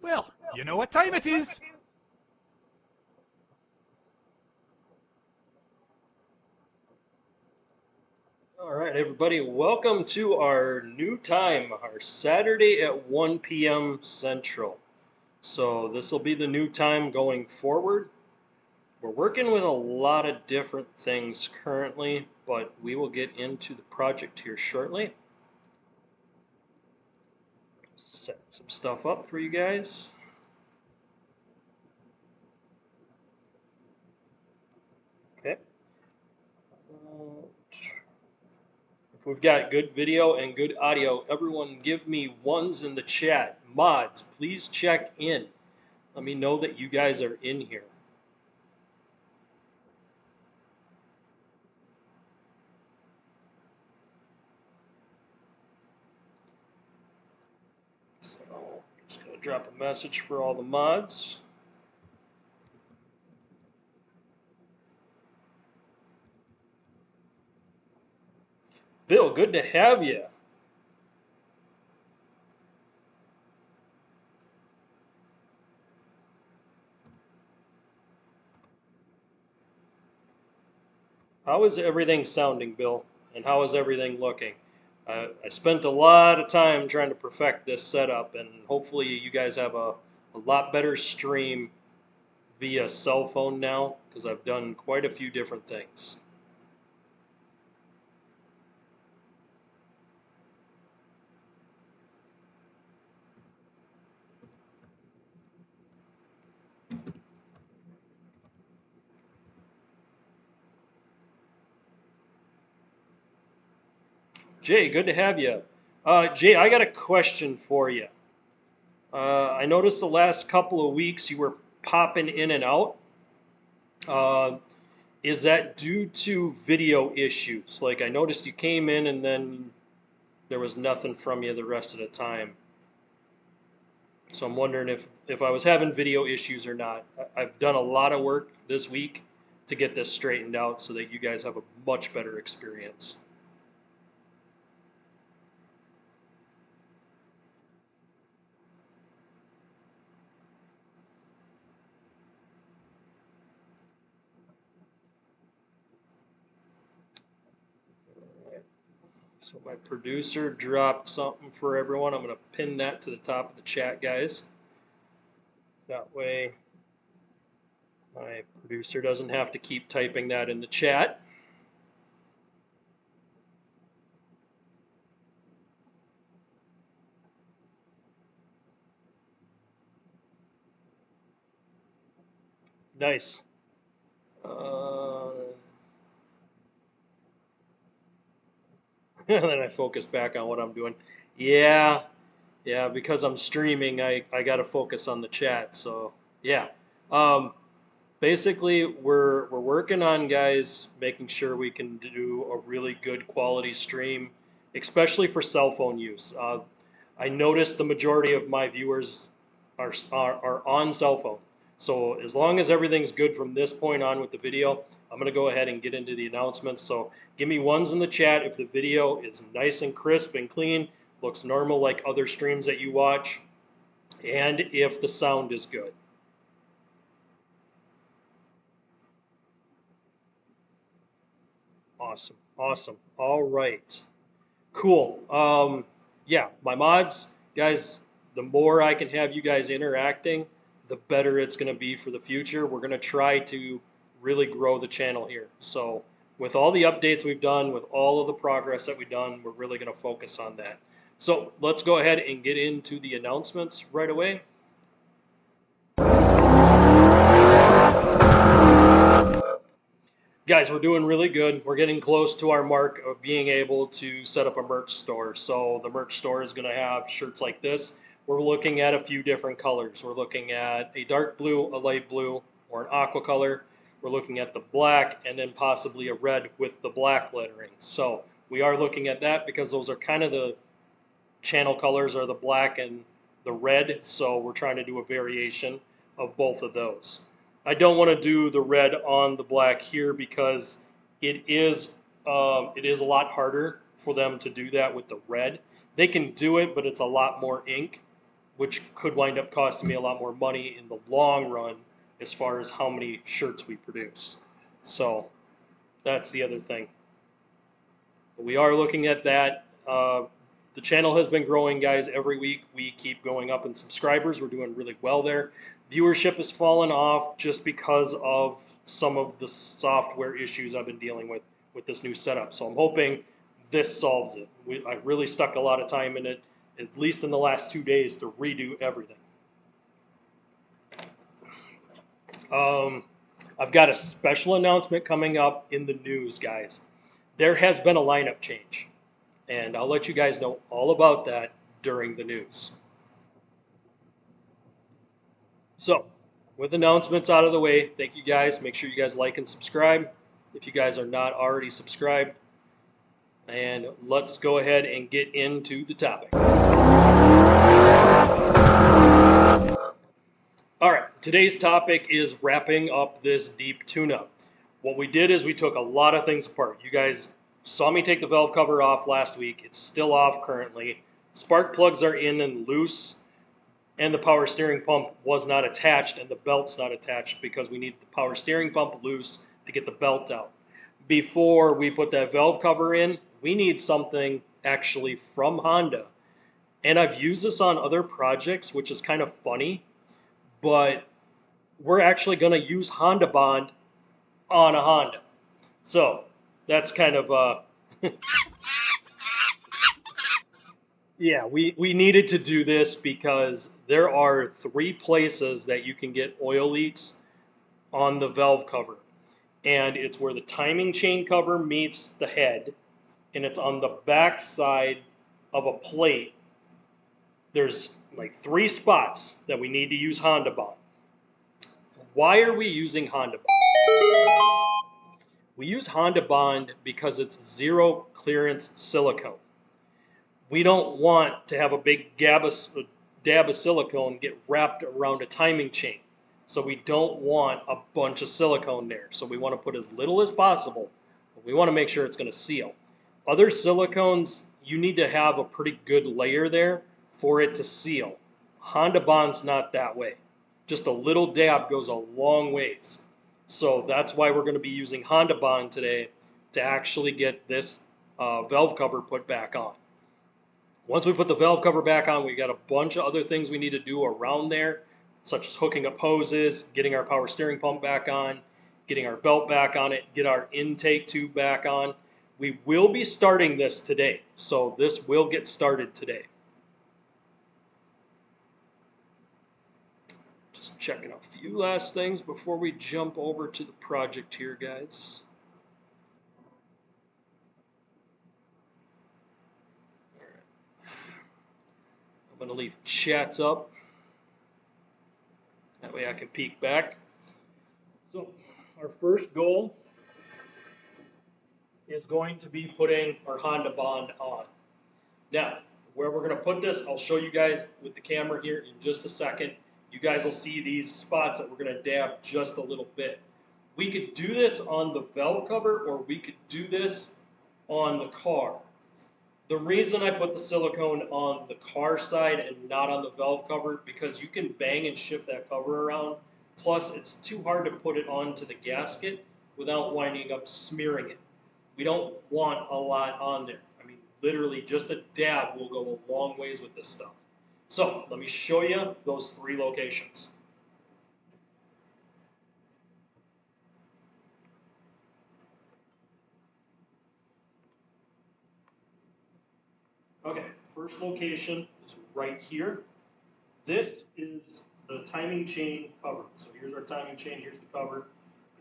Well, you know what time it is. All right, everybody, welcome to our new time, our Saturday at 1 p.m. Central. So, this will be the new time going forward. We're working with a lot of different things currently, but we will get into the project here shortly. Set some stuff up for you guys. Okay. If we've got good video and good audio, everyone give me ones in the chat. Mods, please check in. Let me know that you guys are in here. So, just going to drop a message for all the mods. Bill, good to have you. How is everything sounding, Bill? And how is everything looking? I spent a lot of time trying to perfect this setup, and hopefully you guys have a lot better stream via cell phone now, because I've done quite a few different things. Jay, good to have you. Jay, I got a question for you. I noticed the last couple of weeks you were popping in and out. Uh, is that due to video issues? Like I noticed you came in and then there was nothing from you the rest of the time. So I'm wondering if I was having video issues or not. I've done a lot of work this week to get this straightened out so that you guys have a much better experience. So my producer dropped something for everyone. I'm going to pin that to the top of the chat, guys. That way my producer doesn't have to keep typing that in the chat. Nice. Then I focus back on what I'm doing. Yeah, yeah, because I'm streaming, I got to focus on the chat. So yeah, um, basically we're working on guys making sure we can do a really good quality stream, especially for cell phone use. I noticed the majority of my viewers are on cell phone. So as long as everything's good from this point on with the video, I'm going to go ahead and get into the announcements. So give me ones in the chat if the video is nice and crisp and clean, looks normal like other streams that you watch, and if the sound is good. Awesome, awesome. All right, cool. Yeah, my mods, guys. The more I can have you guys interacting, the better it's going to be for the future. We're going to try to really grow the channel here. So with all the updates we've done, with all of the progress that we've done, we're really going to focus on that. So let's go ahead and get into the announcements right away. Guys, we're doing really good. We're getting close to our mark of being able to set up a merch store. So the merch store is going to have shirts like this. We're looking at a few different colors. We're looking at a dark blue, a light blue, or an aqua color. We're looking at the black and then possibly a red with the black lettering. So we are looking at that because those are kind of the channel colors are the black and the red. So we're trying to do a variation of both of those. I don't want to do the red on the black here because it is a lot harder for them to do that with the red. They can do it, but it's a lot more ink. which could wind up costing me a lot more money in the long run as far as how many shirts we produce. So that's the other thing. But we are looking at that. The channel has been growing, guys. Every week we keep going up in subscribers. We're doing really well there. Viewership has fallen off just because of some of the software issues I've been dealing with this new setup. So I'm hoping this solves it. I really stuck a lot of time in it, at least in the last 2 days, to redo everything. I've got a special announcement coming up in the news, guys. There has been a lineup change, and I'll let you guys know all about that during the news. So, with announcements out of the way, thank you guys. Make sure you guys like and subscribe if you guys are not already subscribed. And let's go ahead and get into the topic. All right, today's topic is wrapping up this deep tune-up. What we did is we took a lot of things apart. You guys saw me take the valve cover off last week. It's still off currently. Spark plugs are in and loose, and the power steering pump was not attached, and the belt's not attached because we need the power steering pump loose to get the belt out. Before we put that valve cover in, we need something actually from Honda. And I've used this on other projects, which is kind of funny, but we're actually going to use Honda Bond on a Honda. So that's kind of yeah, we needed to do this because there are 3 places that you can get oil leaks on the valve cover. And it's where the timing chain cover meets the head, and it's on the back side of a plate. There's like 3 spots that we need to use Honda Bond. Why are we using Honda Bond? We use Honda Bond because it's zero clearance silicone. We don't want to have a big dab of silicone get wrapped around a timing chain. So we don't want a bunch of silicone there. So we want to put as little as possible, but we want to make sure it's going to seal. Other silicones, you need to have a pretty good layer there for it to seal. Honda Bond's not that way. Just a little dab goes a long ways. So that's why we're going to be using Honda Bond today to actually get this valve cover put back on. Once we put the valve cover back on, we've got a bunch of other things we need to do around there, such as hooking up hoses, getting our power steering pump back on, getting our belt back on it, get our intake tube back on. We will be starting this today, so this will get started today. Just checking a few last things before we jump over to the project here, guys. I'm going to leave chats up. That way I can peek back. So our first goal is going to be putting our Honda Bond on. Now, where we're going to put this, I'll show you guys with the camera here in just a second. You guys will see these spots that we're going to dab just a little bit. We could do this on the valve cover, or we could do this on the car. The reason I put the silicone on the car side and not on the valve cover, because you can bang and shift that cover around. Plus, it's too hard to put it onto the gasket without winding up smearing it. We don't want a lot on there. I mean, literally just a dab will go a long ways with this stuff. So let me show you those 3 locations. Okay, first location is right here. This is the timing chain cover. So here's our timing chain, here's the cover.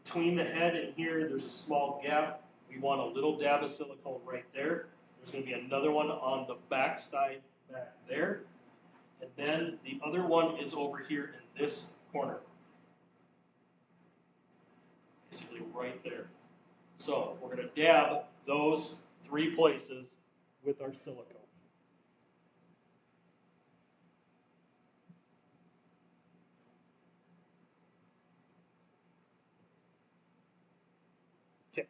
Between the head and here, there's a small gap. We want a little dab of silicone right there. There's going to be another one on the back side back there. And then the other one is over here in this corner. Basically right there. So we're going to dab those 3 places with our silicone. Okay.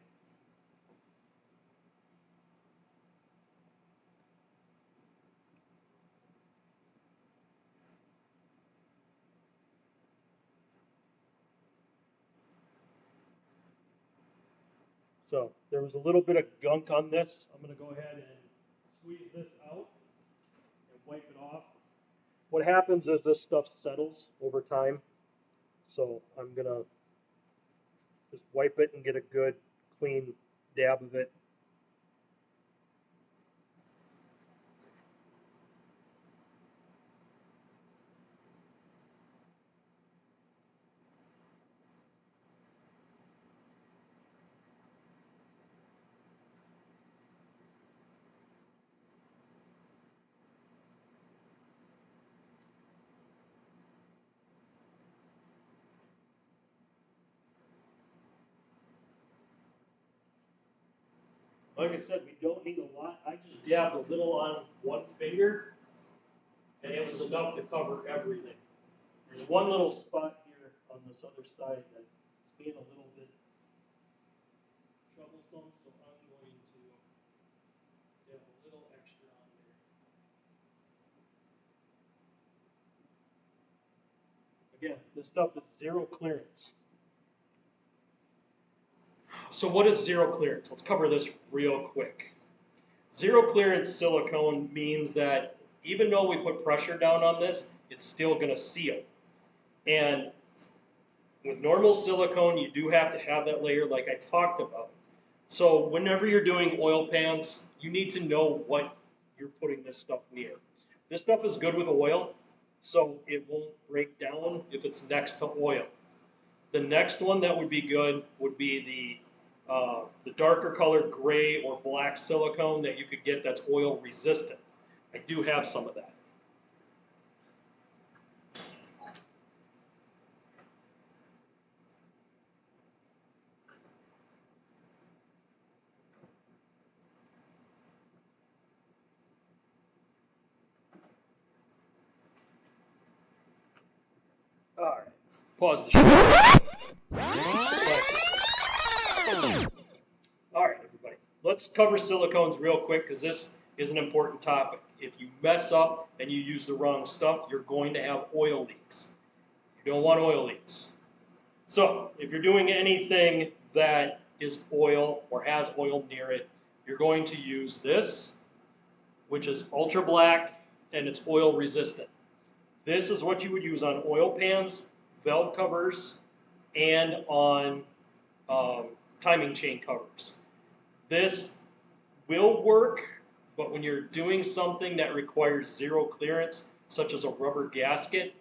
So there was a little bit of gunk on this. I'm going to go ahead and squeeze this out and wipe it off. What happens is this stuff settles over time. So I'm going to just wipe it and get a good clean dab of it. Like I said, we don't need a lot. I just dabbed a little on one finger, and it was enough to cover everything. There's one little spot here on this other side that's being a little bit troublesome, so I'm going to dab a little extra on there. Again, this stuff is zero clearance. So what is zero clearance? Let's cover this real quick. Zero clearance silicone means that even though we put pressure down on this, it's still going to seal. And with normal silicone, you do have to have that layer like I talked about. So whenever you're doing oil pans, you need to know what you're putting this stuff near. This stuff is good with oil, so it won't break down if it's next to oil. The next one that would be good would be the darker colored gray or black silicone that you could get that's oil resistant. I do have some of that. All right, pause the show. All right, everybody, let's cover silicones real quick because this is an important topic. If you mess up and you use the wrong stuff, you're going to have oil leaks. You don't want oil leaks. So if you're doing anything that is oil or has oil near it, you're going to use this, which is ultra black and it's oil resistant. This is what you would use on oil pans, valve covers, and on timing chain covers. This will work, but when you're doing something that requires zero clearance, such as a rubber gasket,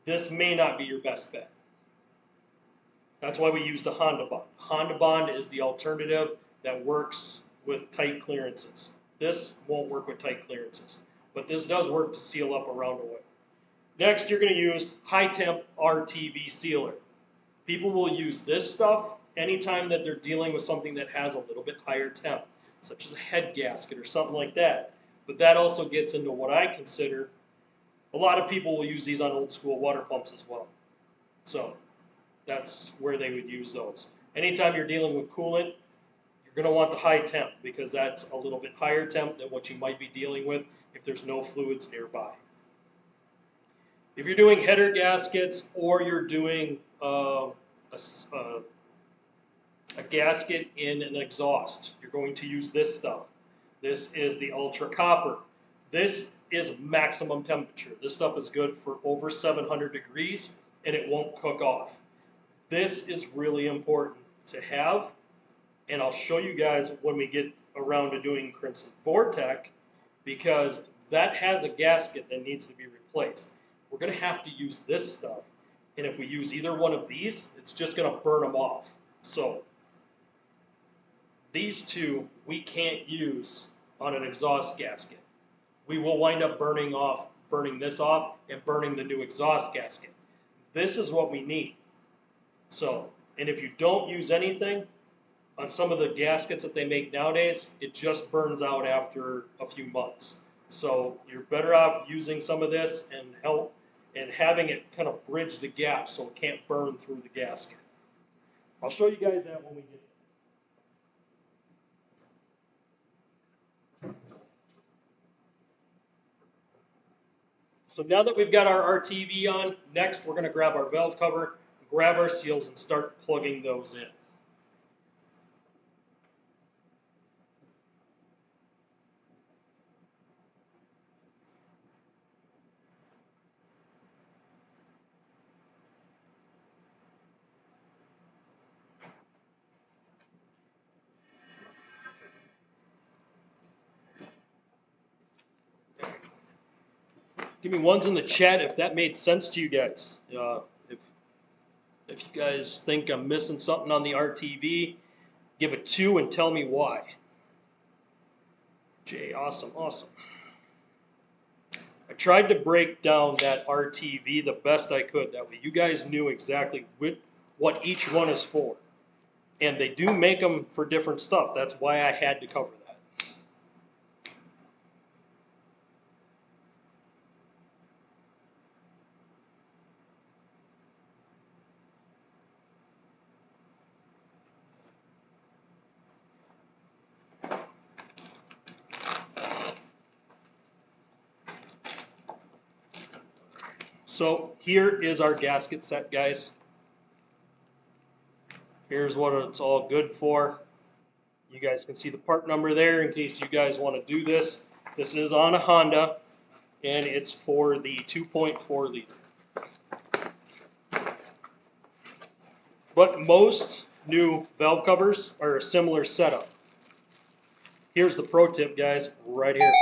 this may not be your best bet. That's why we use the Honda Bond. Honda Bond is the alternative that works with tight clearances. This won't work with tight clearances, but this does work to seal up around oil. Next, you're going to use high temp RTV sealer. People will use this stuff anytime that they're dealing with something that has a little bit higher temp, such as a head gasket or something like that. But that also gets into what I consider, a lot of people will use these on old school water pumps as well. So that's where they would use those. Anytime you're dealing with coolant, you're going to want the high temp because that's a little bit higher temp than what you might be dealing with if there's no fluids nearby. If you're doing header gaskets or you're doing a gasket in an exhaust, you're going to use this stuff. This is the Ultra Copper. This is maximum temperature. This stuff is good for over 700 degrees and it won't cook off. This is really important to have, and I'll show you guys when we get around to doing Crimson Vortex, because that has a gasket that needs to be replaced. We're going to have to use this stuff, and if we use either one of these, it's just going to burn them off. So these two we can't use on an exhaust gasket. We will wind up burning this off and burning the new exhaust gasket. This is what we need. So, and if you don't use anything, on some of the gaskets that they make nowadays, it just burns out after a few months. So you're better off using some of this and having it kind of bridge the gap so it can't burn through the gasket. I'll show you guys that when we get there. So now that we've got our RTV on, next we're going to grab our valve cover, grab our seals, and start plugging those in. Give me ones in the chat if that made sense to you guys. If you guys think I'm missing something on the RTV, give it 2 and tell me why. Jay, awesome, awesome. I tried to break down that RTV the best I could. That way you guys knew exactly what each one is for. And they do make them for different stuff. That's why I had to cover that. So here is our gasket set, guys. Here's what it's all good for. You guys can see the part number there in case you guys want to do this. This is on a Honda, and it's for the 2.4 liter. But most new valve covers are a similar setup. Here's the pro tip, guys, right here.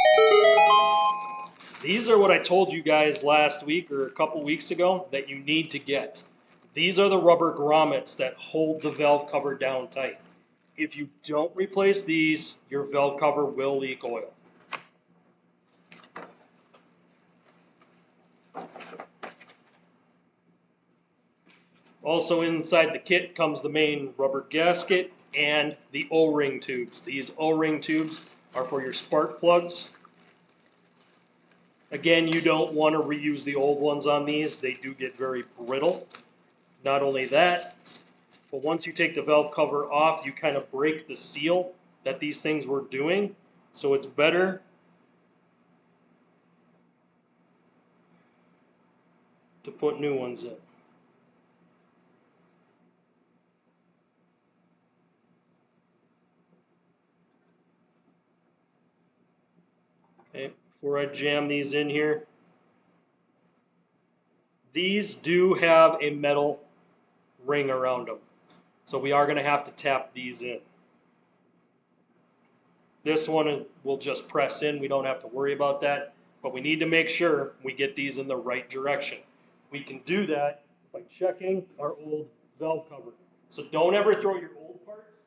These are what I told you guys last week or a couple weeks ago that you need to get. These are the rubber grommets that hold the valve cover down tight. If you don't replace these, your valve cover will leak oil. Also inside the kit comes the main rubber gasket and the O-ring tubes. These O-ring tubes are for your spark plugs. Again, you don't want to reuse the old ones on these. They do get very brittle. Not only that, but once you take the valve cover off, you kind of break the seal that these things were doing. So it's better to put new ones in. Okay, before I jam these in here, these do have a metal ring around them. So we are going to have to tap these in. This one will just press in. We don't have to worry about that. But we need to make sure we get these in the right direction. We can do that by checking our old valve cover. So don't ever throw your old parts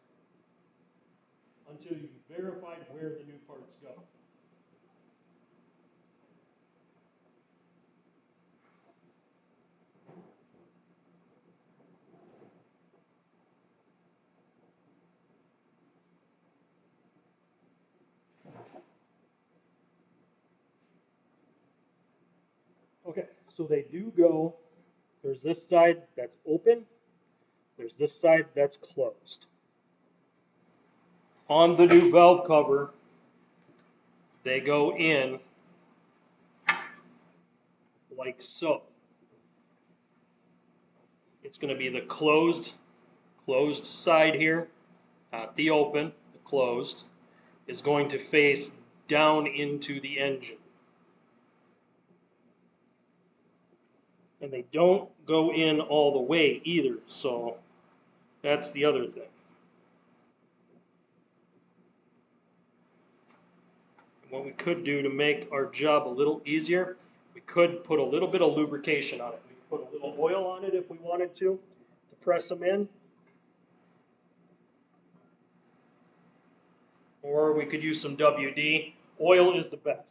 until you've verified where the new parts go. Okay, so they do go, there's this side that's open, there's this side that's closed. On the new valve cover, they go in like so. It's going to be the closed side here, not the open, the closed, is going to face down into the engine. And they don't go in all the way either, so that's the other thing. What we could do to make our job a little easier, we could put a little bit of lubrication on it. We could put a little oil on it if we wanted to press them in. Or we could use some WD. Oil is the best.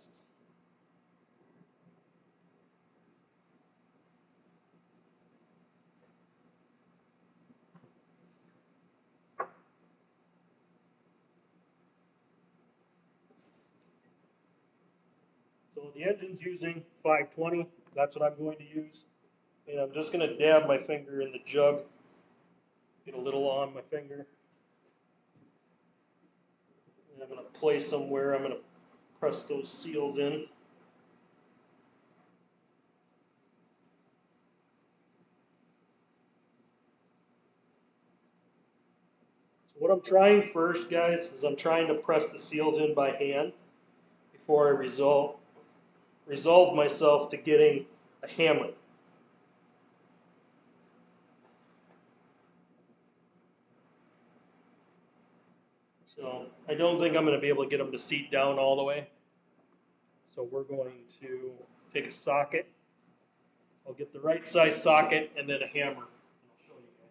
So the engine's using 520. That's what I'm going to use. And I'm just going to dab my finger in the jug. Get a little on my finger. And I'm going to place somewhere. I'm going to press those seals in. So what I'm trying first, guys, is I'm trying to press the seals in by hand before I resolve myself to getting a hammer. So I don't think I'm going to be able to get them to seat down all the way. So we're going to take a socket. I'll get the right size socket and then a hammer. And I'll show you guys.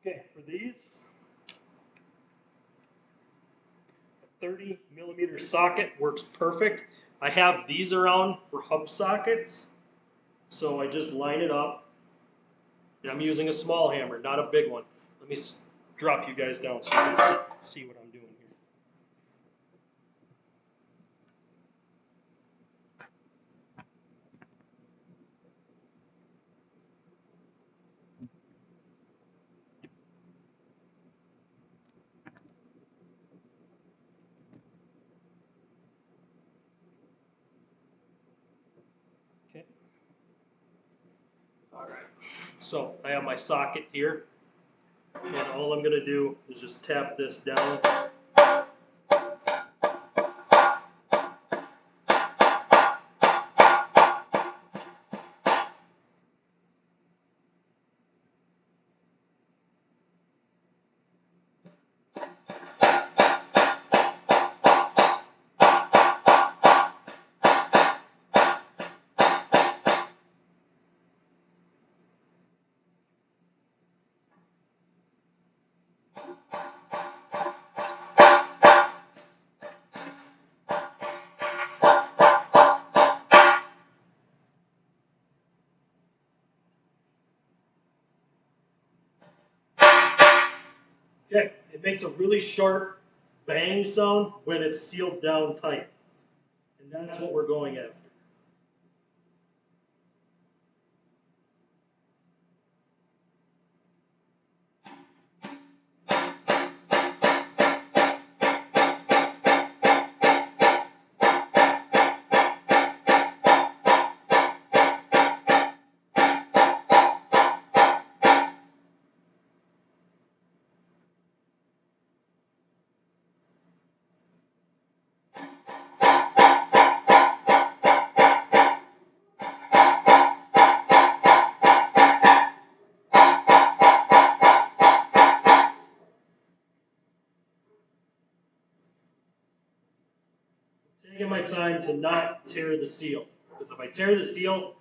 Okay, for these, a 30mm socket works perfect. I have these around for hub sockets, so I just line it up. And I'm using a small hammer, not a big one. Let me drop you guys down so you can see what I'm doing here. Okay. All right. So I have my socket here, and all I'm going to do is just tap this down. Okay, it makes a really sharp bang sound when it's sealed down tight. And that's what we're going after. Taking my time to not tear the seal, because if I tear the seal,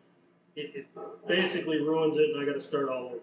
it basically ruins it and I got to start all over.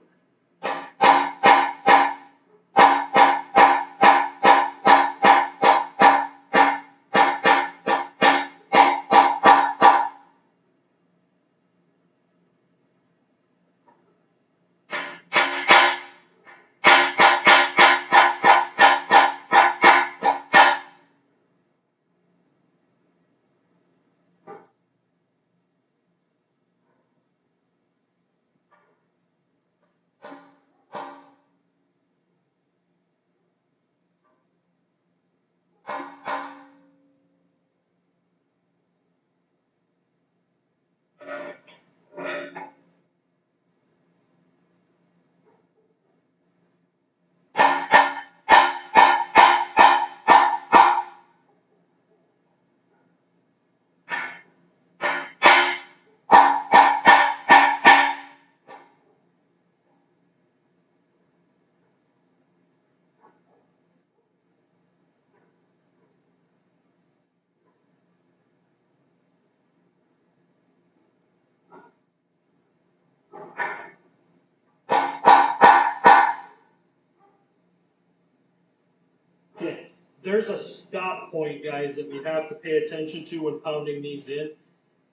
Okay, there's a stop point, guys, that we have to pay attention to when pounding these in.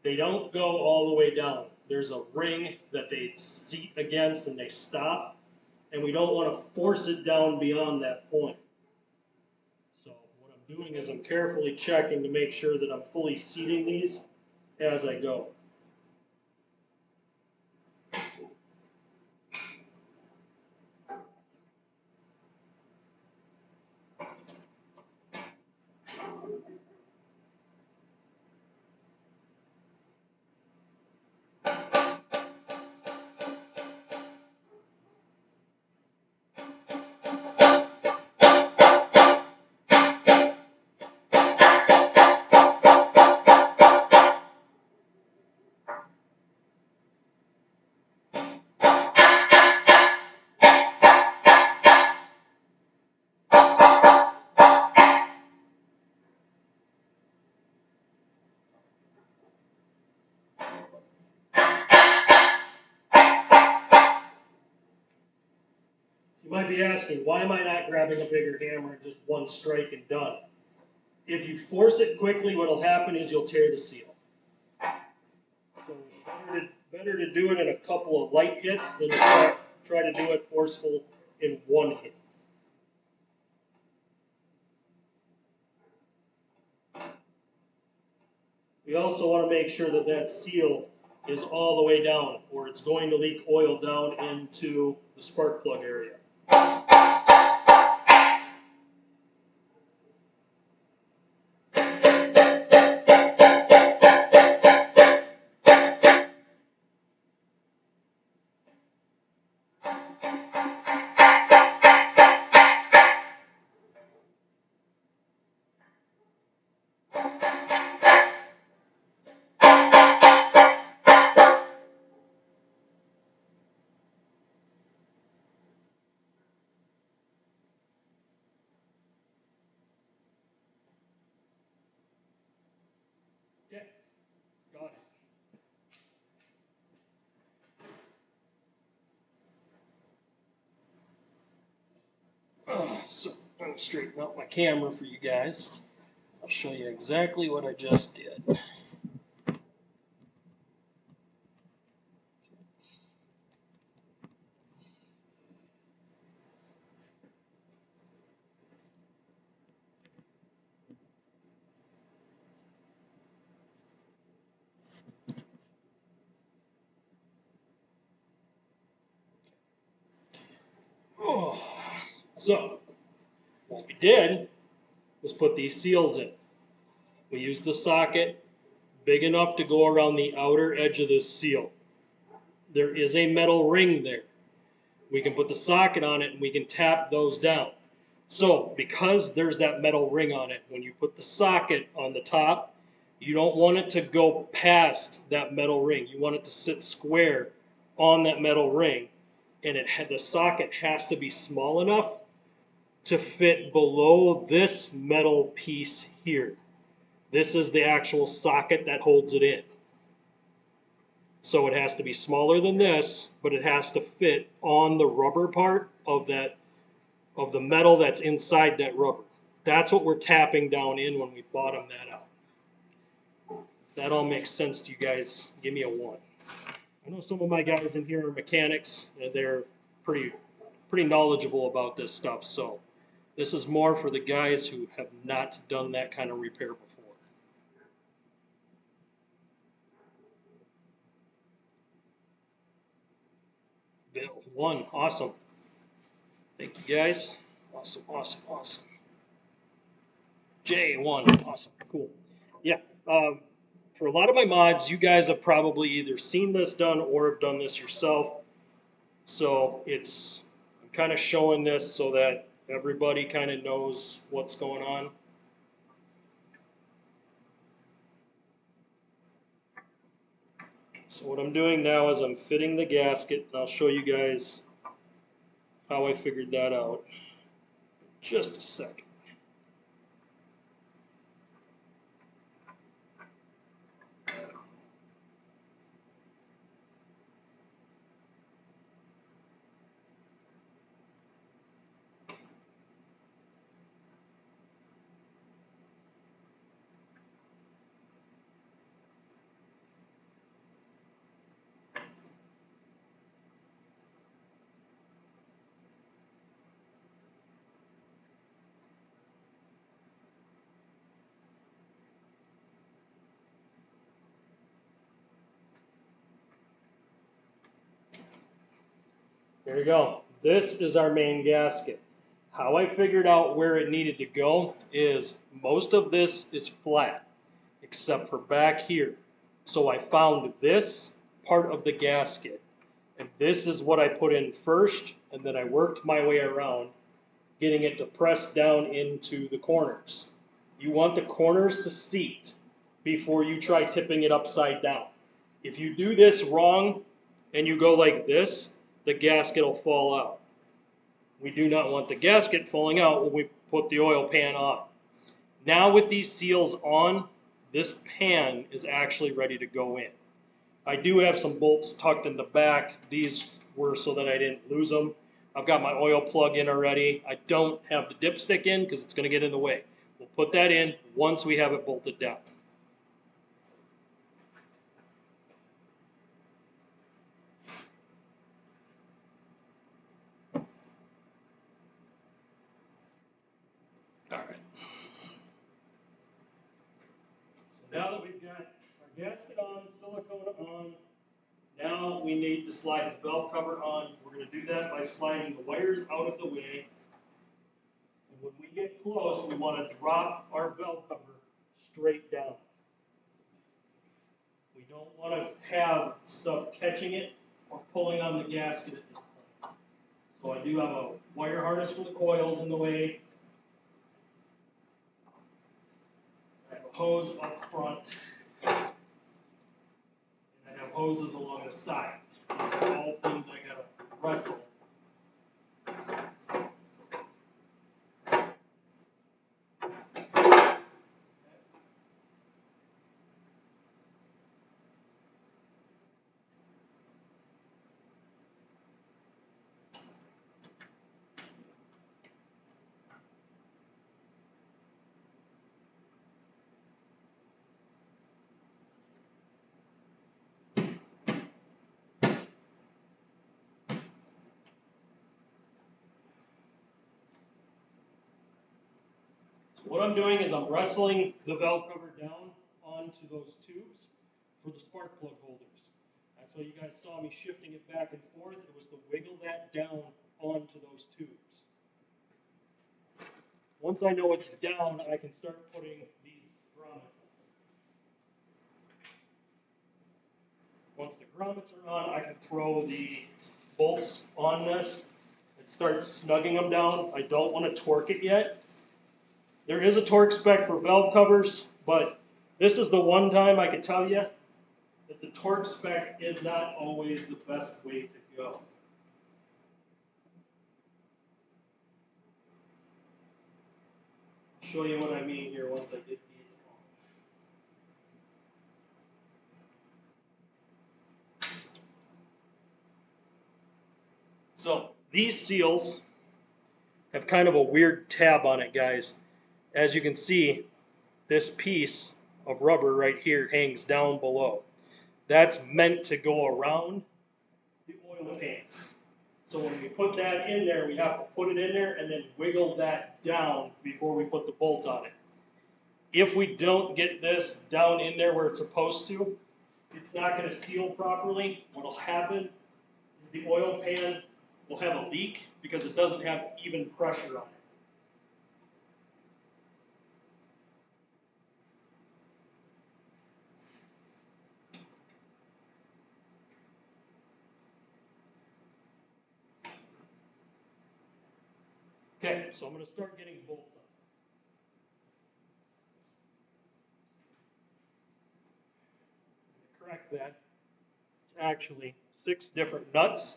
They don't go all the way down. There's a ring that they seat against and they stop, and we don't want to force it down beyond that point. So what I'm doing is I'm carefully checking to make sure that I'm fully seating these as I go. might be asking, why am I not grabbing a bigger hammer and just one strike and done? If you force it quickly, what'll happen is you'll tear the seal. So it's better to do it in a couple of light hits than to try to do it forceful in one hit. We also want to make sure that that seal is all the way down, or it's going to leak oil down into the spark plug area. Okay, got it. So I'm going to straighten out my camera for you guys. I'll show you exactly what I just did. Oh. So what we did was put these seals in. We used the socket big enough to go around the outer edge of this seal. There is a metal ring there. We can put the socket on it and we can tap those down. So because there's that metal ring on it, when you put the socket on the top, you don't want it to go past that metal ring. You want it to sit square on that metal ring, and the socket has to be small enough to fit below this metal piece here. This is the actual socket that holds it in. So it has to be smaller than this, but it has to fit on the rubber part of the metal that's inside that rubber. That's what we're tapping down in when we bottom that out. That all makes sense to you guys? Give me a 1. I know some of my guys in here are mechanics, and they're pretty knowledgeable about this stuff. So this is more for the guys who have not done that kind of repair before. Bill, 1, awesome. Thank you guys. Awesome, awesome, awesome. J, 1, awesome, cool. Yeah, for a lot of my mods, you guys have probably either seen this done or have done this yourself. So I'm kind of showing this so that everybody kind of knows what's going on. So what I'm doing now is I'm fitting the gasket, and I'll show you guys how I figured that out. Just a second. There you go. This is our main gasket. How I figured out where it needed to go is most of this is flat, except for back here. So I found this part of the gasket, and this is what I put in first, and then I worked my way around, getting it to press down into the corners. You want the corners to seat before you try tipping it upside down. If you do this wrong and you go like this, the gasket will fall out. We do not want the gasket falling out when we put the oil pan on. Now with these seals on, this pan is actually ready to go in. I do have some bolts tucked in the back. These were so that I didn't lose them. I've got my oil plug in already. I don't have the dipstick in because it's going to get in the way. We'll put that in once we have it bolted down. All right. So now that we've got our gasket on, silicone on, now we need to slide the valve cover on. We're going to do that by sliding the wires out of the way. And when we get close, we want to drop our valve cover straight down. We don't want to have stuff catching it or pulling on the gasket at this point. So I do have a wire harness for the coils in the way. I have a hose up front. And I have hoses along the side. These are all things I gotta wrestle. What I'm doing is I'm wrestling the valve cover down onto those tubes for the spark plug holders. That's why you guys saw me shifting it back and forth. It was to wiggle that down onto those tubes. Once I know it's down, I can start putting these grommets on. Once the grommets are on, I can throw the bolts on this and start snugging them down. I don't want to torque it yet. There is a torque spec for valve covers, but this is the one time I can tell you that the torque spec is not always the best way to go. I'll show you what I mean here once I get these on. So these seals have kind of a weird tab on it, guys. As you can see, this piece of rubber right here hangs down below. That's meant to go around the oil pan. So when we put that in there, we have to put it in there and then wiggle that down before we put the bolt on it. If we don't get this down in there where it's supposed to, it's not going to seal properly. What will happen is the oil pan will have a leak because it doesn't have even pressure on it. Okay, so I'm going to start getting bolts on. Correct that. It's actually 6 different nuts.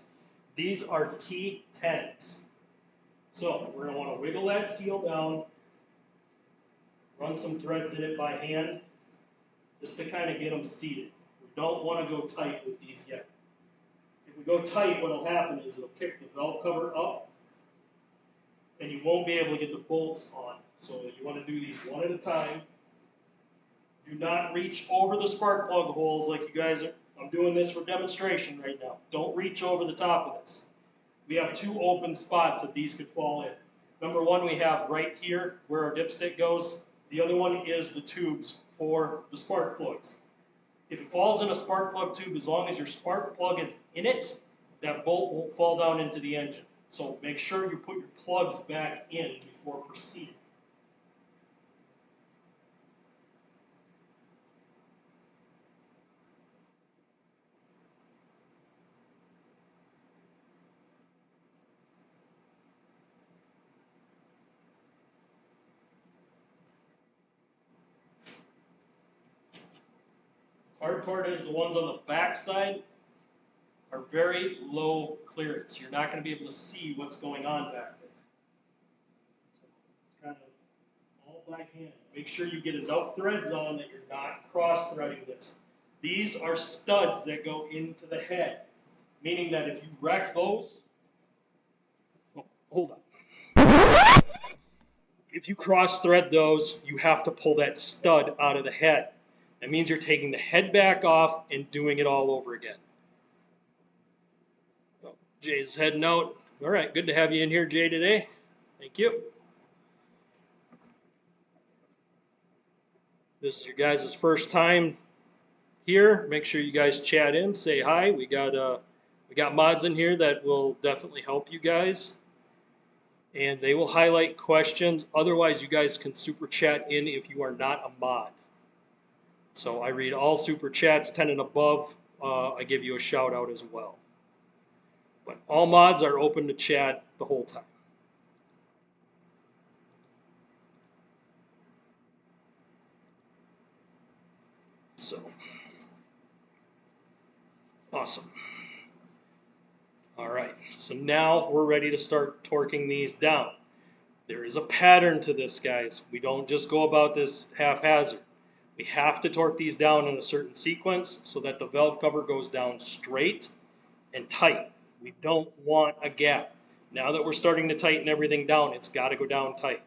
These are T10s. So we're going to want to wiggle that seal down, run some threads in it by hand, just to kind of get them seated. We don't want to go tight with these yet. If we go tight, what will happen is it'll kick the valve cover up, and you won't be able to get the bolts on. So you want to do these one at a time. Do not reach over the spark plug holes like you guys are. I'm doing this for demonstration right now. Don't reach over the top of this. We have 2 open spots that these could fall in. Number one we have right here where our dipstick goes. The other one is the tubes for the spark plugs. If it falls in a spark plug tube, as long as your spark plug is in it, that bolt won't fall down into the engine. So make sure you put your plugs back in before proceeding. Hard part is the ones on the back side are very low clearance. You're not going to be able to see what's going on back there. It's kind of all by hand. Make sure you get enough threads on that you're not cross-threading this. These are studs that go into the head, meaning that if you wreck those, hold on. If you cross thread those, you have to pull that stud out of the head. That means you're taking the head back off and doing it all over again. Oh, Jay's heading out. All right, good to have you in here, Jay, today. Thank you. This is your guys' first time here. Make sure you guys chat in, say hi. We got mods in here that will definitely help you guys, and they will highlight questions. Otherwise, you guys can super chat in if you are not a mod. So I read all super chats, 10 and above. I give you a shout out as well. But all mods are open to chat the whole time. So, awesome. All right, so now we're ready to start torquing these down. There is a pattern to this, guys. We don't just go about this haphazard. We have to torque these down in a certain sequence so that the valve cover goes down straight and tight. We don't want a gap. Now that we're starting to tighten everything down, it's got to go down tight.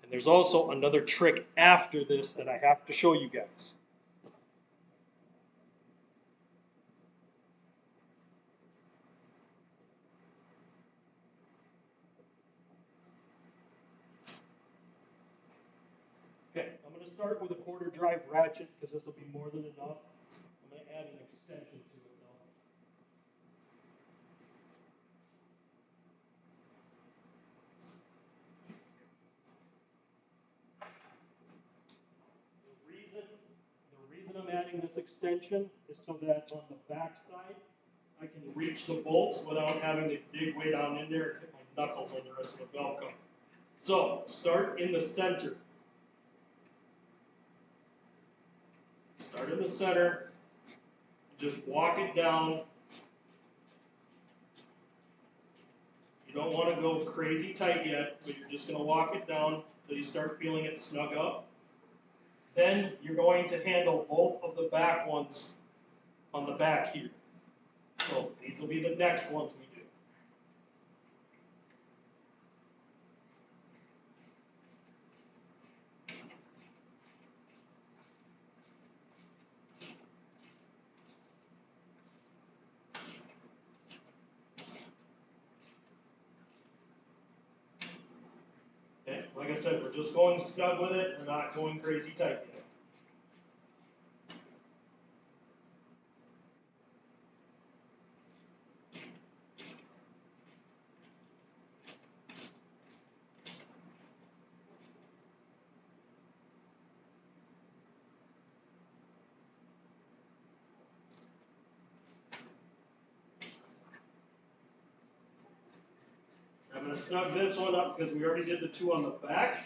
And there's also another trick after this that I have to show you guys. Okay, I'm going to start with a quarter drive ratchet because this will be more than enough. I'm going to add an extension to it now. The reason I'm adding this extension is so that on the back side, I can reach the bolts without having to dig way down in there and hit my knuckles on the rest of the valve cover. So, start in the center. Start in the center. Just walk it down. You don't want to go crazy tight yet, but you're just going to walk it down until you start feeling it snug up. Then you're going to handle both of the back ones on the back here. So these will be the next ones we do. Okay, like I said, we're just going snug with it. We're not going crazy tight yet. I'm going to snug this one up because we already did the two on the back.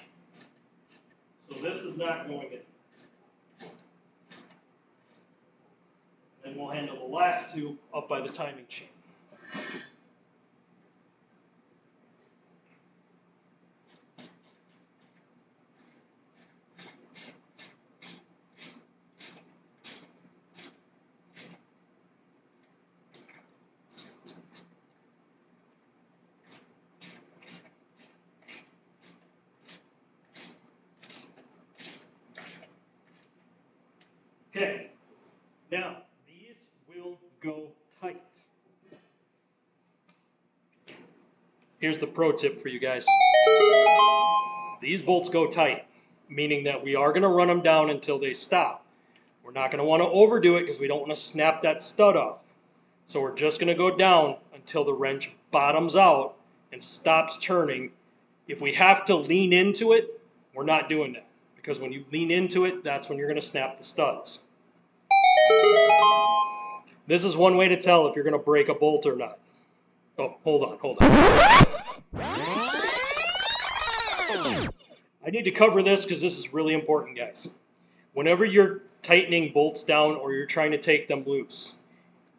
So this is not going in. And we'll handle the last two up by the timing chain. Okay, now these will go tight. Here's the pro tip for you guys. These bolts go tight, meaning that we are going to run them down until they stop. We're not going to want to overdo it because we don't want to snap that stud off. So we're just going to go down until the wrench bottoms out and stops turning. If we have to lean into it, we're not doing that. Because when you lean into it, that's when you're going to snap the studs. This is one way to tell if you're going to break a bolt or not. Oh, hold on. I need to cover this because this is really important, guys. Whenever you're tightening bolts down or you're trying to take them loose,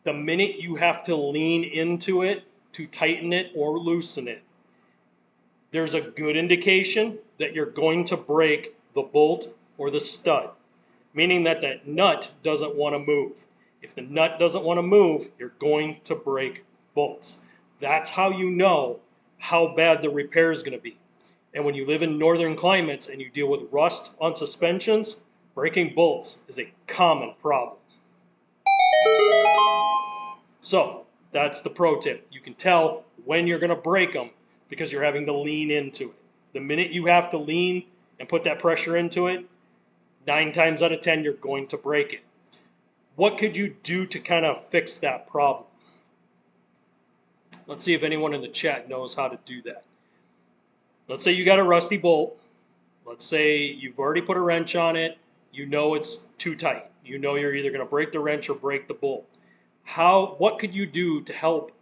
the minute you have to lean into it to tighten it or loosen it, there's a good indication that you're going to break the bolt or the stud, meaning that that nut doesn't want to move. If the nut doesn't want to move, you're going to break bolts. That's how you know how bad the repair is going to be. And when you live in northern climates and you deal with rust on suspensions, breaking bolts is a common problem. So that's the pro tip. You can tell when you're going to break them because you're having to lean into it. The minute you have to lean and put that pressure into it, 9 times out of 10, you're going to break it. What could you do to kind of fix that problem? Let's see if anyone in the chat knows how to do that. Let's say you got a rusty bolt. Let's say you've already put a wrench on it. You know it's too tight. You know you're either going to break the wrench or break the bolt. What could you do to help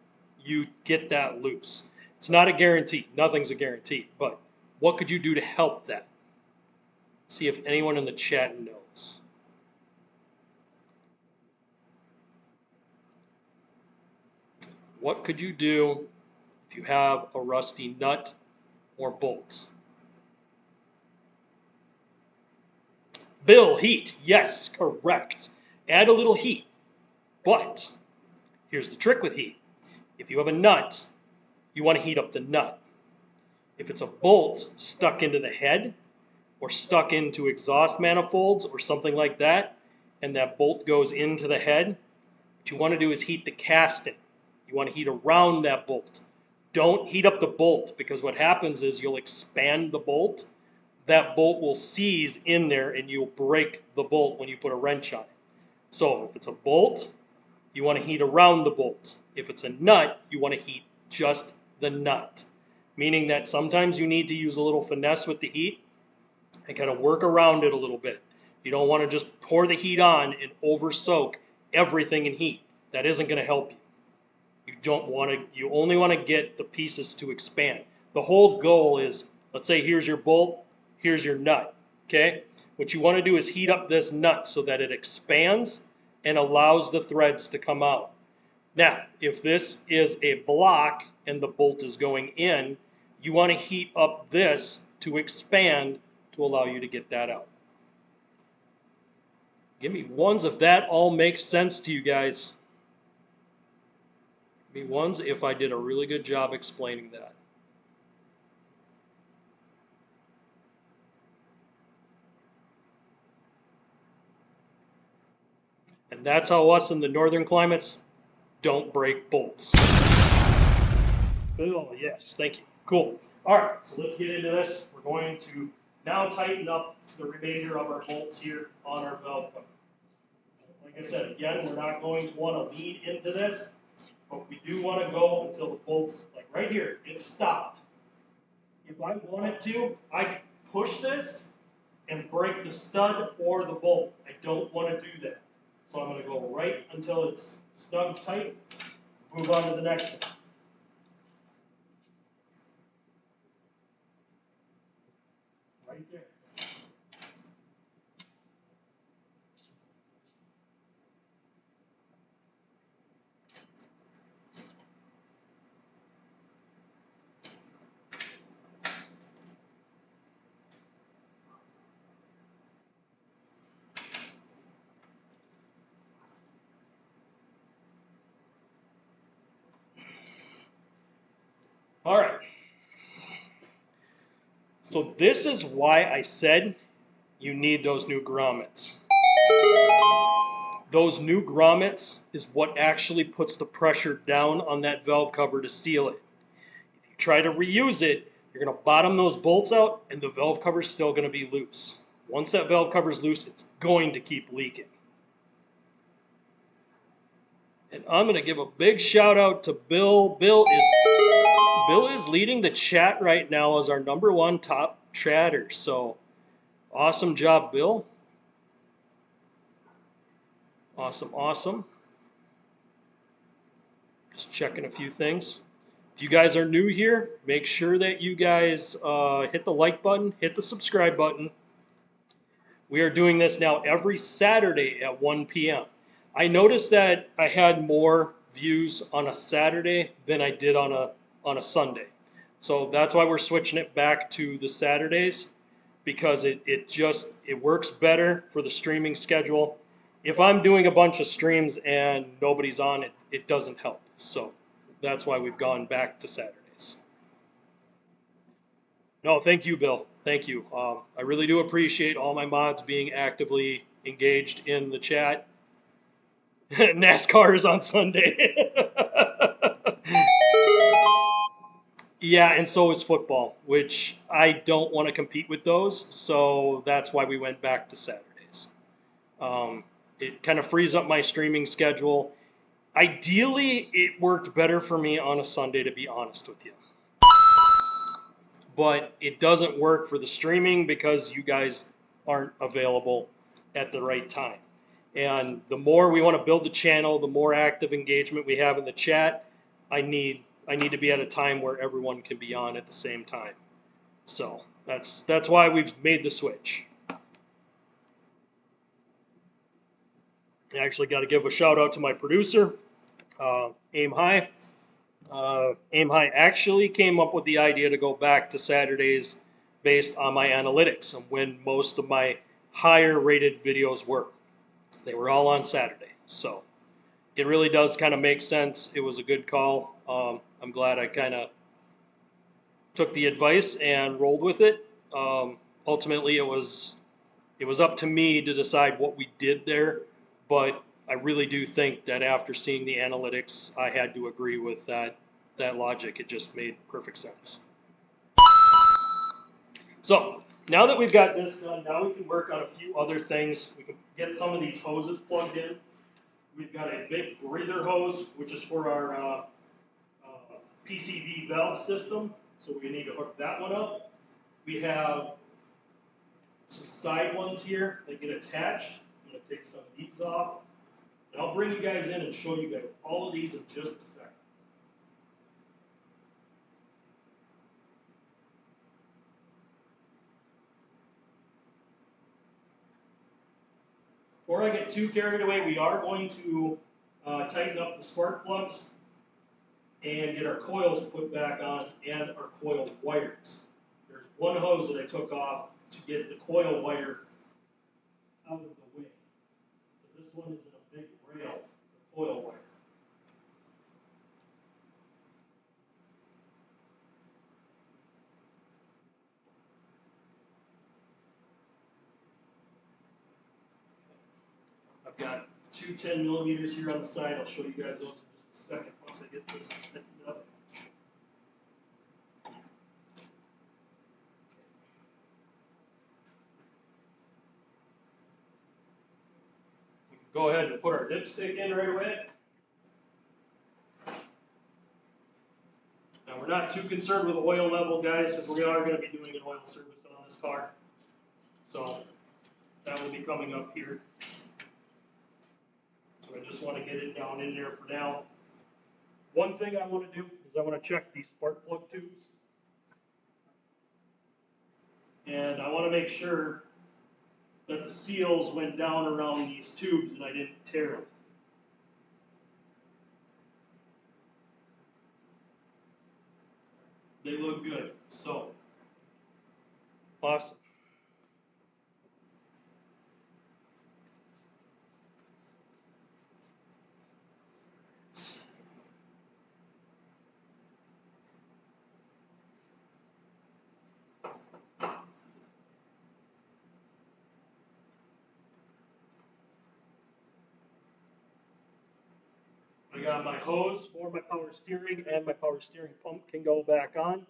you get that loose? It's not a guarantee. Nothing's a guarantee. But what could you do to help that? See if anyone in the chat knows. What could you do if you have a rusty nut or bolt? Bill, heat. Yes, correct. Add a little heat. But here's the trick with heat. If you have a nut, you want to heat up the nut. If it's a bolt stuck into the head or stuck into exhaust manifolds or something like that, and that bolt goes into the head, what you want to do is heat the casting. You want to heat around that bolt. Don't heat up the bolt, because what happens is you'll expand the bolt. That bolt will seize in there and you'll break the bolt when you put a wrench on it. So if it's a bolt, you want to heat around the bolt. If it's a nut, you want to heat just the nut. Meaning that sometimes you need to use a little finesse with the heat and kind of work around it a little bit. You don't want to just pour the heat on and over soak everything in heat. That isn't going to help you. You only want to get the pieces to expand. The whole goal is, let's say here's your bolt, here's your nut, okay? What you want to do is heat up this nut so that it expands and allows the threads to come out. Now, if this is a block and the bolt is going in, you want to heat up this to expand to allow you to get that out. Give me ones if that all makes sense to you guys. Give me ones if I did a really good job explaining that. And that's how us in the northern climates don't break bolts. Oh, yes, thank you. Cool. All right, so let's get into this. We're going to now tighten up the remainder of our bolts here on our valve cover. Like I said, again, we're not going to want to lean into this, but we do want to go until the bolt's, like right here, it's stopped. If I wanted to, I could push this and break the stud or the bolt. I don't want to do that. So I'm going to go right until it's snug tight, move on to the next one. Right there. All right. So this is why I said you need those new grommets. Those new grommets is what actually puts the pressure down on that valve cover to seal it. If you try to reuse it, you're going to bottom those bolts out and the valve cover is still going to be loose. Once that valve cover is loose, it's going to keep leaking. And I'm going to give a big shout out to Bill. Bill is leading the chat right now as our #1 top chatter. So awesome job, Bill. Awesome, awesome. Just checking a few things. If you guys are new here, make sure that you guys hit the like button, hit the subscribe button. We are doing this now every Saturday at 1 p.m. I noticed that I had more views on a Saturday than I did on a Sunday. So that's why we're switching it back to the Saturdays, because it works better for the streaming schedule. If I'm doing a bunch of streams and nobody's on it, it doesn't help. So that's why we've gone back to Saturdays. No, thank you, Bill. Thank you. I really do appreciate all my mods being actively engaged in the chat. NASCAR is on Sunday. Yeah, and so is football, which I don't want to compete with those. So that's why we went back to Saturdays. Um, it kind of frees up my streaming schedule. Ideally, it worked better for me on a Sunday, to be honest with you. But it doesn't work for the streaming because you guys aren't available at the right time. And the more we want to build the channel, the more active engagement we have in the chat, I need to be at a time where everyone can be on at the same time. So that's why we've made the switch. I actually got to give a shout out to my producer, Aim High. Aim High actually came up with the idea to go back to Saturdays based on my analytics and when most of my higher rated videos were. They were all on Saturday. So it really does kind of make sense. It was a good call. I'm glad I kind of took the advice and rolled with it. Ultimately, it was up to me to decide what we did there, but I really do think that after seeing the analytics, I had to agree with that logic. It just made perfect sense. So now that we've got this done, now we can work on a few other things. We can get some of these hoses plugged in. We've got a big breather hose, which is for our PCV valve system, so we need to hook that one up. We have some side ones here that get attached. I'm going to take some of these off. And I'll bring you guys in and show you guys all of these in just a second. Before I get too carried away, we are going to tighten up the spark plugs and get our coils put back on and our coil wires. There's one hose that I took off to get the coil wire out of the way. This one is in a big rail, the coil wire. I've got two 10 millimeters here on the side. I'll show you guys those in just a second once I get this tightened up. We can go ahead and put our dipstick in right away. Now we're not too concerned with the oil level, guys, because we are going to be doing an oil service on this car. So that will be coming up here. So I just want to get it down in there for now. One thing I want to do is I want to check these spark plug tubes. And I want to make sure that the seals went down around these tubes and I didn't tear them. They look good. So, awesome. I got my hose for my power steering, and my power steering pump can go back on.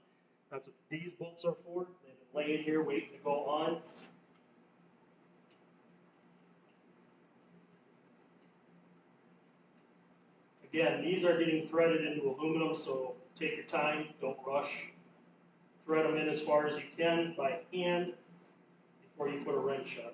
That's what these bolts are for. They've been laying here waiting to go on. Again, these are getting threaded into aluminum, so take your time, don't rush. Thread them in as far as you can by hand before you put a wrench on.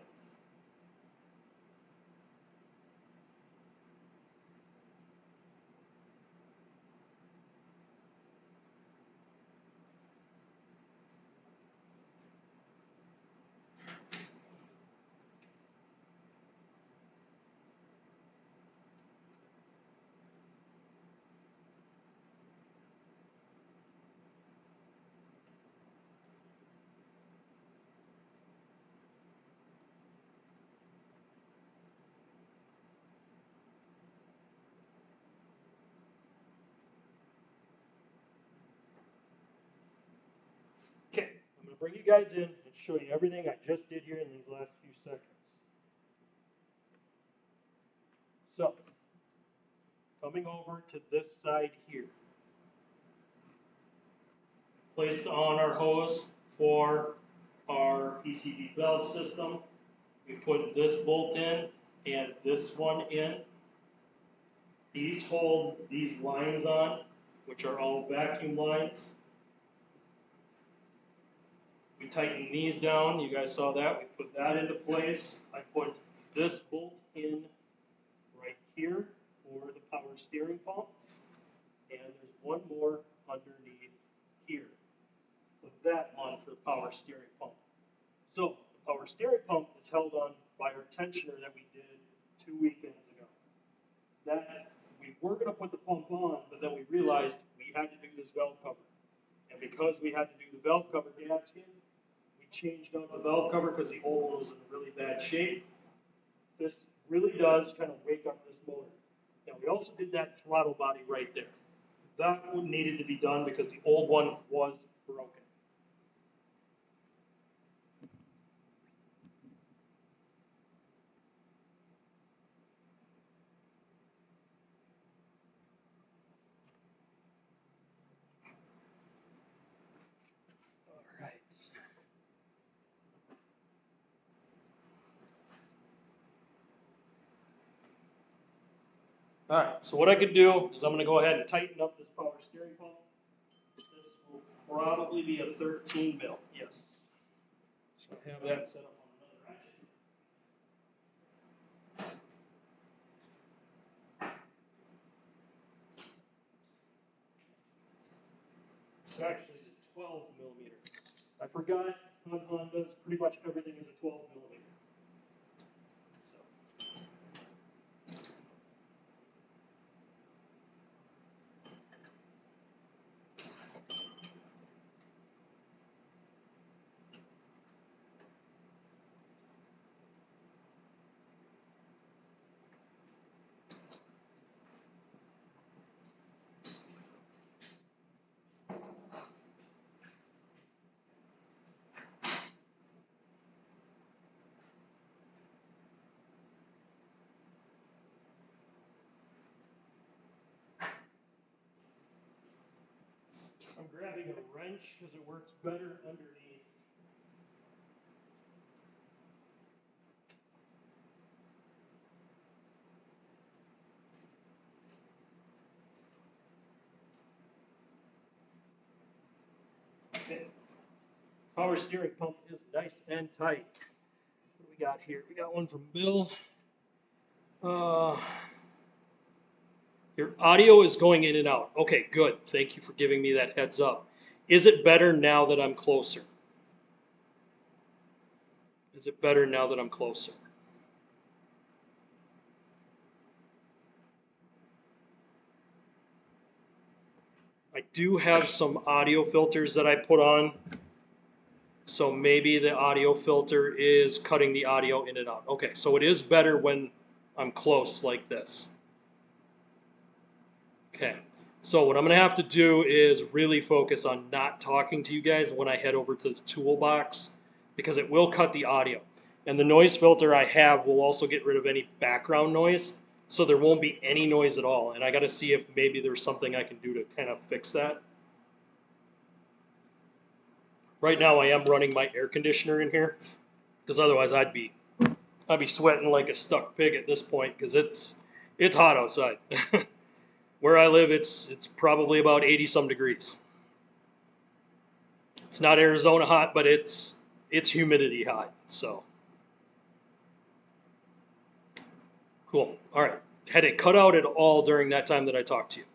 to bring you guys in and show you everything I just did here in these last few seconds. So, coming over to this side here. Placed on our hose for our PCB valve system. We put this bolt in and this one in. These hold these lines on, which are all vacuum lines. We tighten these down, you guys saw that, we put that into place. I put this bolt in right here for the power steering pump, and there's one more underneath here. Put that on for the power steering pump. So, the power steering pump is held on by our tensioner that we did 2 weekends ago. That, we were going to put the pump on, but then we realized we had to do this valve cover. And because we had to do the valve cover gasket, we changed out the valve cover because the old one was in really bad shape. This really does kind of wake up this motor. Now we also did that throttle body right there. That one needed to be done because the old one was broken. Alright, so what I could do is I'm going to go ahead and tighten up this power steering pump. This will probably be a 13 mil, yes. So I have that set up on another ratchet. It's actually the 12 millimeter. I forgot on Hondas, pretty much everything is a 12 millimeter. I'm grabbing a wrench because it works better underneath. Okay. Power steering pump is nice and tight. What do we got here? We got one from Bill. Your audio is going in and out. Okay, good. Thank you for giving me that heads up. Is it better now that I'm closer? Is it better now that I'm closer? I do have some audio filters that I put on. So maybe the audio filter is cutting the audio in and out. Okay, so it is better when I'm close like this. Okay, so what I'm going to have to do is really focus on not talking to you guys when I head over to the toolbox, because it will cut the audio. And the noise filter I have will also get rid of any background noise, so there won't be any noise at all. And I got to see if maybe there's something I can do to kind of fix that. Right now I am running my air conditioner in here, because otherwise I'd be sweating like a stuck pig at this point, because it's hot outside. Where I live, it's probably about 80 some degrees. It's not Arizona hot, but it's humidity hot. So cool. All right. Had it cut out at all during that time that I talked to you?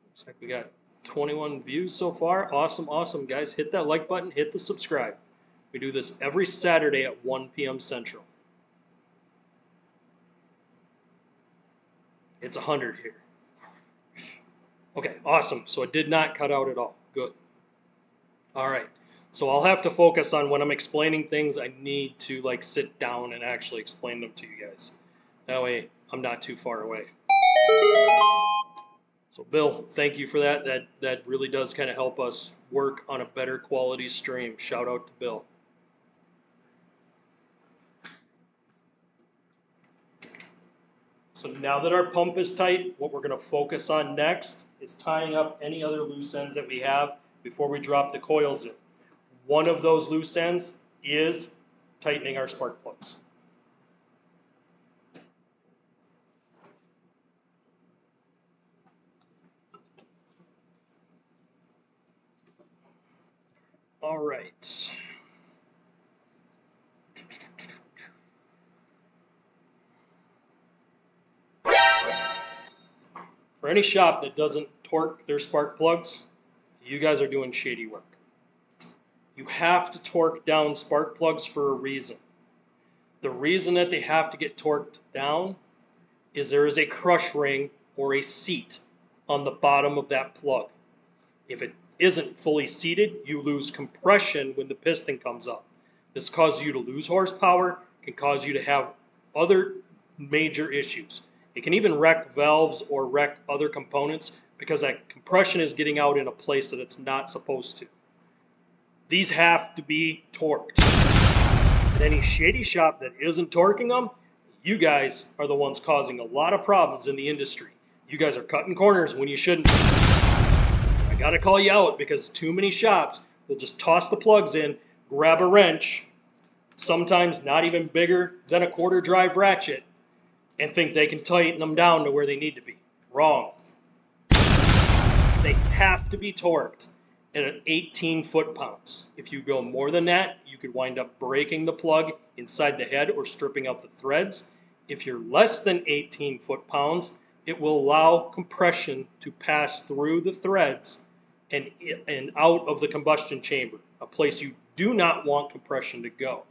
Looks like we got 21 views so far. Awesome, awesome, guys. Hit that like button, hit the subscribe. We do this every Saturday at 1 p.m. Central. It's 100 here. Okay, awesome. So it did not cut out at all. Good. All right. So I'll have to focus on when I'm explaining things, I need to like sit down and actually explain them to you guys. That way I'm not too far away. So Bill, thank you for that. That really does kind of help us work on a better quality stream. Shout out to Bill. So now that our pump is tight, what we're going to focus on next is tying up any other loose ends that we have before we drop the coils in. One of those loose ends is tightening our spark plugs. All right. For any shop that doesn't torque their spark plugs, you guys are doing shady work. You have to torque down spark plugs for a reason. The reason that they have to get torqued down is there is a crush ring or a seat on the bottom of that plug. If it isn't fully seated, you lose compression when the piston comes up. This causes you to lose horsepower, can cause you to have other major issues. It can even wreck valves or wreck other components because that compression is getting out in a place that it's not supposed to. These have to be torqued. And any shady shop that isn't torquing them, you guys are the ones causing a lot of problems in the industry. You guys are cutting corners when you shouldn't. I gotta call you out because too many shops will just toss the plugs in, grab a wrench, sometimes not even bigger than a quarter drive ratchet, and think they can tighten them down to where they need to be. Wrong. They have to be torqued at 18 foot-pounds. If you go more than that, you could wind up breaking the plug inside the head or stripping out the threads. If you're less than 18 foot-pounds, it will allow compression to pass through the threads and out of the combustion chamber, a place you do not want compression to go.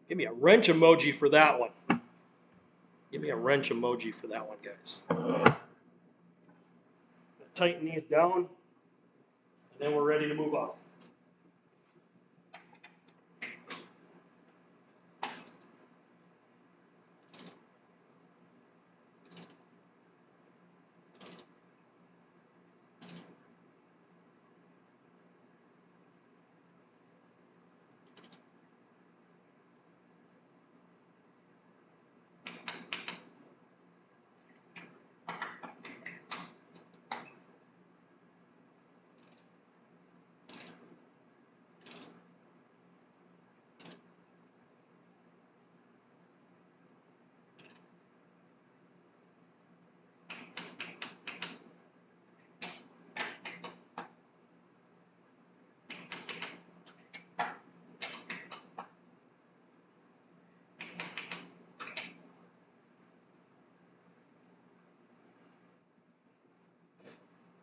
Give me a wrench emoji for that one. Give me a wrench emoji for that one, guys. Tighten these down, and then we're ready to move on.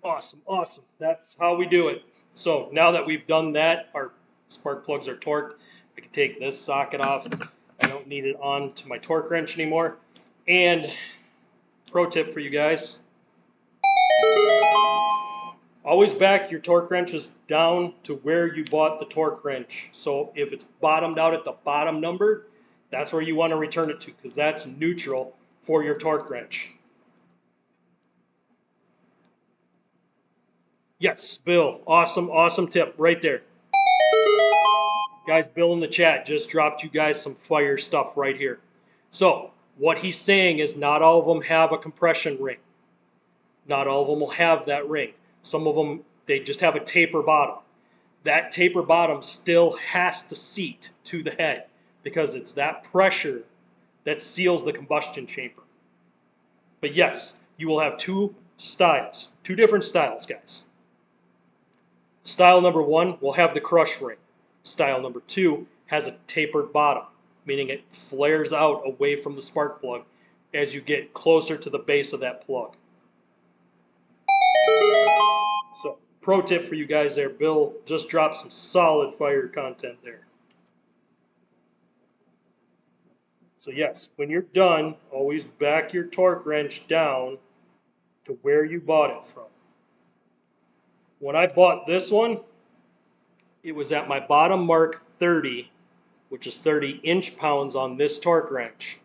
Awesome, awesome. That's how we do it. So now that we've done that, our spark plugs are torqued. I can take this socket off. I don't need it on to my torque wrench anymore. And pro tip for you guys, always back your torque wrenches down to where you bought the torque wrench. So if it's bottomed out at the bottom number, that's where you want to return it to because that's neutral for your torque wrench. Yes, Bill, awesome, awesome tip right there. Guys, Bill in the chat just dropped you guys some fire stuff right here. So what he's saying is not all of them have a compression ring. Not all of them will have that ring. Some of them, they just have a taper bottom. That taper bottom still has to seat to the head because it's that pressure that seals the combustion chamber. But yes, you will have two styles, two different styles, guys. Style number one will have the crush ring. Style number two has a tapered bottom, meaning it flares out away from the spark plug as you get closer to the base of that plug. So, pro tip for you guys there, Bill just dropped some solid fire content there. So yes, when you're done, always back your torque wrench down to where you bought it from. When I bought this one, it was at my bottom mark 30, which is 30 inch-pounds on this torque wrench,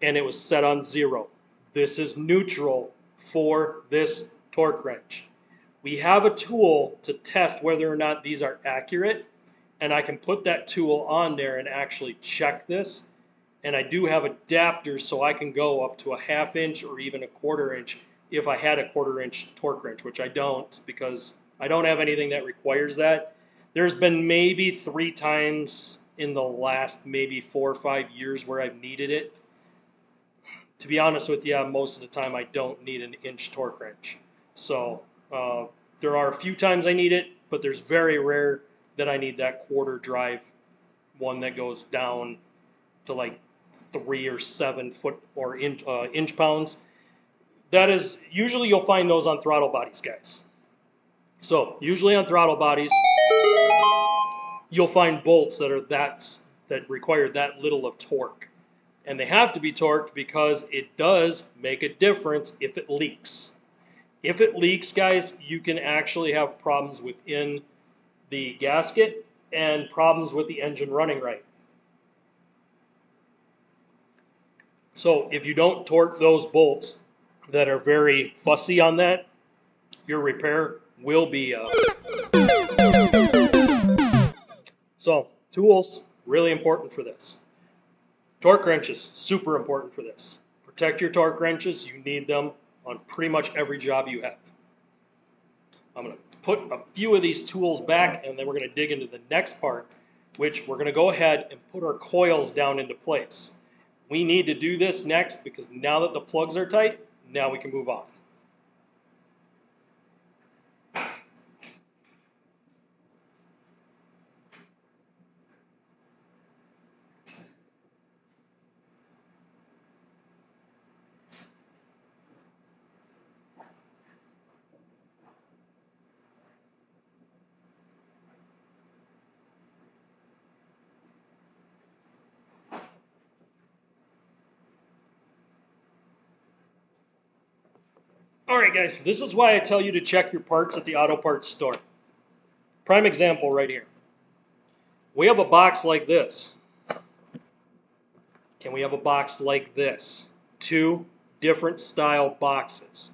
and it was set on 0. This is neutral for this torque wrench. We have a tool to test whether or not these are accurate, and I can put that tool on there and actually check this. And I do have adapters so I can go up to a 1/2 inch or even a 1/4 inch if I had a 1/4 inch torque wrench, which I don't because I don't have anything that requires that. There's been maybe 3 times in the last maybe 4 or 5 years where I've needed it. To be honest with you, most of the time I don't need an inch torque wrench. So there are a few times I need it, but there's very rare that I need that 1/4 drive one that goes down to like 3 or 7 foot or inch pounds. That is, usually you'll find those on throttle bodies, guys. So usually on throttle bodies, you'll find bolts that require that little of torque. And they have to be torqued because it does make a difference if it leaks. If it leaks, guys, you can actually have problems within the gasket and problems with the engine running right. So if you don't torque those bolts that are very fussy on that, your repair will be So tools, really important for this. Torque wrenches, super important for this. Protect your torque wrenches. You need them on pretty much every job you have. I'm going to put a few of these tools back, and then we're going to dig into the next part, which we're going to go ahead and put our coils down into place. We need to do this next because now that the plugs are tight, now we can move on. Alright guys, this is why I tell you to check your parts at the auto parts store. Prime example right here. We have a box like this. And we have a box like this. 2 different style boxes.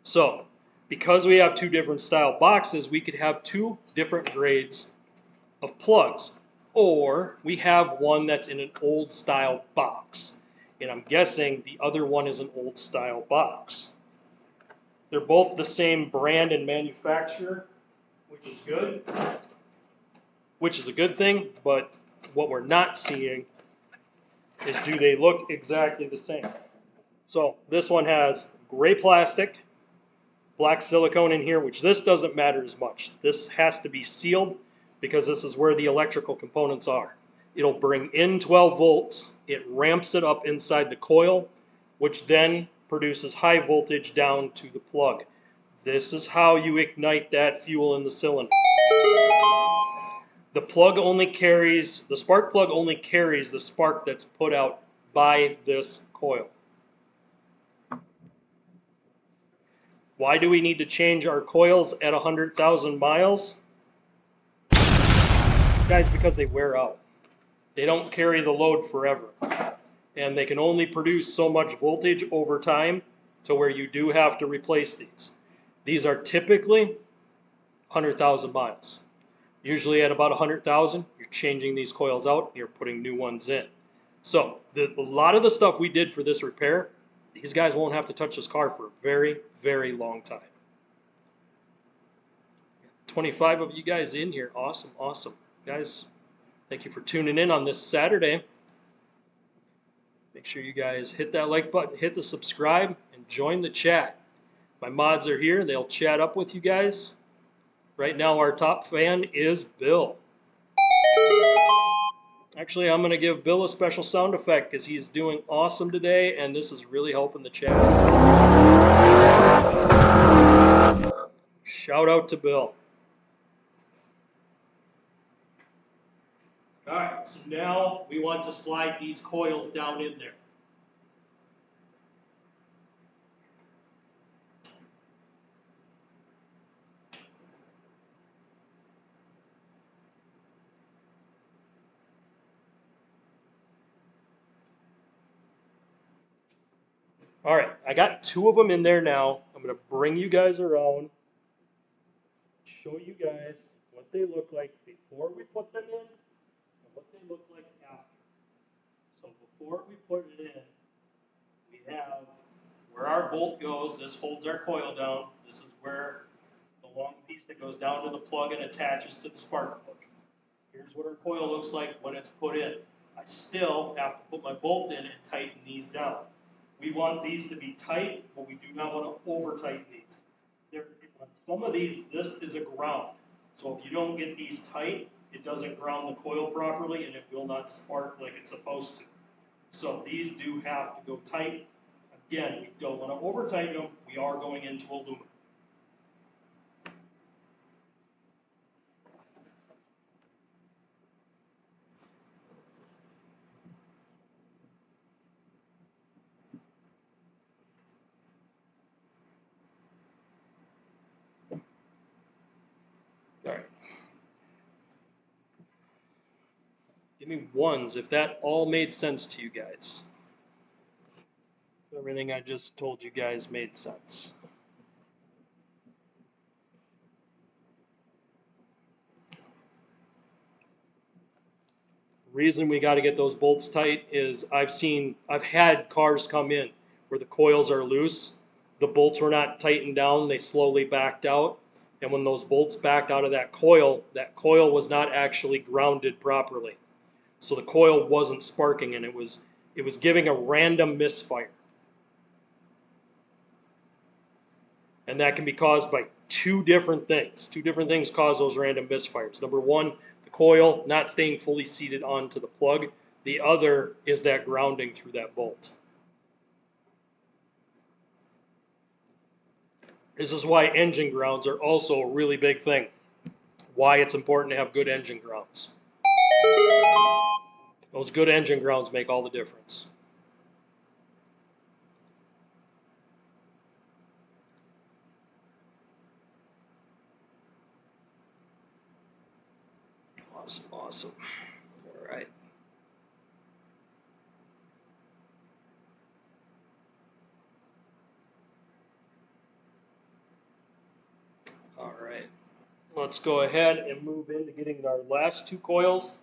So, because we have 2 different style boxes, we could have 2 different grades of plugs. Or we have one that's in an old style box. And I'm guessing the other one is an old style box. They're both the same brand and manufacturer, which is good. Which is a good thing, but what we're not seeing is do they look exactly the same. So this one has gray plastic, black silicone in here, which this doesn't matter as much. This has to be sealed because this is where the electrical components are. It'll bring in 12 volts, it ramps it up inside the coil, which then produces high voltage down to the plug. This is how you ignite that fuel in the cylinder. The plug only carries, the spark plug only carries the spark that's put out by this coil. Why do we need to change our coils at 100,000 miles? Guys, because they wear out. They don't carry the load forever. And they can only produce so much voltage over time to where you do have to replace these. These are typically 100,000 miles. Usually at about 100,000, you're changing these coils out, you're putting new ones in. So a lot of the stuff we did for this repair, these guys won't have to touch this car for a very, very long time. 25 of you guys in here. Awesome, awesome. Guys, thank you for tuning in on this Saturday. Make sure you guys hit that like button, hit the subscribe, and join the chat. My mods are here. They'll chat up with you guys. Right now, our top fan is Bill. Actually, I'm going to give Bill a special sound effect because he's doing awesome today, and this is really helping the chat. Shout out to Bill. Alright, so now we want to slide these coils down in there. Alright, I got 2 of them in there now. I'm going to bring you guys around, show you guys what they look like before we put them in and what they look like after. So before we put it in, we have where our bolt goes. This holds our coil down. This is where the long piece that goes down to the plug and attaches to the spark plug. Here's what our coil looks like when it's put in. I still have to put my bolt in and tighten these down. We want these to be tight, but we do not want to over tighten these. On some of these, this is a ground. So if you don't get these tight, it doesn't ground the coil properly and it will not spark like it's supposed to. So these do have to go tight. Again, we don't want to over tighten them. We are going into aluminum. All right. Give me ones if that all made sense to you guys. Everything I just told you guys made sense. The reason we got to get those bolts tight is I've had cars come in where the coils are loose, the bolts were not tightened down, they slowly backed out, and when those bolts backed out of that coil was not actually grounded properly. So the coil wasn't sparking and it was giving a random misfire. And that can be caused by 2 different things. 2 different things cause those random misfires. Number 1, the coil not staying fully seated onto the plug. The other is that grounding through that bolt. This is why engine grounds are also a really big thing. Why it's important to have good engine grounds. Those good engine grounds make all the difference. Awesome. All right. All right. Let's go ahead and move into getting our last 2 coils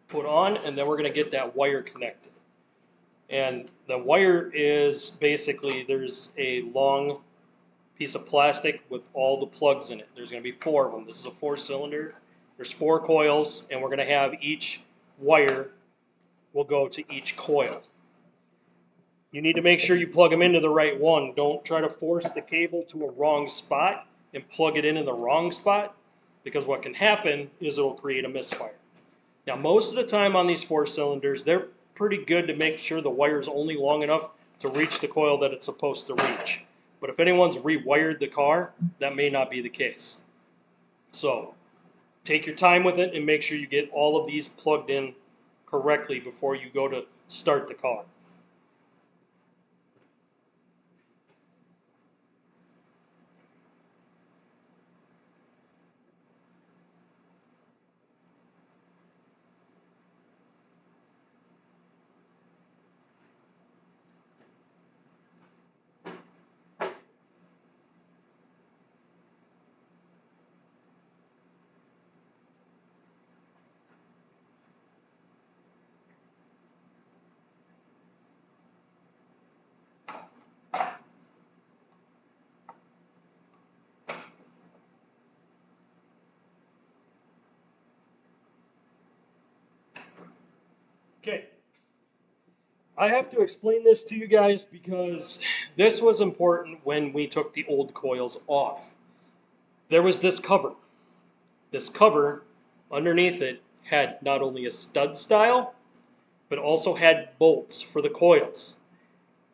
put on, and then we're going to get that wire connected. And the wire is basically, there's a long piece of plastic with all the plugs in it. There's going to be 4 of them. This is a 4-cylinder. There's 4 coils, and we're going to have each wire will go to each coil. You need to make sure you plug them into the right one. Don't try to force the cable to a wrong spot and plug it in the wrong spot, because what can happen is it will create a misfire. Now, most of the time on these 4 cylinders, they're pretty good to make sure the wire is only long enough to reach the coil that it's supposed to reach. But if anyone's rewired the car, that may not be the case. So take your time with it and make sure you get all of these plugged in correctly before you go to start the car. Okay. I have to explain this to you guys because this was important when we took the old coils off. There was this cover. This cover underneath it had not only a stud style, but also had bolts for the coils.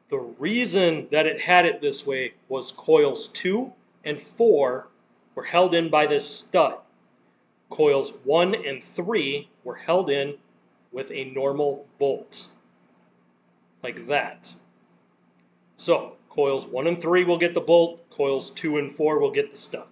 The reason that it had it this way was coils 2 and 4 were held in by this stud. Coils 1 and 3 were held in with a normal bolt, like that. So coils 1 and 3 will get the bolt, coils 2 and 4 will get the stud.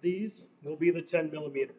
These will be the 10 millimeter.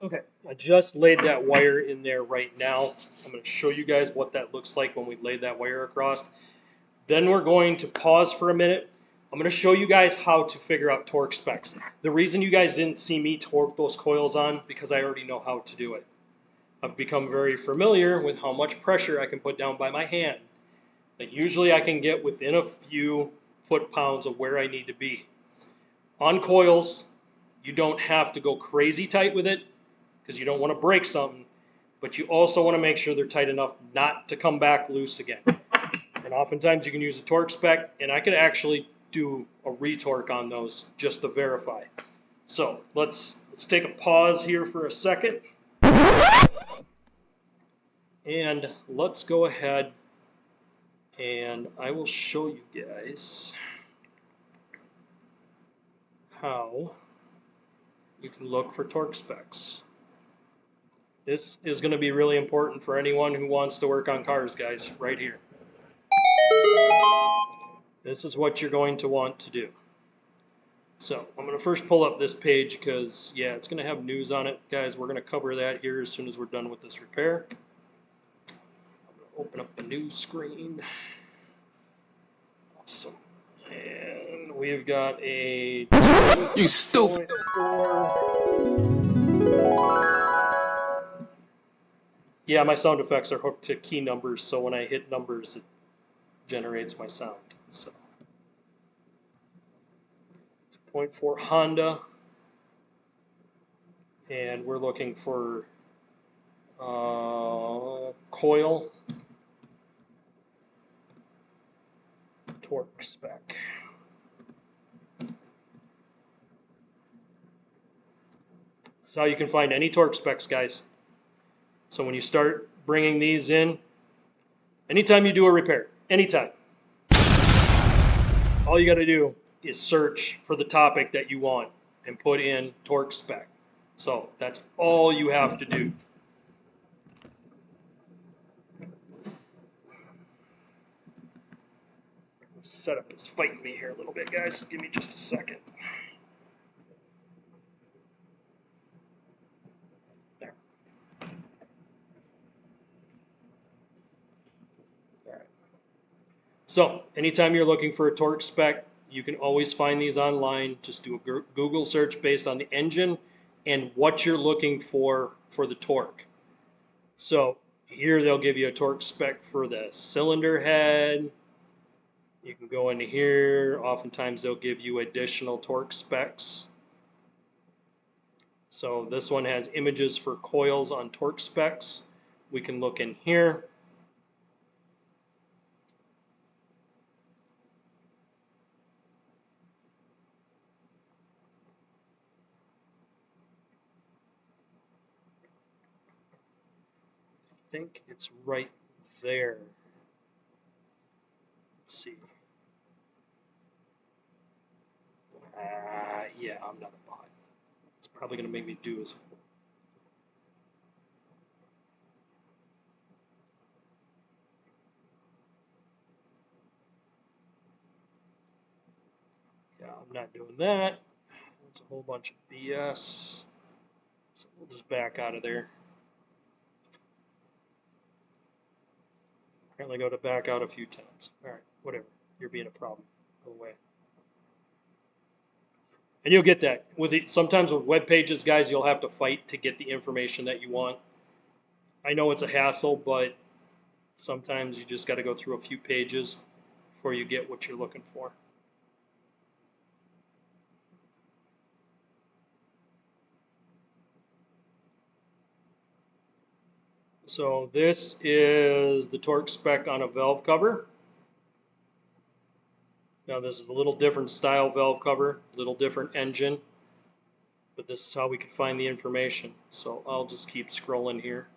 Okay, I just laid that wire in there right now. I'm going to show you guys what that looks like when we laid that wire across. Then we're going to pause for a minute. I'm going to show you guys how to figure out torque specs. The reason you guys didn't see me torque those coils on, because I already know how to do it. I've become very familiar with how much pressure I can put down by my hand. That usually I can get within a few foot-pounds of where I need to be. On coils, you don't have to go crazy tight with it, because you don't want to break something, but you also want to make sure they're tight enough not to come back loose again. And oftentimes you can use a torque spec, and I could actually do a retorque on those just to verify. So let's take a pause here for a second, and let's go ahead and I will show you guys how you can look for torque specs. This is going to be really important for anyone who wants to work on cars, guys, right here. This is what you're going to want to do. So I'm going to first pull up this page because, yeah, it's going to have news on it. Guys, we're going to cover that here as soon as we're done with this repair. I'm going to open up a new screen. Awesome. And we've got a... You stupid! Yeah, my sound effects are hooked to key numbers, so when I hit numbers, it generates my sound. So 2.4 Honda, and we're looking for coil torque spec. That's how you can find any torque specs, guys. So when you start bringing these in, anytime you do a repair, anytime, all you got to do is search for the topic that you want and put in torque spec. So that's all you have to do. Setup is fighting me here a little bit, guys. Give me just a second. There. All right. So anytime you're looking for a torque spec, you can always find these online. Just do a Google search based on the engine and what you're looking for the torque. So here they'll give you a torque spec for the cylinder head. You can go into here. Oftentimes they'll give you additional torque specs. So this one has images for coils on torque specs. we can look in here. I think it's right there. Let's see. Yeah, I'm not a bot. It's probably going to make me do as yeah, I'm not doing that. It's a whole bunch of BS. So we'll just back out of there. Apparently go to back out a few times. Alright, whatever. You're being a problem. Go away. And you'll get that. Sometimes with web pages, guys, you'll have to fight to get the information that you want. I know it's a hassle, but sometimes you just got to go through a few pages before you get what you're looking for. So this is the torque spec on a valve cover. Now this is a little different style valve cover, a little different engine, but this is how we could find the information. So I'll just keep scrolling here.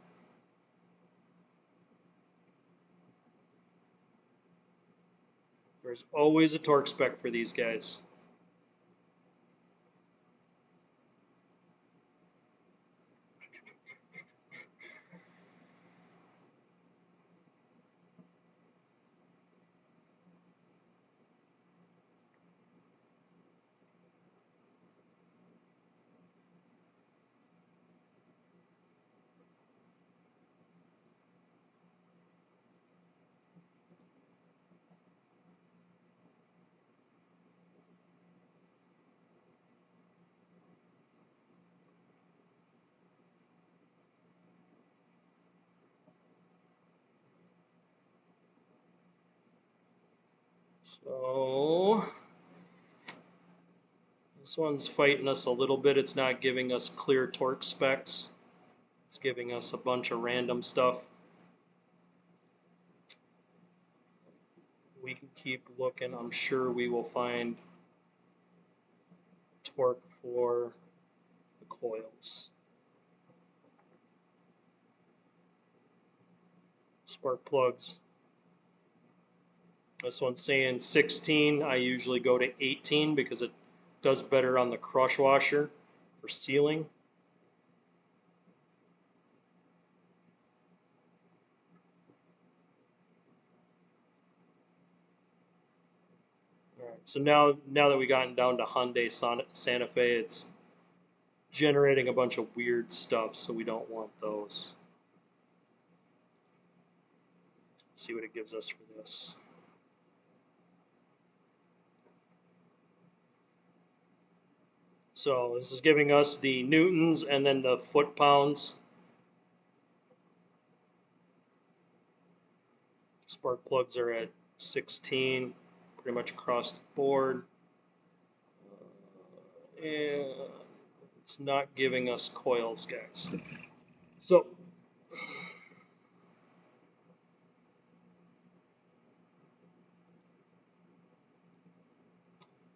There's always a torque spec for these guys. So this one's fighting us a little bit. It's not giving us clear torque specs. It's giving us a bunch of random stuff. We can keep looking. I'm sure we will find torque for the coils. Spark plugs. This one's saying 16. I usually go to 18 because it does better on the crush washer for sealing. All right, so now that we've gotten down to Hyundai Santa Fe, it's generating a bunch of weird stuff, so we don't want those. Let's see what it gives us for this. So this is giving us the newtons and then the foot-pounds. Spark plugs are at 16, pretty much across the board. And it's not giving us coils, guys. So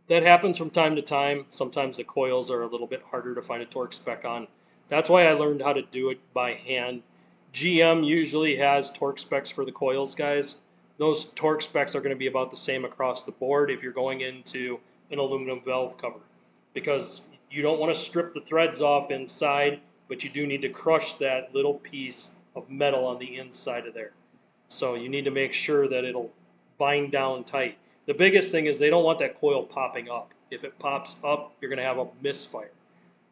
that happens from time to time. Sometimes the coils are a little bit harder to find a torque spec on. That's why I learned how to do it by hand. GM usually has torque specs for the coils, guys. Those torque specs are going to be about the same across the board if you're going into an aluminum valve cover, because you don't want to strip the threads off inside, but you do need to crush that little piece of metal on the inside of there. So you need to make sure that it'll bind down tight. The biggest thing is they don't want that coil popping up. If it pops up, you're going to have a misfire.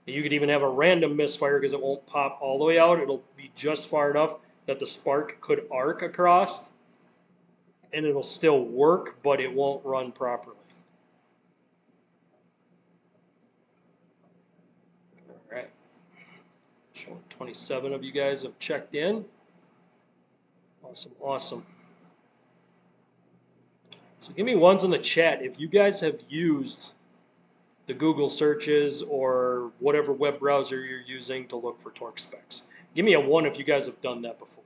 And you could even have a random misfire because it won't pop all the way out. It'll be just far enough that the spark could arc across, and it'll still work, but it won't run properly. All right. Showing 27 of you guys have checked in. Awesome, awesome. So give me ones in the chat if you guys have used the Google searches or whatever web browser you're using to look for torque specs. Give me a 1 if you guys have done that before.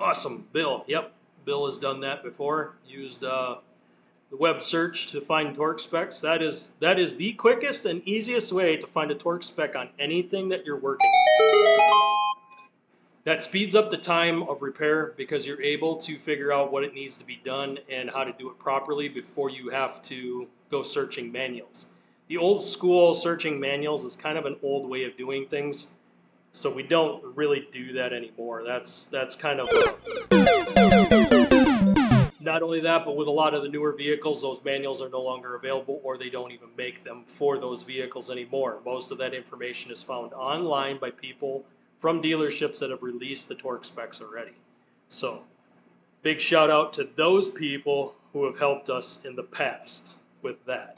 Awesome, Bill. Yep, Bill has done that before. Used the web search to find torque specs. That is the quickest and easiest way to find a torque spec on anything that you're working on. That speeds up the time of repair because you're able to figure out what it needs to be done and how to do it properly before you have to go searching manuals. The old school searching manuals is kind of an old way of doing things, so we don't really do that anymore. That's kind of not only that, but with a lot of the newer vehicles, those manuals are no longer available, or they don't even make them for those vehicles anymore. Most of that information is found online by people from dealerships that have released the torque specs already. So, big shout out to those people who have helped us in the past with that.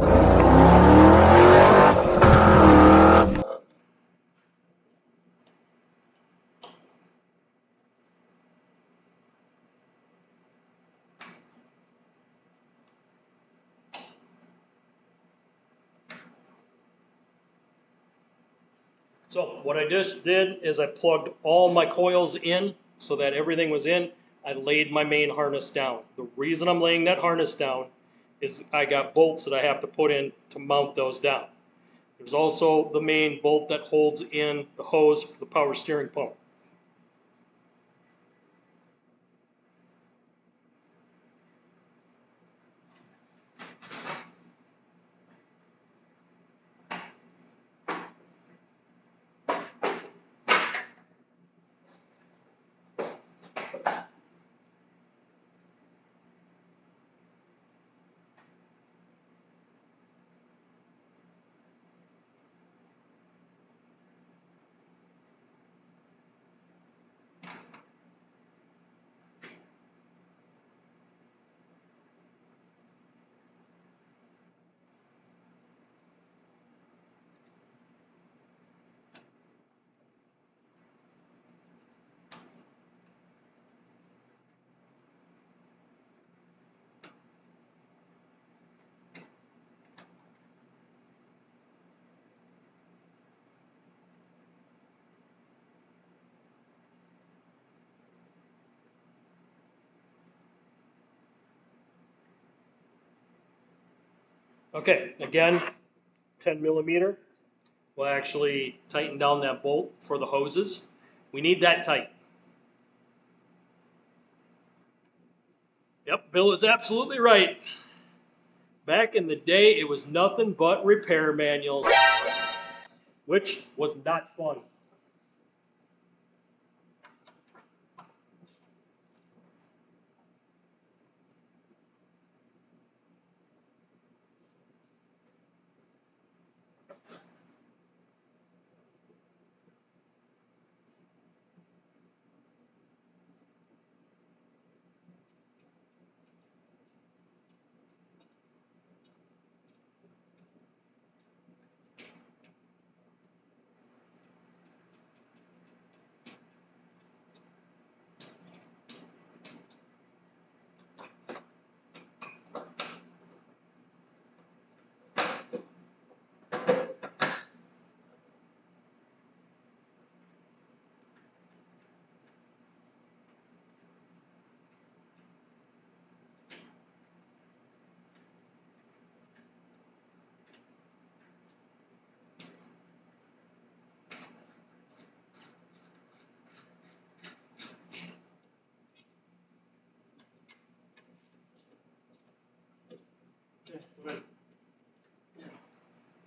So what I just did is I plugged all my coils in so that everything was in. I laid my main harness down. The reason I'm laying that harness down is I got bolts that I have to put in to mount those down. There's also the main bolt that holds in the hose for the power steering pump. Okay, again, 10 millimeter. We'll actually tighten down that bolt for the hoses. We need that tight. Yep, Bill is absolutely right. Back in the day, it was nothing but repair manuals, which was not fun.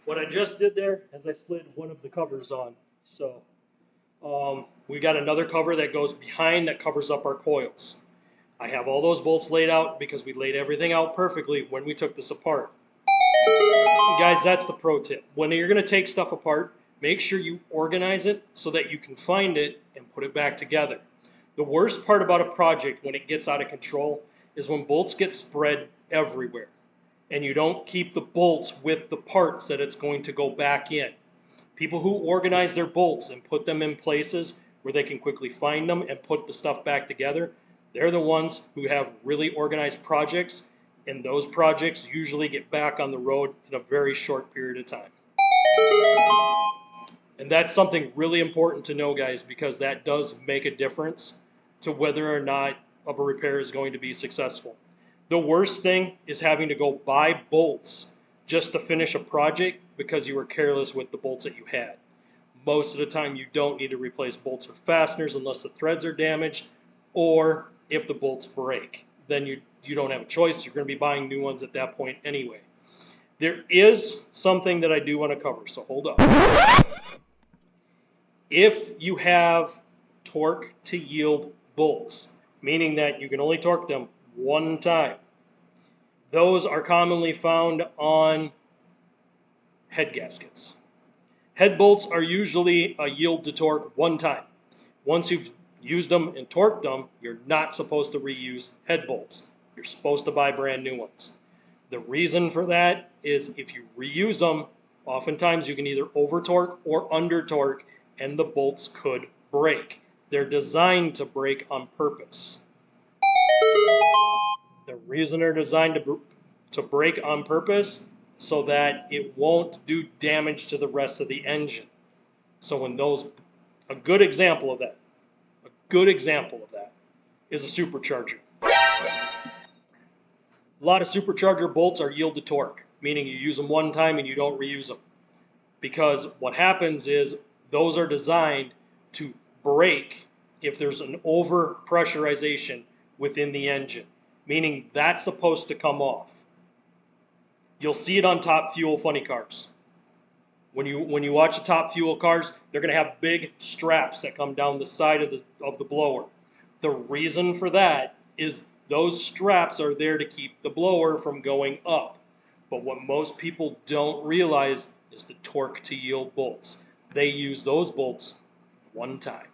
What I just did there is I slid one of the covers on. So we got another cover that goes behind that covers up our coils. I have all those bolts laid out because we laid everything out perfectly when we took this apart. Guys, that's the pro tip. When you're going to take stuff apart, make sure you organize it so that you can find it and put it back together. The worst part about a project when it gets out of control is when bolts get spread everywhere and you don't keep the bolts with the parts that it's going to go back in. People who organize their bolts and put them in places where they can quickly find them and put the stuff back together, they're the ones who have really organized projects, and those projects usually get back on the road in a very short period of time. And that's something really important to know, guys, because that does make a difference. to whether or not a repair is going to be successful. The worst thing is having to go buy bolts just to finish a project because you were careless with the bolts that you had. Most of the time you don't need to replace bolts or fasteners unless the threads are damaged or if the bolts break. Then you don't have a choice. You're going to be buying new ones at that point anyway. There is something that I do want to cover, so hold up. If you have torque to yield bolts, meaning that you can only torque them one time, those are commonly found on head gaskets. Head bolts are usually a yield to torque one time. Once you've used them and torqued them, you're not supposed to reuse head bolts. You're supposed to buy brand new ones. The reason for that is if you reuse them, oftentimes you can either over torque or under torque and the bolts could break. They're designed to break on purpose. The reason they're designed to break on purpose so that it won't do damage to the rest of the engine. So when a good example of that is a supercharger. A lot of supercharger bolts are yield to torque, meaning you use them one time and you don't reuse them. Because what happens is those are designed to break if there's an over pressurization within the engine, meaning that's supposed to come off. You'll see it on top fuel funny cars. When you watch the top fuel cars, they're going to have big straps that come down the side of the blower. The reason for that is those straps are there to keep the blower from going up. But what most people don't realize is the torque to yield bolts. They use those bolts one time.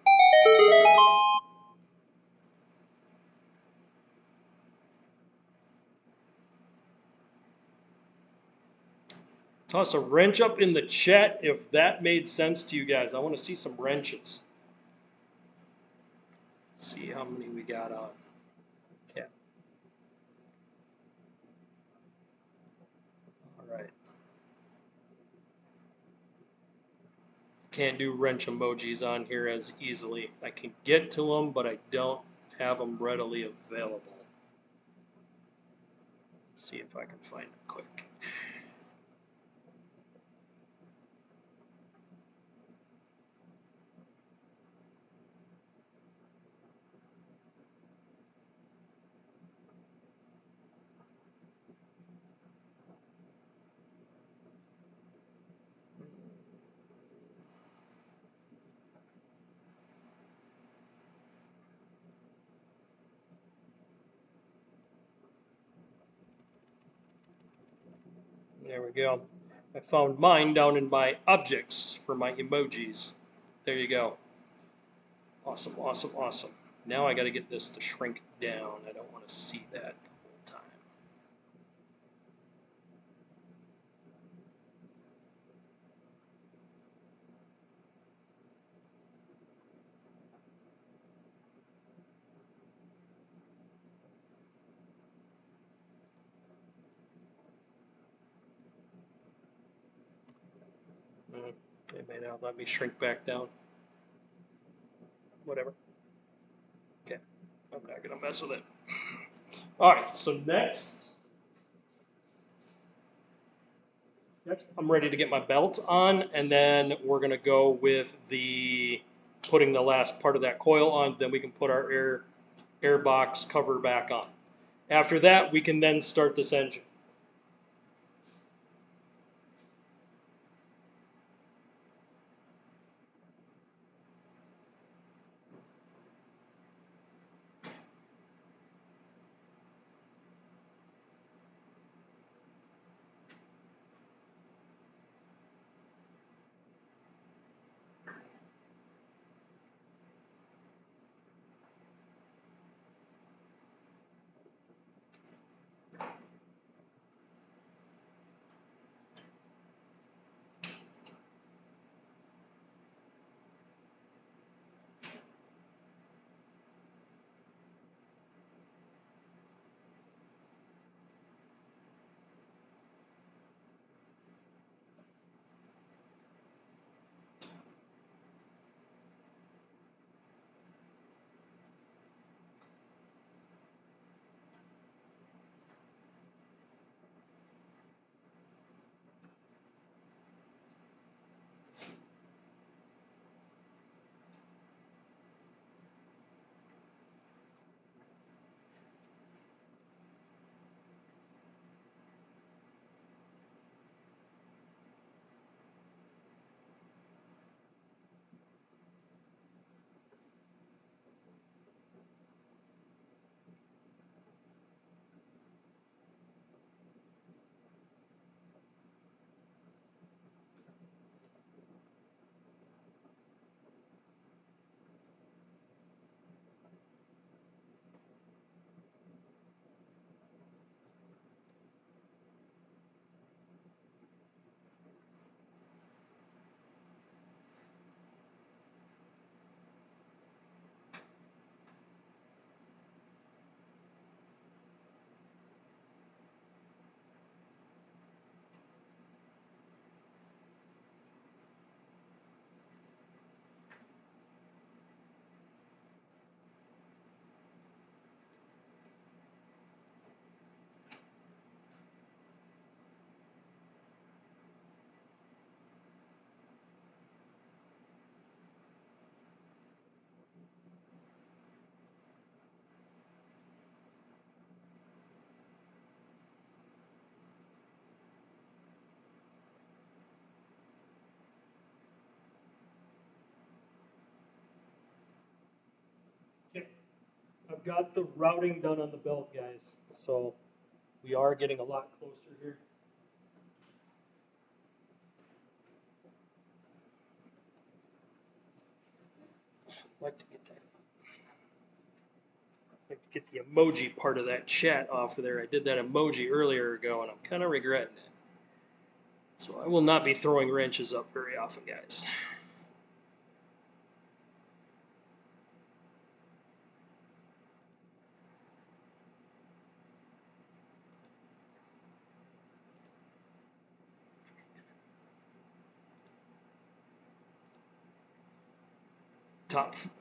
Toss a wrench up in the chat if that made sense to you guys. I want to see some wrenches. See how many we got on. Okay. All right. Can't do wrench emojis on here as easily. I can get to them, but I don't have them readily available. Let's see if I can find it quick. There we go. I found mine down in my objects for my emojis. There you go. Awesome, awesome, awesome. Now I got to get this to shrink down. I don't want to see that the whole time. It may not let me shrink back down. Whatever. Okay, I'm not gonna mess with it. All right, so next I'm ready to get my belt on, and then we're gonna go with putting the last part of that coil on. Then we can put our air box cover back on. After that, we can then start this engine. got the routing done on the belt, guys. So we are getting a lot closer here. Like to get the emoji part of that chat off of there. I did that emoji earlier ago, and I'm kind of regretting it. So I will not be throwing wrenches up very often, guys.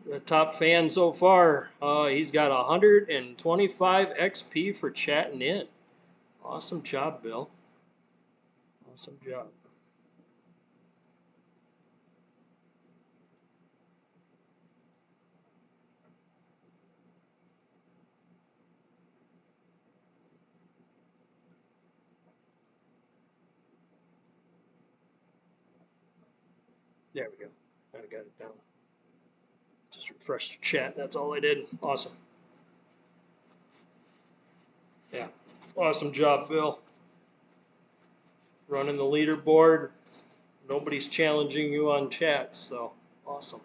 The top fan so far, he's got 125 XP for chatting in. Awesome job, Bill. Awesome job. There we go. I got it down. Just refresh the chat. That's all I did. Awesome. Yeah. Awesome job, Bill. Running the leaderboard. Nobody's challenging you on chats, so awesome.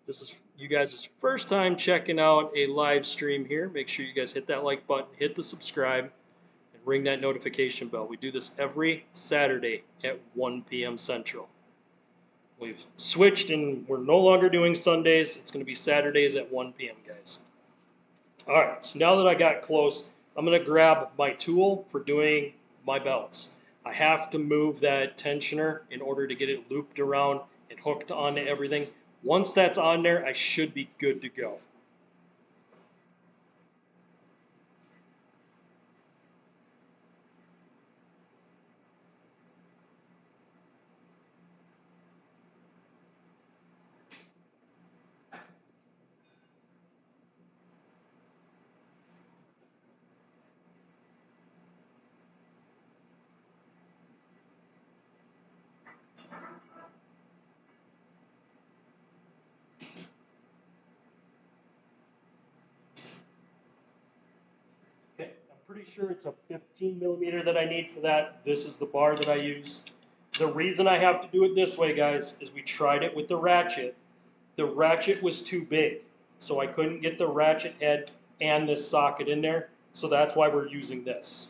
This is you guys' first time checking out a live stream here. Make sure you guys hit that like button, hit the subscribe, and ring that notification bell. We do this every Saturday at 1 p.m. Central. We've switched and we're no longer doing Sundays. It's going to be Saturdays at 1 p.m., guys. All right, so now that I got close, I'm going to grab my tool for doing my belts. I have to move that tensioner in order to get it looped around and hooked onto everything. Once that's on there, I should be good to go. Okay, I'm pretty sure it's a 15 millimeter that I need for that. This is the bar that I use. The reason I have to do it this way, guys, is we tried it with the ratchet. The ratchet was too big, so I couldn't get the ratchet head and this socket in there, so that's why we're using this.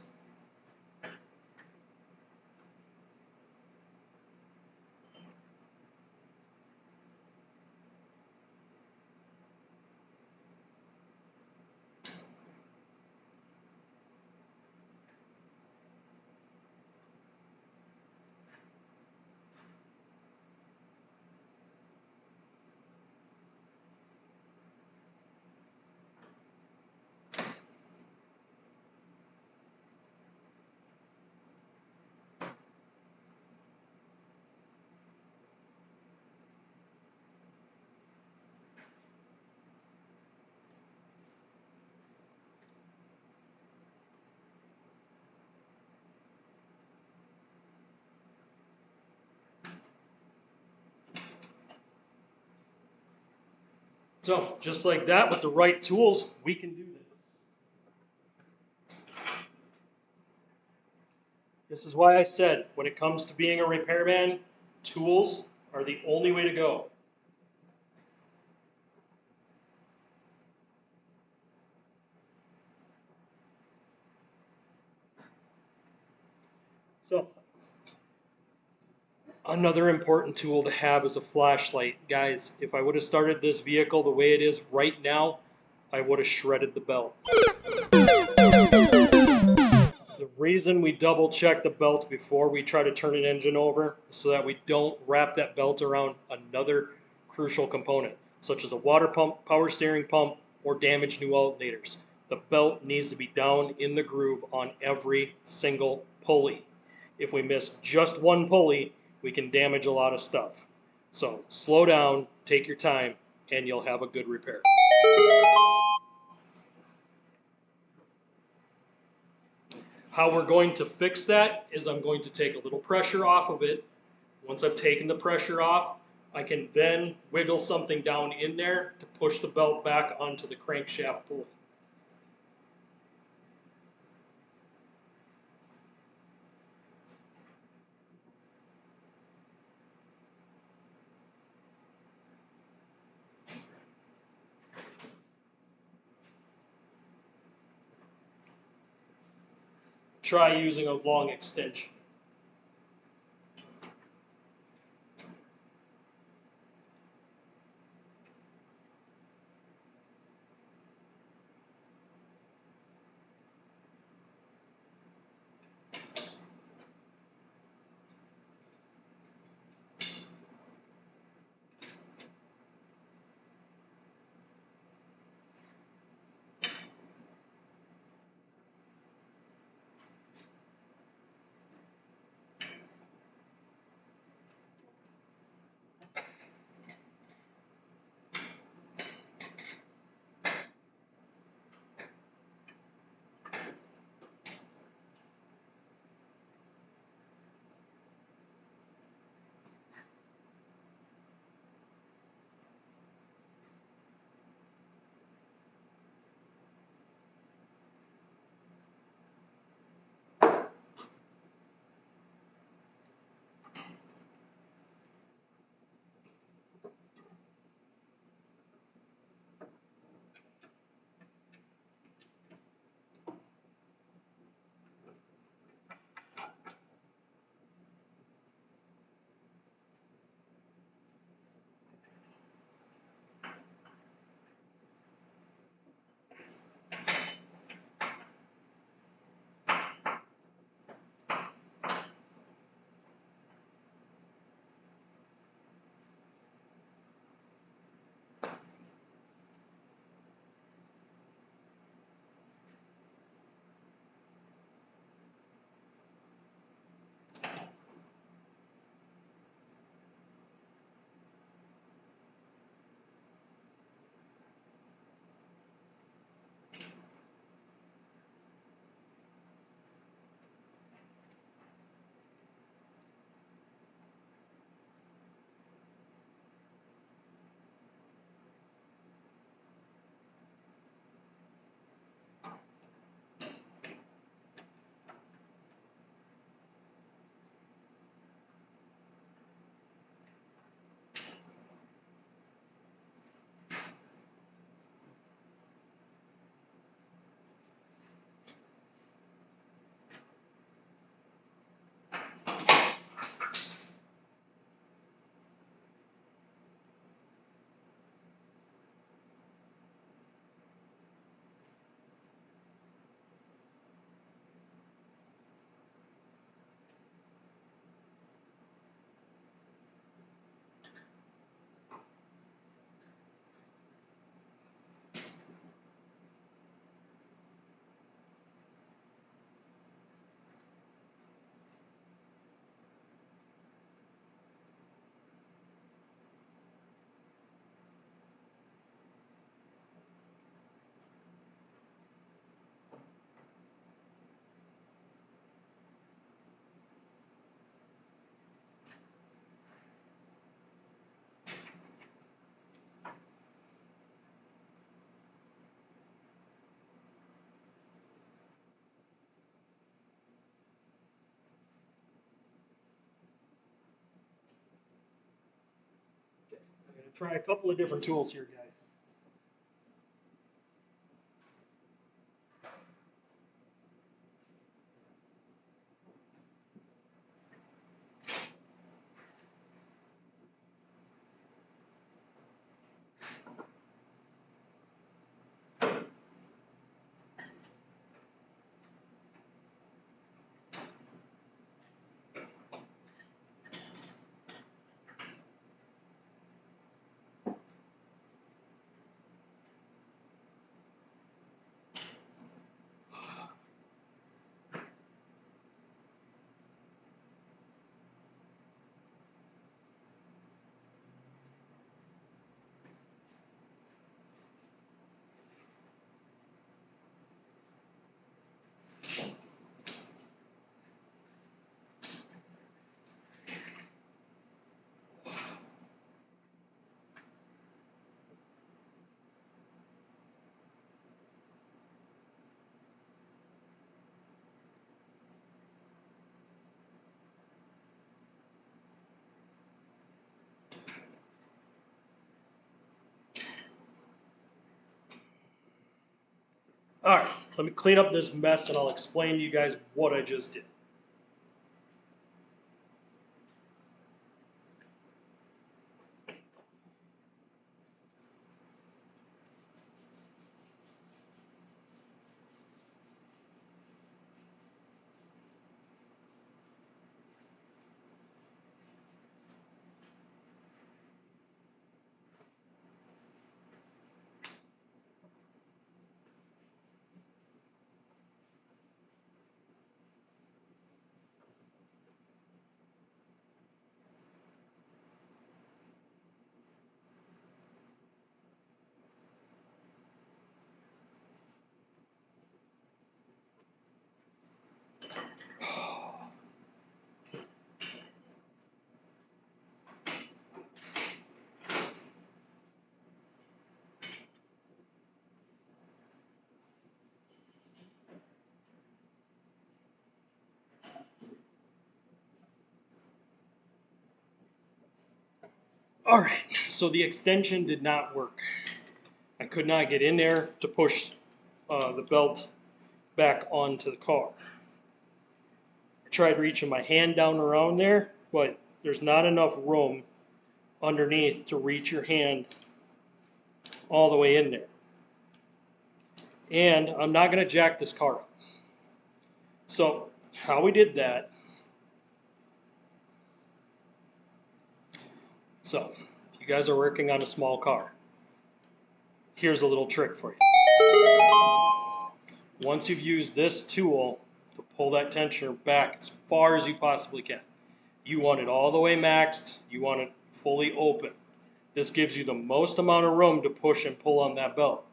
So, just like that, with the right tools, we can do this. This is why I said, when it comes to being a repairman, tools are the only way to go. So, another important tool to have is a flashlight. Guys, if I would have started this vehicle the way it is right now, I would have shredded the belt. The reason we double check the belt before we try to turn an engine over is so that we don't wrap that belt around another crucial component, such as a water pump, power steering pump, or damaged new alternators. The belt needs to be down in the groove on every single pulley. If we miss just one pulley, we can damage a lot of stuff. So slow down, take your time, and you'll have a good repair. How we're going to fix that is I'm going to take a little pressure off of it. Once I've taken the pressure off, I can then wiggle something down in there to push the belt back onto the crankshaft pulley. Try using a long extension. I'm going to try a couple of different tools here, guys. All right, let me clean up this mess and I'll explain to you guys what I just did. All right, so the extension did not work. I could not get in there to push the belt back onto the car. I tried reaching my hand down around there, but there's not enough room underneath to reach your hand all the way in there. And I'm not going to jack this car up. So how we did that, so if you guys are working on a small car, here's a little trick for you. Once you've used this tool to pull that tensioner back as far as you possibly can, you want it all the way maxed, you want it fully open. This gives you the most amount of room to push and pull on that belt.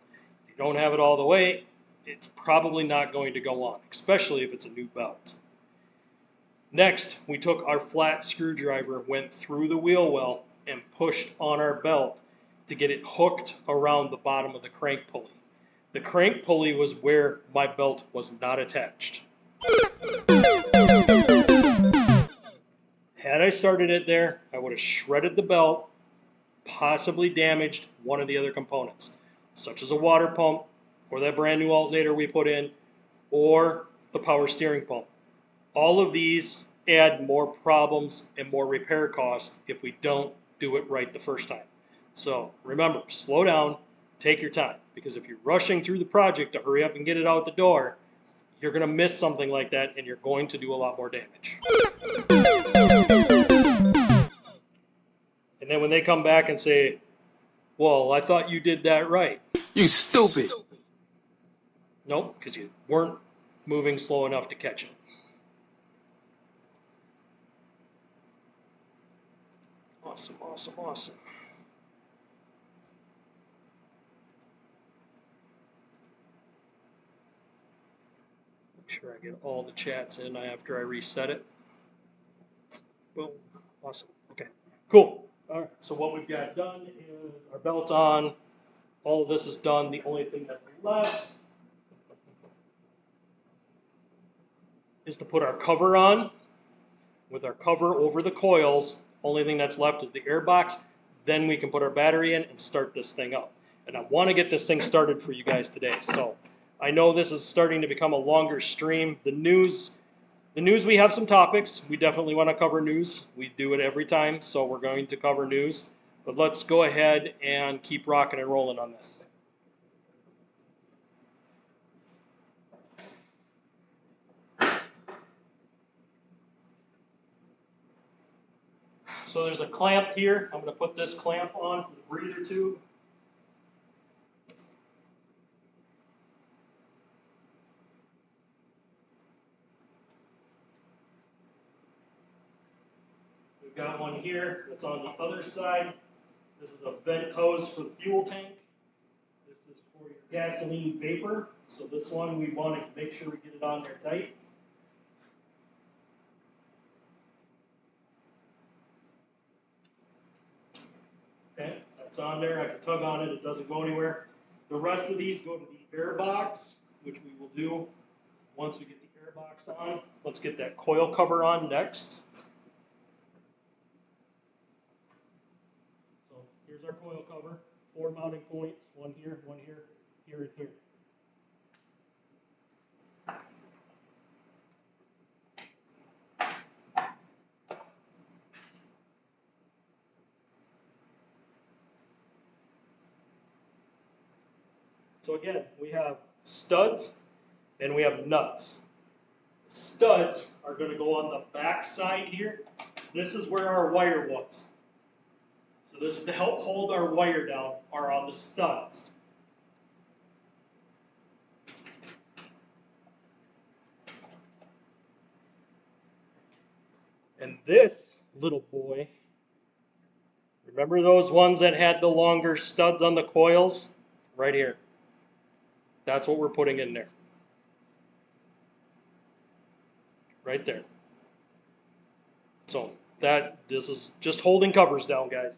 If you don't have it all the way, it's probably not going to go on, especially if it's a new belt. Next, we took our flat screwdriver, went through the wheel well, and pushed on our belt to get it hooked around the bottom of the crank pulley. The crank pulley was where my belt was not attached. Had I started it there, I would have shredded the belt, possibly damaged one of the other components, such as a water pump, or that brand new alternator we put in, or the power steering pump. All of these add more problems and more repair costs if we don't do it right the first time. So remember, slow down, take your time, because if you're rushing through the project to hurry up and get it out the door, you're going to miss something like that and you're going to do a lot more damage. And then when they come back and say, well, I thought you did that right. You stupid. Nope, because you weren't moving slow enough to catch it. Awesome, awesome, awesome. Make sure I get all the chats in after I reset it. Boom. Awesome. Okay. Cool. All right. So what we've got done is our belt's on. All of this is done. The only thing that's left is to put our cover on. With our cover over the coils, only thing that's left is the air box. Then we can put our battery in and start this thing up. And I want to get this thing started for you guys today. So I know this is starting to become a longer stream. The news, we have some topics. We definitely want to cover news. We do it every time, so we're going to cover news. But let's go ahead and keep rocking and rolling on this. So there's a clamp here. I'm going to put this clamp on for the breather tube. We've got one here that's on the other side. This is a vent hose for the fuel tank. This is for your gasoline vapor. So this one we want to make sure we get it on there tight. Okay, that's on there. I can tug on it. It doesn't go anywhere. The rest of these go to the air box, which we will do once we get the air box on. Let's get that coil cover on next. So here's our coil cover. 4 mounting points, one here, and here. So again, we have studs and we have nuts. Studs are going to go on the back side here. This is where our wire was. So this is to help hold our wire down, are on the studs. And this little boy, remember those ones that had the longer studs on the coils? Right here. That's what we're putting in there. Right there. So this is just holding covers down, guys.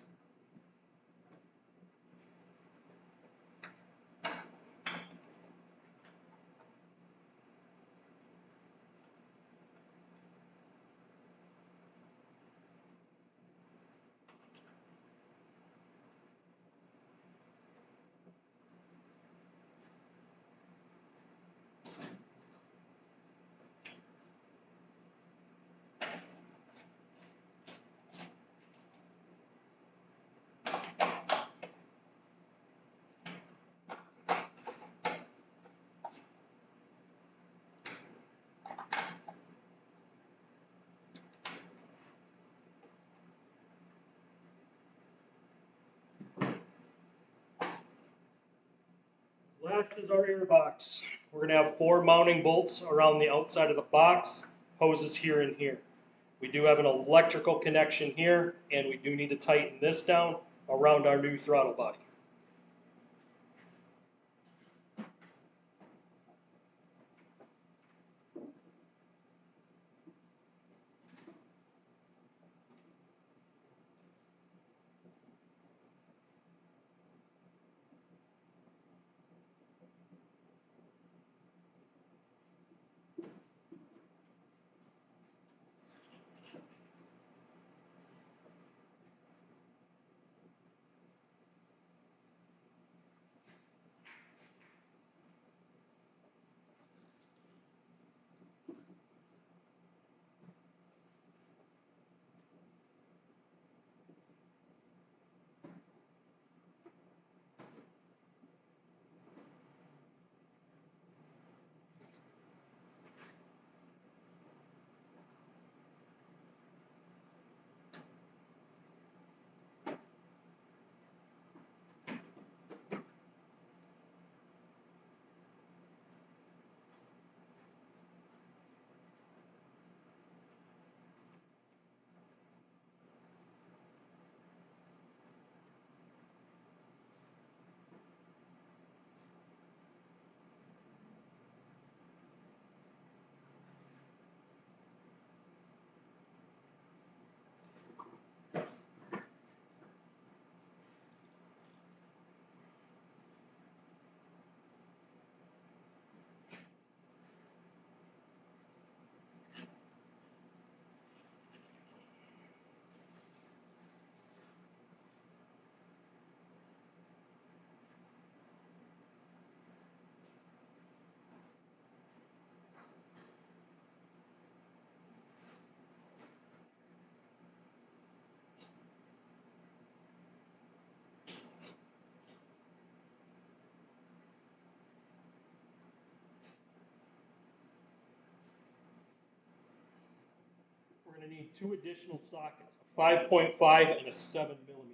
Last is our air box. We're going to have 4 mounting bolts around the outside of the box, hoses here and here. We do have an electrical connection here, and we do need to tighten this down around our new throttle body. We're going to need 2 additional sockets, a 5.5 and a 7 millimeter.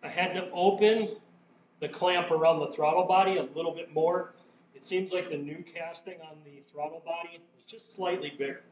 I had to open the clamp around the throttle body a little bit more. It seems like the new casting on the throttle body is just slightly bigger.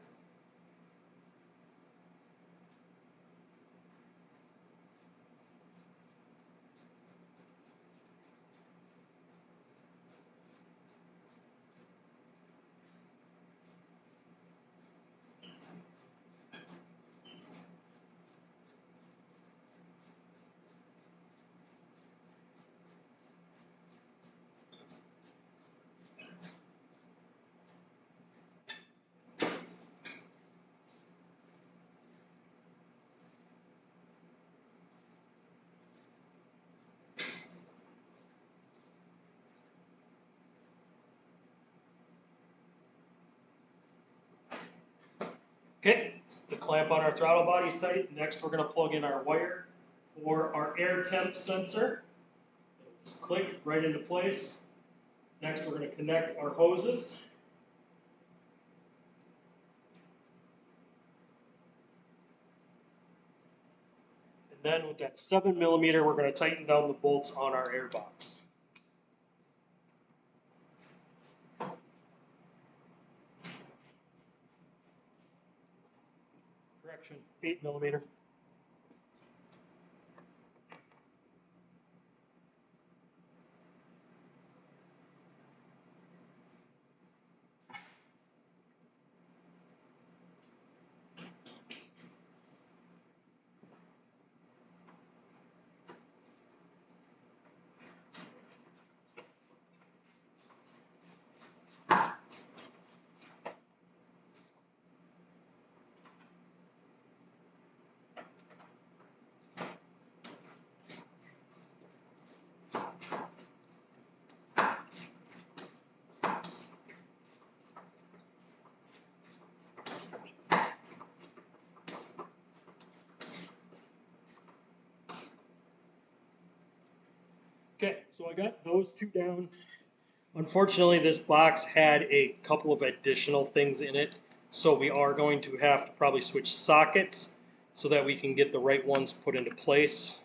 Okay, the clamp on our throttle body's tight. Next, we're going to plug in our wire for our air temp sensor. Just click right into place. Next, we're going to connect our hoses. And then with that 7mm, we're going to tighten down the bolts on our air box. Correction, 8mm. Okay, so I got those two down. Unfortunately, this box had a couple of additional things in it, so we are going to have to probably switch sockets so that we can get the right ones put into place.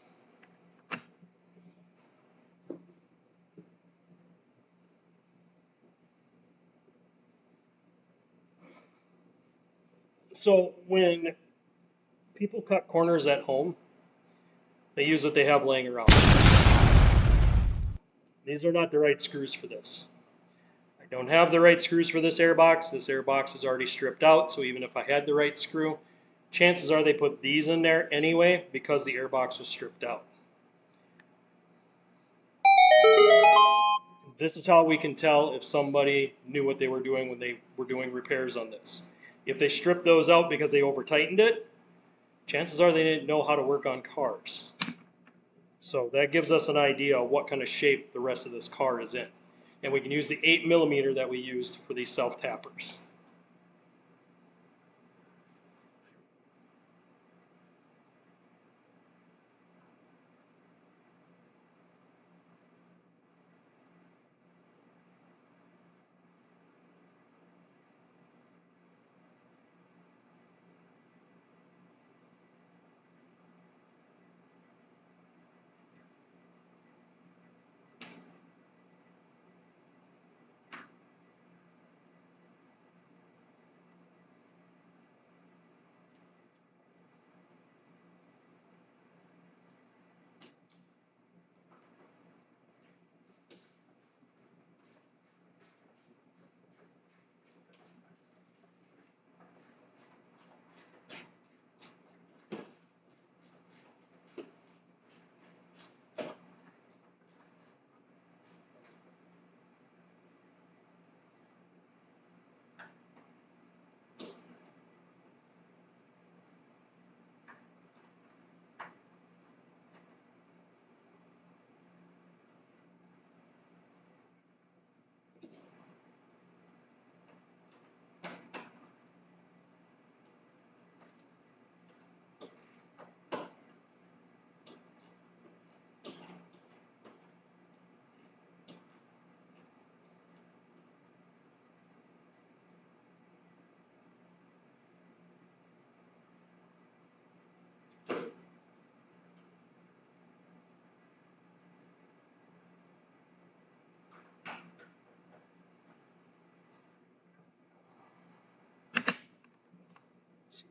So when people cut corners at home, they use what they have laying around. These are not the right screws for this. I don't have the right screws for this airbox. This airbox is already stripped out, so even if I had the right screw, chances are they put these in there anyway because the airbox was stripped out. This is how we can tell if somebody knew what they were doing when they were doing repairs on this. If they stripped those out because they over tightened it, chances are they didn't know how to work on cars. So that gives us an idea of what kind of shape the rest of this car is in. And we can use the 8mm that we used for these self-tappers.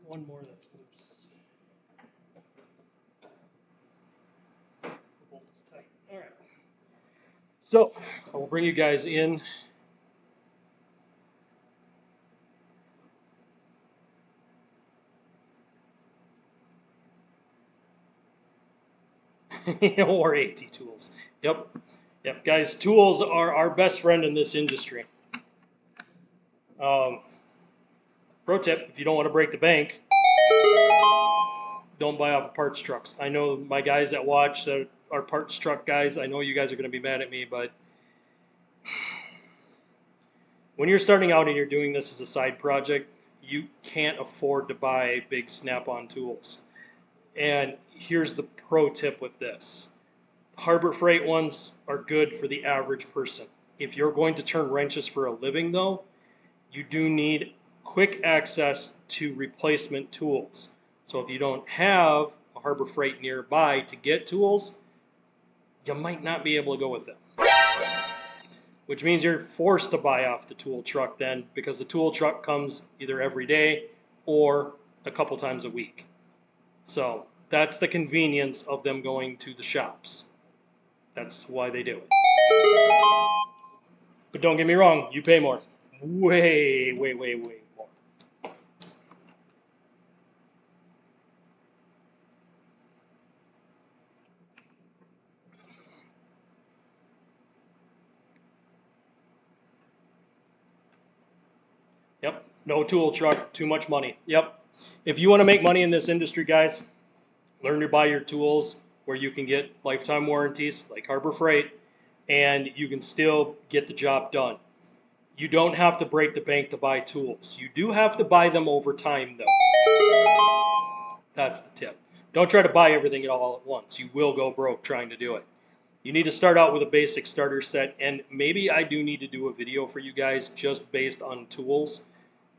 One more that's loose. The bolt is tight. All right. So I will bring you guys in. Or AT tools. Yep. Yep, guys, tools are our best friend in this industry. Pro tip, if you don't want to break the bank, don't buy off of parts trucks. I know my guys that watch that are parts truck guys, I know you guys are going to be mad at me, but when you're starting out and you're doing this as a side project, you can't afford to buy big Snap-on tools. And here's the pro tip with this. Harbor Freight ones are good for the average person. If you're going to turn wrenches for a living though, you do need quick access to replacement tools. So if you don't have a Harbor Freight nearby to get tools, you might not be able to go with them. Which means you're forced to buy off the tool truck then, because the tool truck comes either every day or a couple times a week. So that's the convenience of them going to the shops. That's why they do it. But don't get me wrong, you pay more. Way more. Yep, no tool truck, too much money. Yep. If you want to make money in this industry, guys, learn to buy your tools where you can get lifetime warranties like Harbor Freight, and you can still get the job done. You don't have to break the bank to buy tools. You do have to buy them over time though. That's the tip. Don't try to buy everything all at once. You will go broke trying to do it. You need to start out with a basic starter set, and maybe I do need to do a video for you guys just based on tools,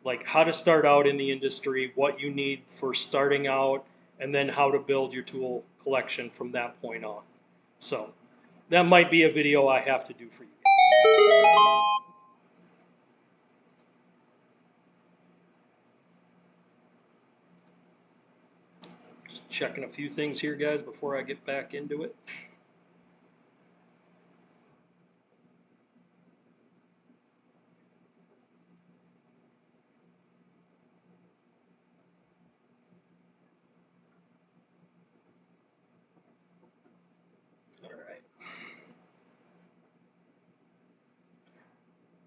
like how to start out in the industry, what you need for starting out, and then how to build your tool collection from that point on. So that might be a video I have to do for you guys. Just checking a few things here, guys, before I get back into it.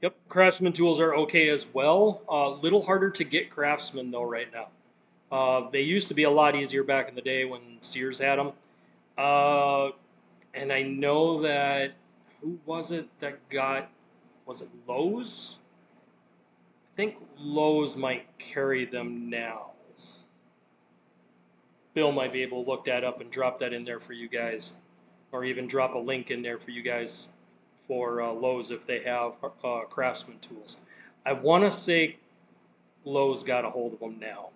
Yep, Craftsman tools are okay as well. A little harder to get Craftsman though right now. They used to be a lot easier back in the day when Sears had them. And I know that, who was it that got, was it Lowe's? I think Lowe's might carry them now. Bill might be able to look that up and drop that in there for you guys, or even drop a link in there for you guys for Lowe's if they have Craftsman tools. I want to say Lowe's got a hold of them now.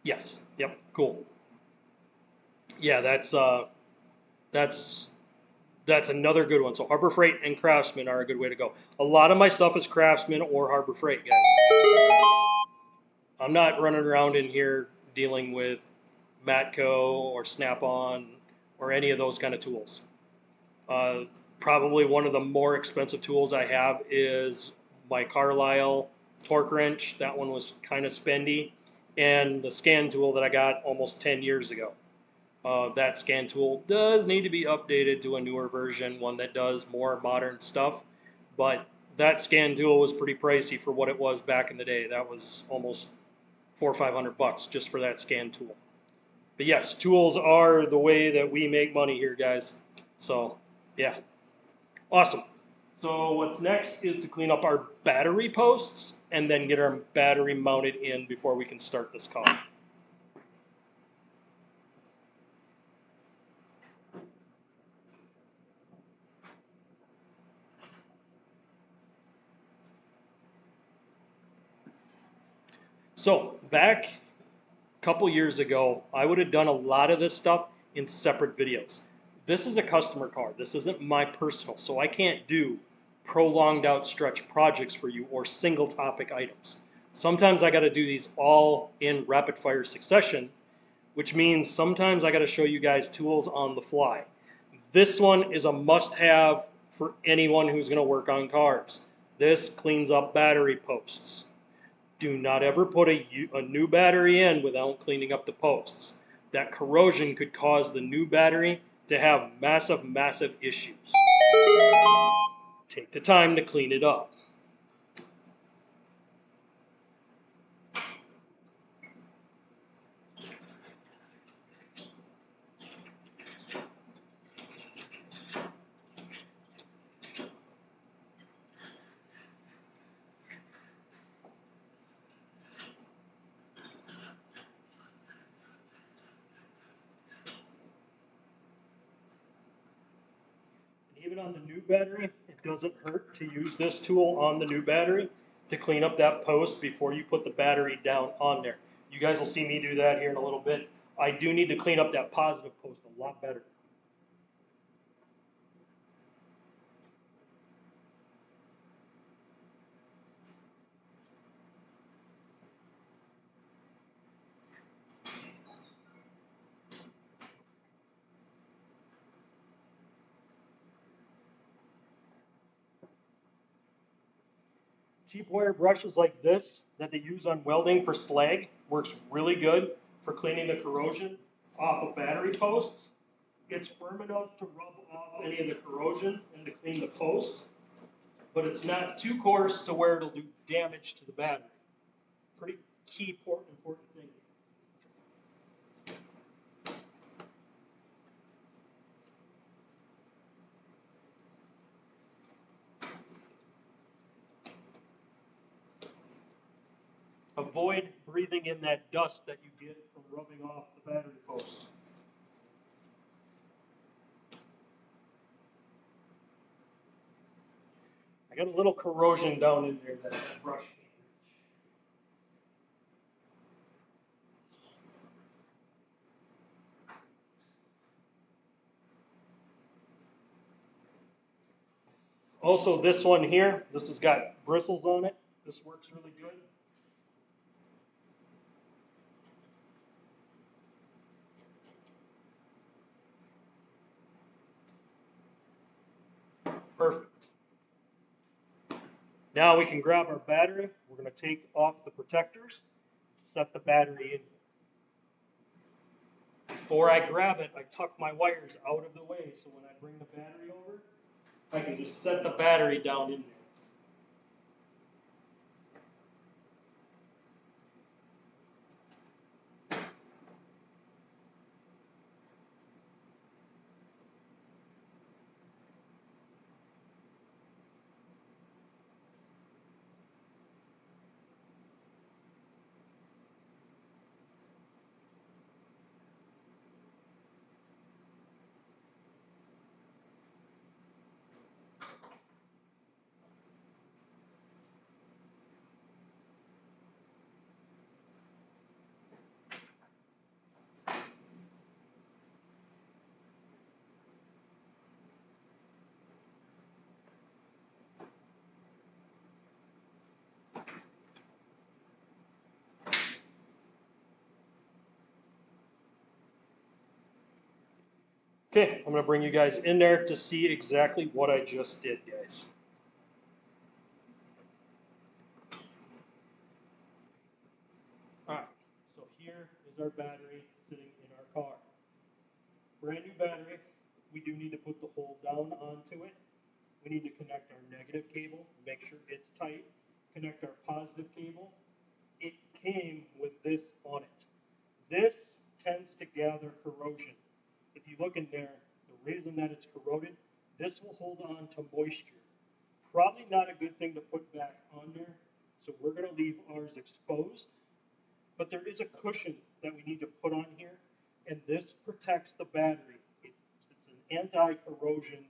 Yes. Yep. Cool. Yeah, that's another good one. So Harbor Freight and Craftsman are a good way to go. A lot of my stuff is Craftsman or Harbor Freight, guys. I'm not running around in here dealing with Matco or Snap-on or any of those kind of tools. Probably one of the more expensive tools I have is my Carlisle torque wrench. That one was kind of spendy. And the scan tool that I got almost 10 years ago. That scan tool does need to be updated to a newer version, one that does more modern stuff. But that scan tool was pretty pricey for what it was back in the day. That was almost $400 or $500 just for that scan tool. But yes, tools are the way that we make money here, guys. So, yeah. Awesome. So what's next is to clean up our battery posts and then get our battery mounted in before we can start this car. So back a couple years ago, I would have done a lot of this stuff in separate videos. This is a customer car. This isn't my personal, so I can't do prolonged out stretch projects for you or single topic items. Sometimes I got to do these all in rapid fire succession, which means sometimes I got to show you guys tools on the fly. This one is a must-have for anyone who's going to work on cars. This cleans up battery posts. Do not ever put a new battery in without cleaning up the posts. That corrosion could cause the new battery to have massive issues. Take the time to clean it up. even on the new battery, it doesn't hurt to use this tool on the new battery to clean up that post before you put the battery down on there. You guys will see me do that here in a little bit. I do need to clean up that positive post a lot better. Cheap wire brushes like this that they use on welding for slag works really good for cleaning the corrosion off of battery posts. It's firm enough to rub off any of the corrosion and to clean the post, but it's not too coarse to where it'll do damage to the battery. Pretty key important thing. Avoid breathing in that dust that you get from rubbing off the battery post. I got a little corrosion down in there that brush can't reach. Also, this one here, this has got bristles on it. This works really good. Perfect. Now we can grab our battery. We're going to take off the protectors, set the battery in. Before I grab it, I tuck my wires out of the way so when I bring the battery over, I can just set the battery down in there. Okay, I'm going to bring you guys in there to see exactly what I just did, guys. Alright, so here is our battery sitting in our car. Brand new battery, we do need to put the hole down onto it. We need to connect our negative cable, make sure it's tight, connect our positive cable. It came with this on it. This tends to gather corrosion. If you look in there, the reason that it's corroded, this will hold on to moisture. Probably not a good thing to put back on there, so we're going to leave ours exposed. But there is a cushion that we need to put on here, and this protects the battery. It's an anti-corrosion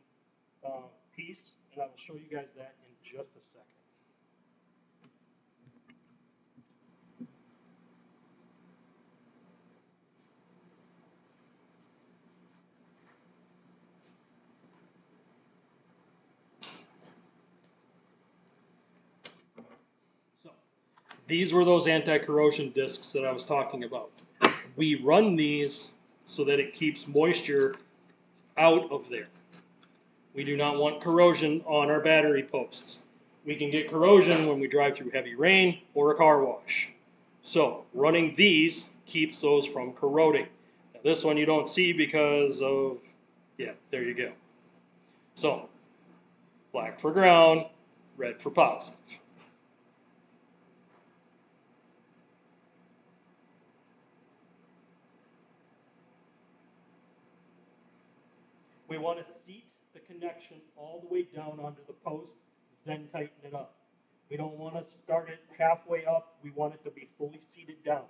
piece, and I will show you guys that in just a second. So, these were those anti-corrosion discs that I was talking about. We run these so that it keeps moisture out of there. We do not want corrosion on our battery posts. We can get corrosion when we drive through heavy rain or a car wash. So running these keeps those from corroding. Now, this one you don't see because of, yeah, there you go. So black for ground, red for positive. We want to seat the connection all the way down onto the post, then tighten it up. We don't want to start it halfway up. We want it to be fully seated down.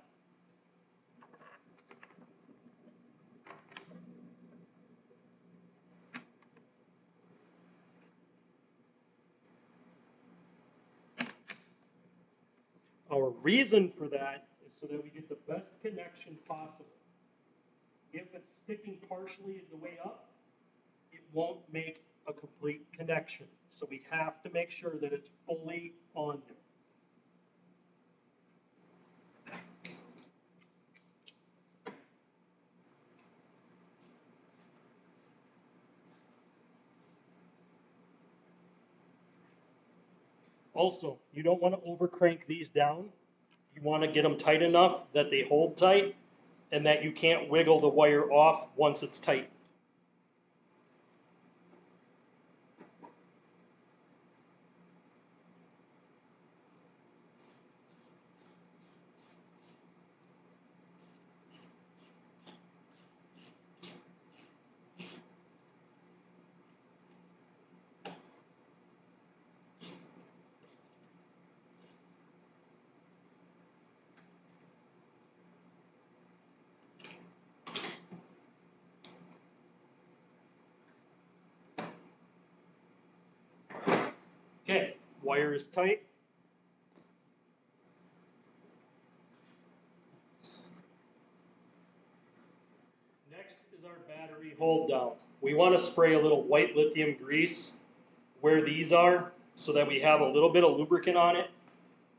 Our reason for that is so that we get the best connection possible. If it's sticking partially the way up, it won't make a complete connection. So we have to make sure that it's fully on there. Also, you don't want to overcrank these down. You want to get them tight enough that they hold tight and that you can't wiggle the wire off once it's tight. Okay, wire is tight. Next is our battery hold down. We want to spray a little white lithium grease where these are so that we have a little bit of lubricant on it.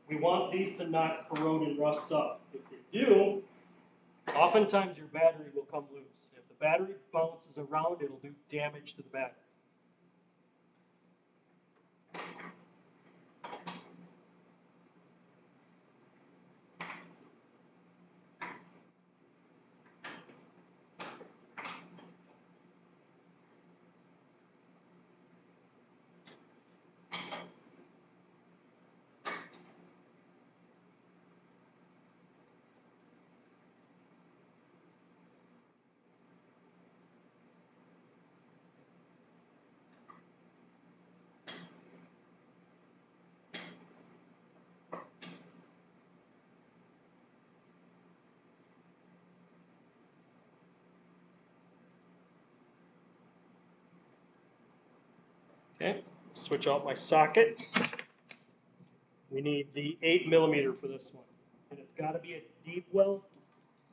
We want these to not corrode and rust up. If they do, oftentimes your battery will come loose. If the battery bounces around, it'll do damage to the battery. Okay, switch out my socket. We need the 8mm for this one. And it's got to be a deep well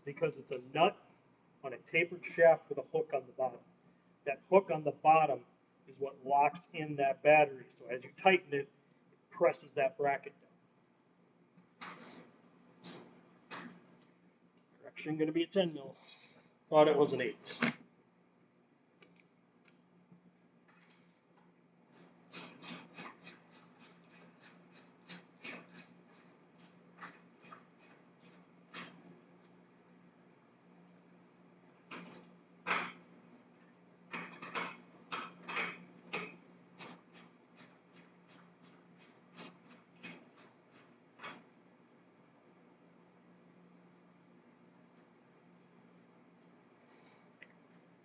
because it's a nut on a tapered shaft with a hook on the bottom. That hook on the bottom is what locks in that battery. So as you tighten it, it presses that bracket down. Correction going to be a 10mm. Thought it was an 8.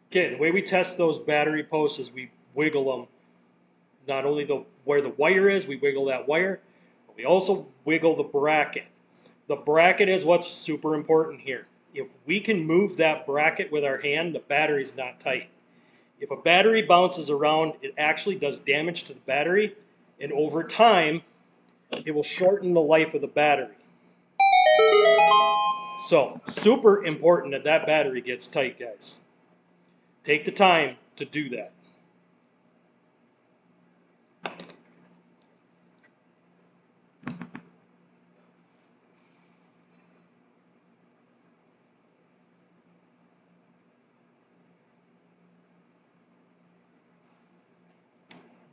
Okay, the way we test those battery posts is we wiggle them. Not only where the wire is, we wiggle that wire, but we also wiggle the bracket. The bracket is what's super important here. If we can move that bracket with our hand, the battery's not tight. If a battery bounces around, it actually does damage to the battery, and over time, it will shorten the life of the battery. So, super important that that battery gets tight, guys. Take the time to do that.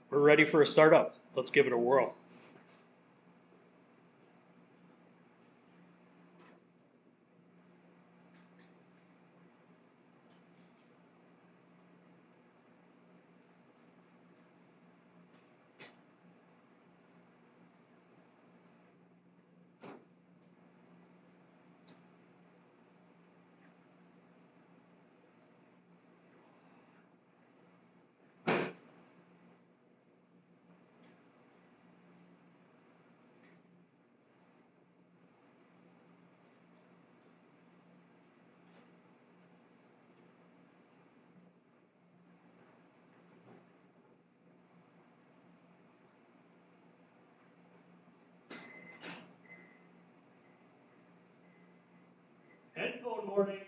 We're ready for a startup. Let's give it a whirl. recording.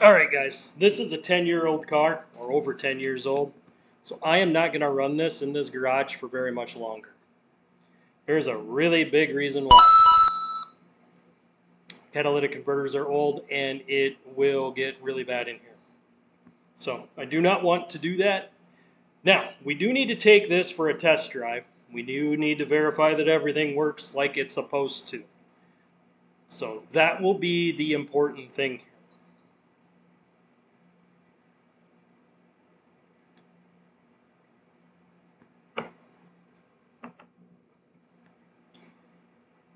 All right, guys, this is a 10-year-old car, or over 10 years old, so I am not going to run this in this garage for very much longer. There's a really big reason why. Catalytic converters are old, and it will get really bad in here. So I do not want to do that. Now, we do need to take this for a test drive. We do need to verify that everything works like it's supposed to. So that will be the important thing here.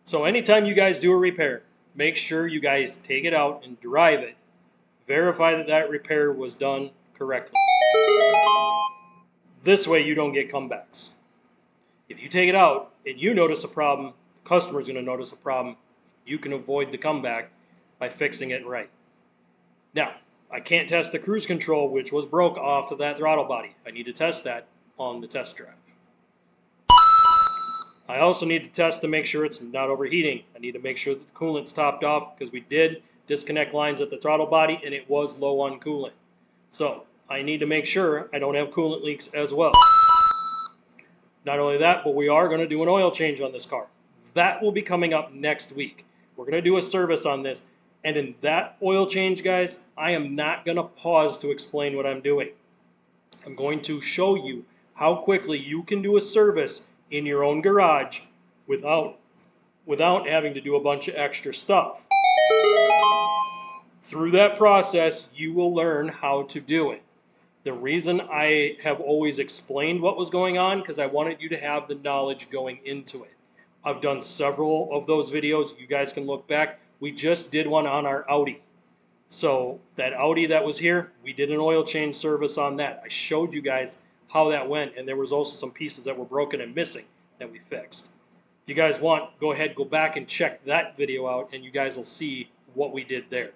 So anytime you guys do a repair, make sure you guys take it out and drive it. Verify that that repair was done correctly. This way you don't get comebacks. If you take it out and you notice a problem, the customer's going to notice a problem. You can avoid the comeback by fixing it right. Now, I can't test the cruise control, which was broke off of that throttle body. I need to test that on the test drive. I also need to test to make sure it's not overheating. I need to make sure that the coolant's topped off because we did disconnect lines at the throttle body and it was low on coolant. So I need to make sure I don't have coolant leaks as well. Not only that, but we are going to do an oil change on this car. That will be coming up next week. We're going to do a service on this. And in that oil change, guys, I am not going to pause to explain what I'm doing. I'm going to show you how quickly you can do a service in your own garage without having to do a bunch of extra stuff. Through that process, you will learn how to do it. The reason I have always explained what was going on, because I wanted you to have the knowledge going into it. I've done several of those videos. You guys can look back. We just did one on our Audi. So that Audi that was here, we did an oil change service on that. I showed you guys how that went, and there was also some pieces that were broken and missing that we fixed. If you guys want, go ahead, go back and check that video out, and you guys will see what we did there.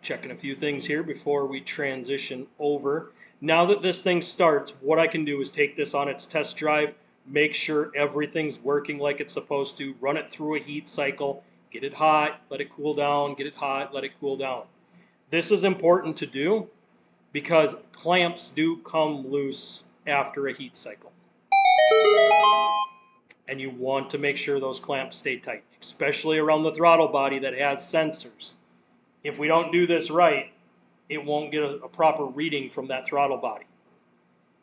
Checking a few things here before we transition over. Now that this thing starts, what I can do is take this on its test drive, make sure everything's working like it's supposed to, run it through a heat cycle, get it hot, let it cool down, get it hot, let it cool down. This is important to do because clamps do come loose after a heat cycle. And you want to make sure those clamps stay tight, especially around the throttle body that has sensors. If we don't do this right, it won't get a proper reading from that throttle body.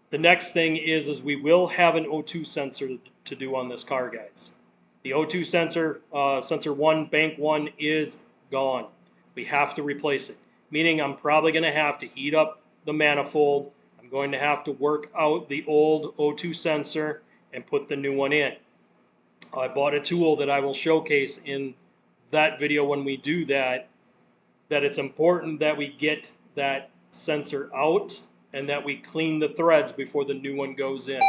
The next thing is we will have an O2 sensor to do on this car, guys. The O2 sensor, sensor 1, bank 1, is gone. We have to replace it, meaning I'm probably going to have to heat up the manifold. I'm going to have to work out the old O2 sensor and put the new one in. I bought a tool that I will showcase in that video when we do that, that it's important that we get that sensor out and that we clean the threads before the new one goes in.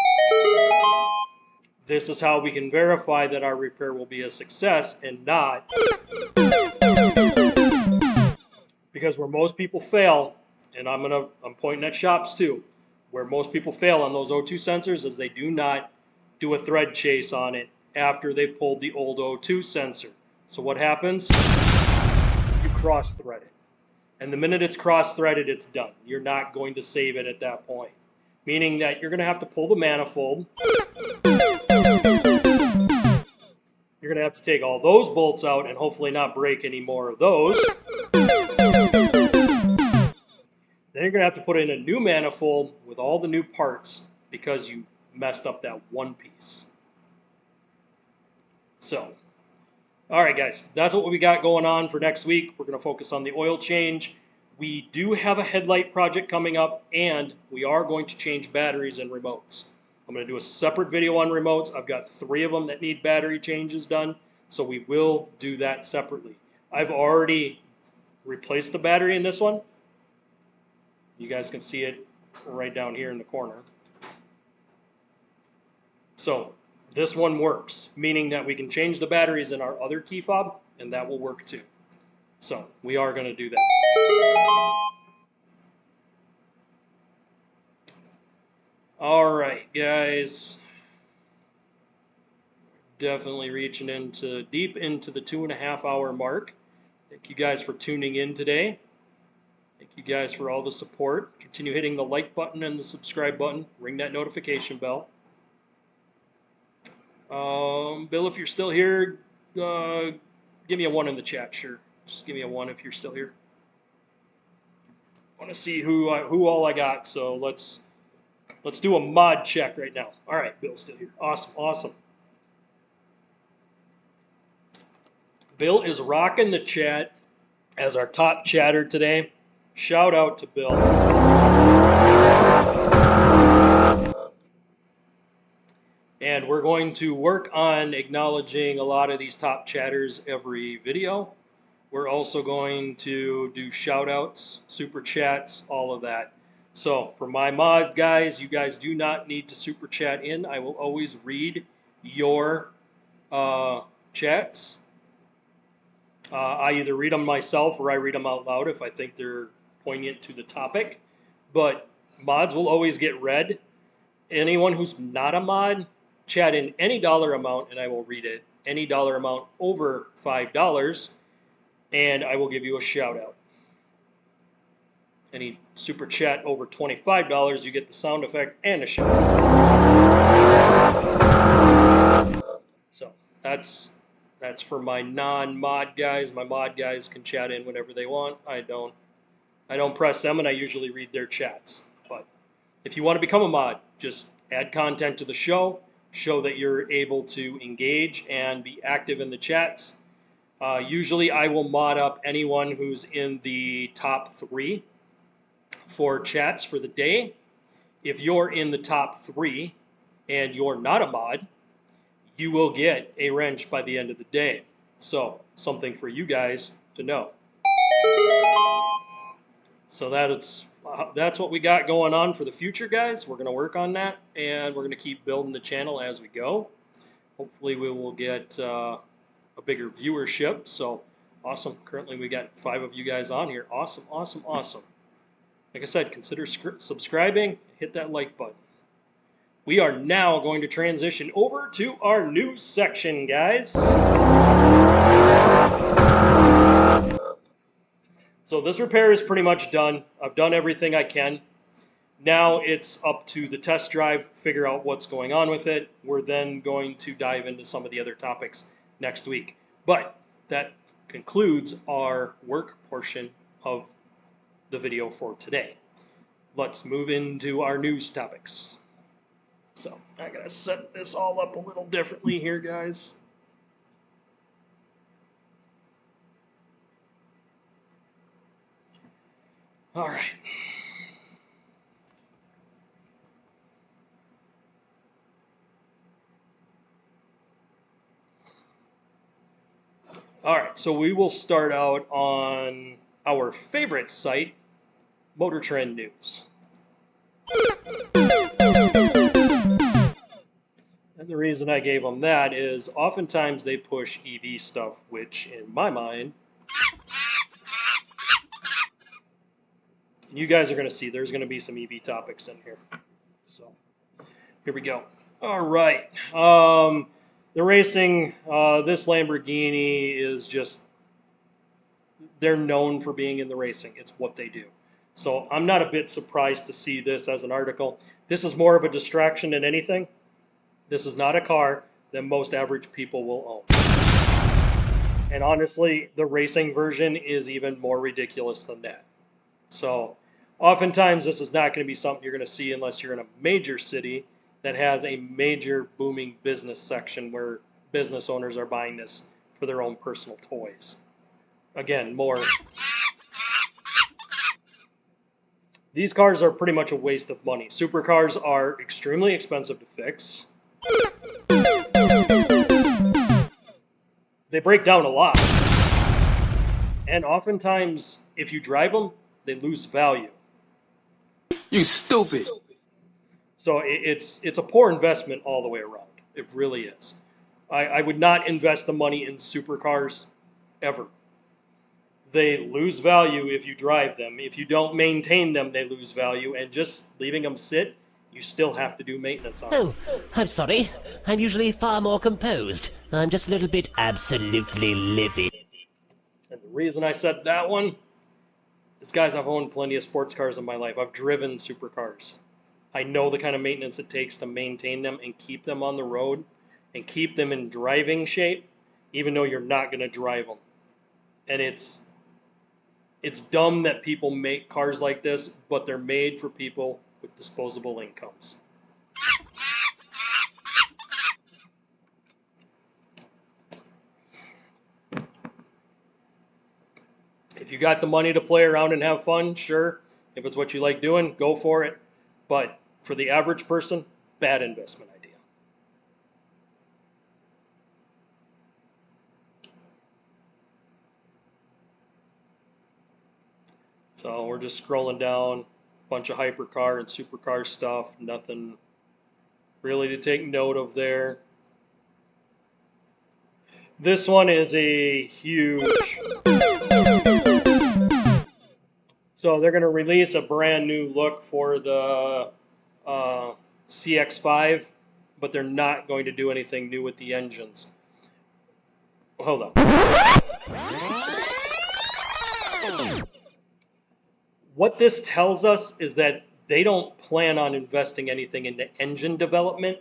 This is how we can verify that our repair will be a success and not, because where most people fail, and I'm pointing at shops too, where most people fail on those O2 sensors is they do not do a thread chase on it after they've pulled the old O2 sensor. So what happens? You cross thread it. And the minute it's cross-threaded, it's done. You're not going to save it at that point. Meaning that you're going to have to pull the manifold. You're going to have to take all those bolts out and hopefully not break any more of those. Then you're going to have to put in a new manifold with all the new parts because you messed up that one piece. So, all right, guys, that's what we got going on for next week. We're going to focus on the oil change. We do have a headlight project coming up, and we are going to change batteries and remotes. I'm going to do a separate video on remotes. I've got 3 of them that need battery changes done, so we will do that separately. I've already replaced the battery in this one. You guys can see it right down here in the corner. So this one works, meaning that we can change the batteries in our other key fob, and that will work too. So we are going to do that. All right, guys. Definitely reaching into deep into the 2.5 hour mark. Thank you guys for tuning in today. Thank you guys for all the support. Continue hitting the like button and the subscribe button. Ring that notification bell. Bill, if you're still here, give me a 1 in the chat. Sure, just give me a 1 if you're still here. I want to see who all I got. So let's do a mod check right now. All right, Bill's still here. Awesome, awesome. Bill is rocking the chat as our top chatter today. Shout out to Bill. And we're going to work on acknowledging a lot of these top chatters every video. We're also going to do shout outs, super chats, all of that. So for my mod guys, you guys do not need to super chat in. I will always read your chats. I either read them myself or I read them out loud if I think they're poignant to the topic. But mods will always get read. Anyone who's not a mod, chat in any dollar amount and I will read it. Any dollar amount over $5 and I will give you a shout out. Any super chat over $25, you get the sound effect and a shout out. So that's for my non-mod guys. My mod guys can chat in whenever they want. I don't press them, and I usually read their chats. But if you want to become a mod, just add content to the show, show that you're able to engage and be active in the chats. Usually I will mod up anyone who's in the top 3 for chats for the day. If you're in the top 3 and you're not a mod, you will get a wrench by the end of the day. So something for you guys to know. So that's what we got going on for the future, guys. We're going to work on that, and we're going to keep building the channel as we go. Hopefully we will get a bigger viewership. So awesome. Currently we got 5 of you guys on here. Awesome, awesome, awesome. Like I said, consider subscribing. Hit that like button. We are now going to transition over to our news section, guys. So this repair is pretty much done. I've done everything I can. Now it's up to the test drive, figure out what's going on with it. We're then going to dive into some of the other topics next week. But that concludes our work portion of the video for today. Let's move into our news topics. So I gotta set this all up a little differently here, guys. All right. All right, so we will start out on our favorite site, Motor Trend News. And the reason I gave them that is oftentimes they push EV stuff, which in my mind, you guys are going to see there's going to be some EV topics in here. So here we go. All right. The racing, this Lamborghini is just, they're known for being in the racing. It's what they do. So I'm not a bit surprised to see this as an article. This is more of a distraction than anything. This is not a car that most average people will own. And honestly, the racing version is even more ridiculous than that. So oftentimes this is not going to be something you're going to see unless you're in a major city that has a major booming business section where business owners are buying this for their own personal toys. Again, more. These cars are pretty much a waste of money. Supercars are extremely expensive to fix. They break down a lot. And oftentimes, if you drive them, they lose value. You stupid. So it's a poor investment all the way around. It really is. I would not invest the money in supercars ever. They lose value if you drive them. If you don't maintain them, they lose value. And just leaving them sit, you still have to do maintenance on it. Oh, I'm sorry. I'm usually far more composed. I'm just a little bit absolutely livid. And the reason I said that one is, guys, I've owned plenty of sports cars in my life. I've driven supercars. I know the kind of maintenance it takes to maintain them and keep them on the road and keep them in driving shape, even though you're not going to drive them. And it's dumb that people make cars like this, but they're made for people with disposable incomes. If you got the money to play around and have fun, sure. If it's what you like doing, go for it. But for the average person, bad investment idea. So we're just scrolling down, bunch of hypercar and supercar stuff, nothing really to take note of there. This one is a huge. So they're going to release a brand new look for the CX-5, but they're not going to do anything new with the engines. Hold on. What this tells us is that they don't plan on investing anything into engine development,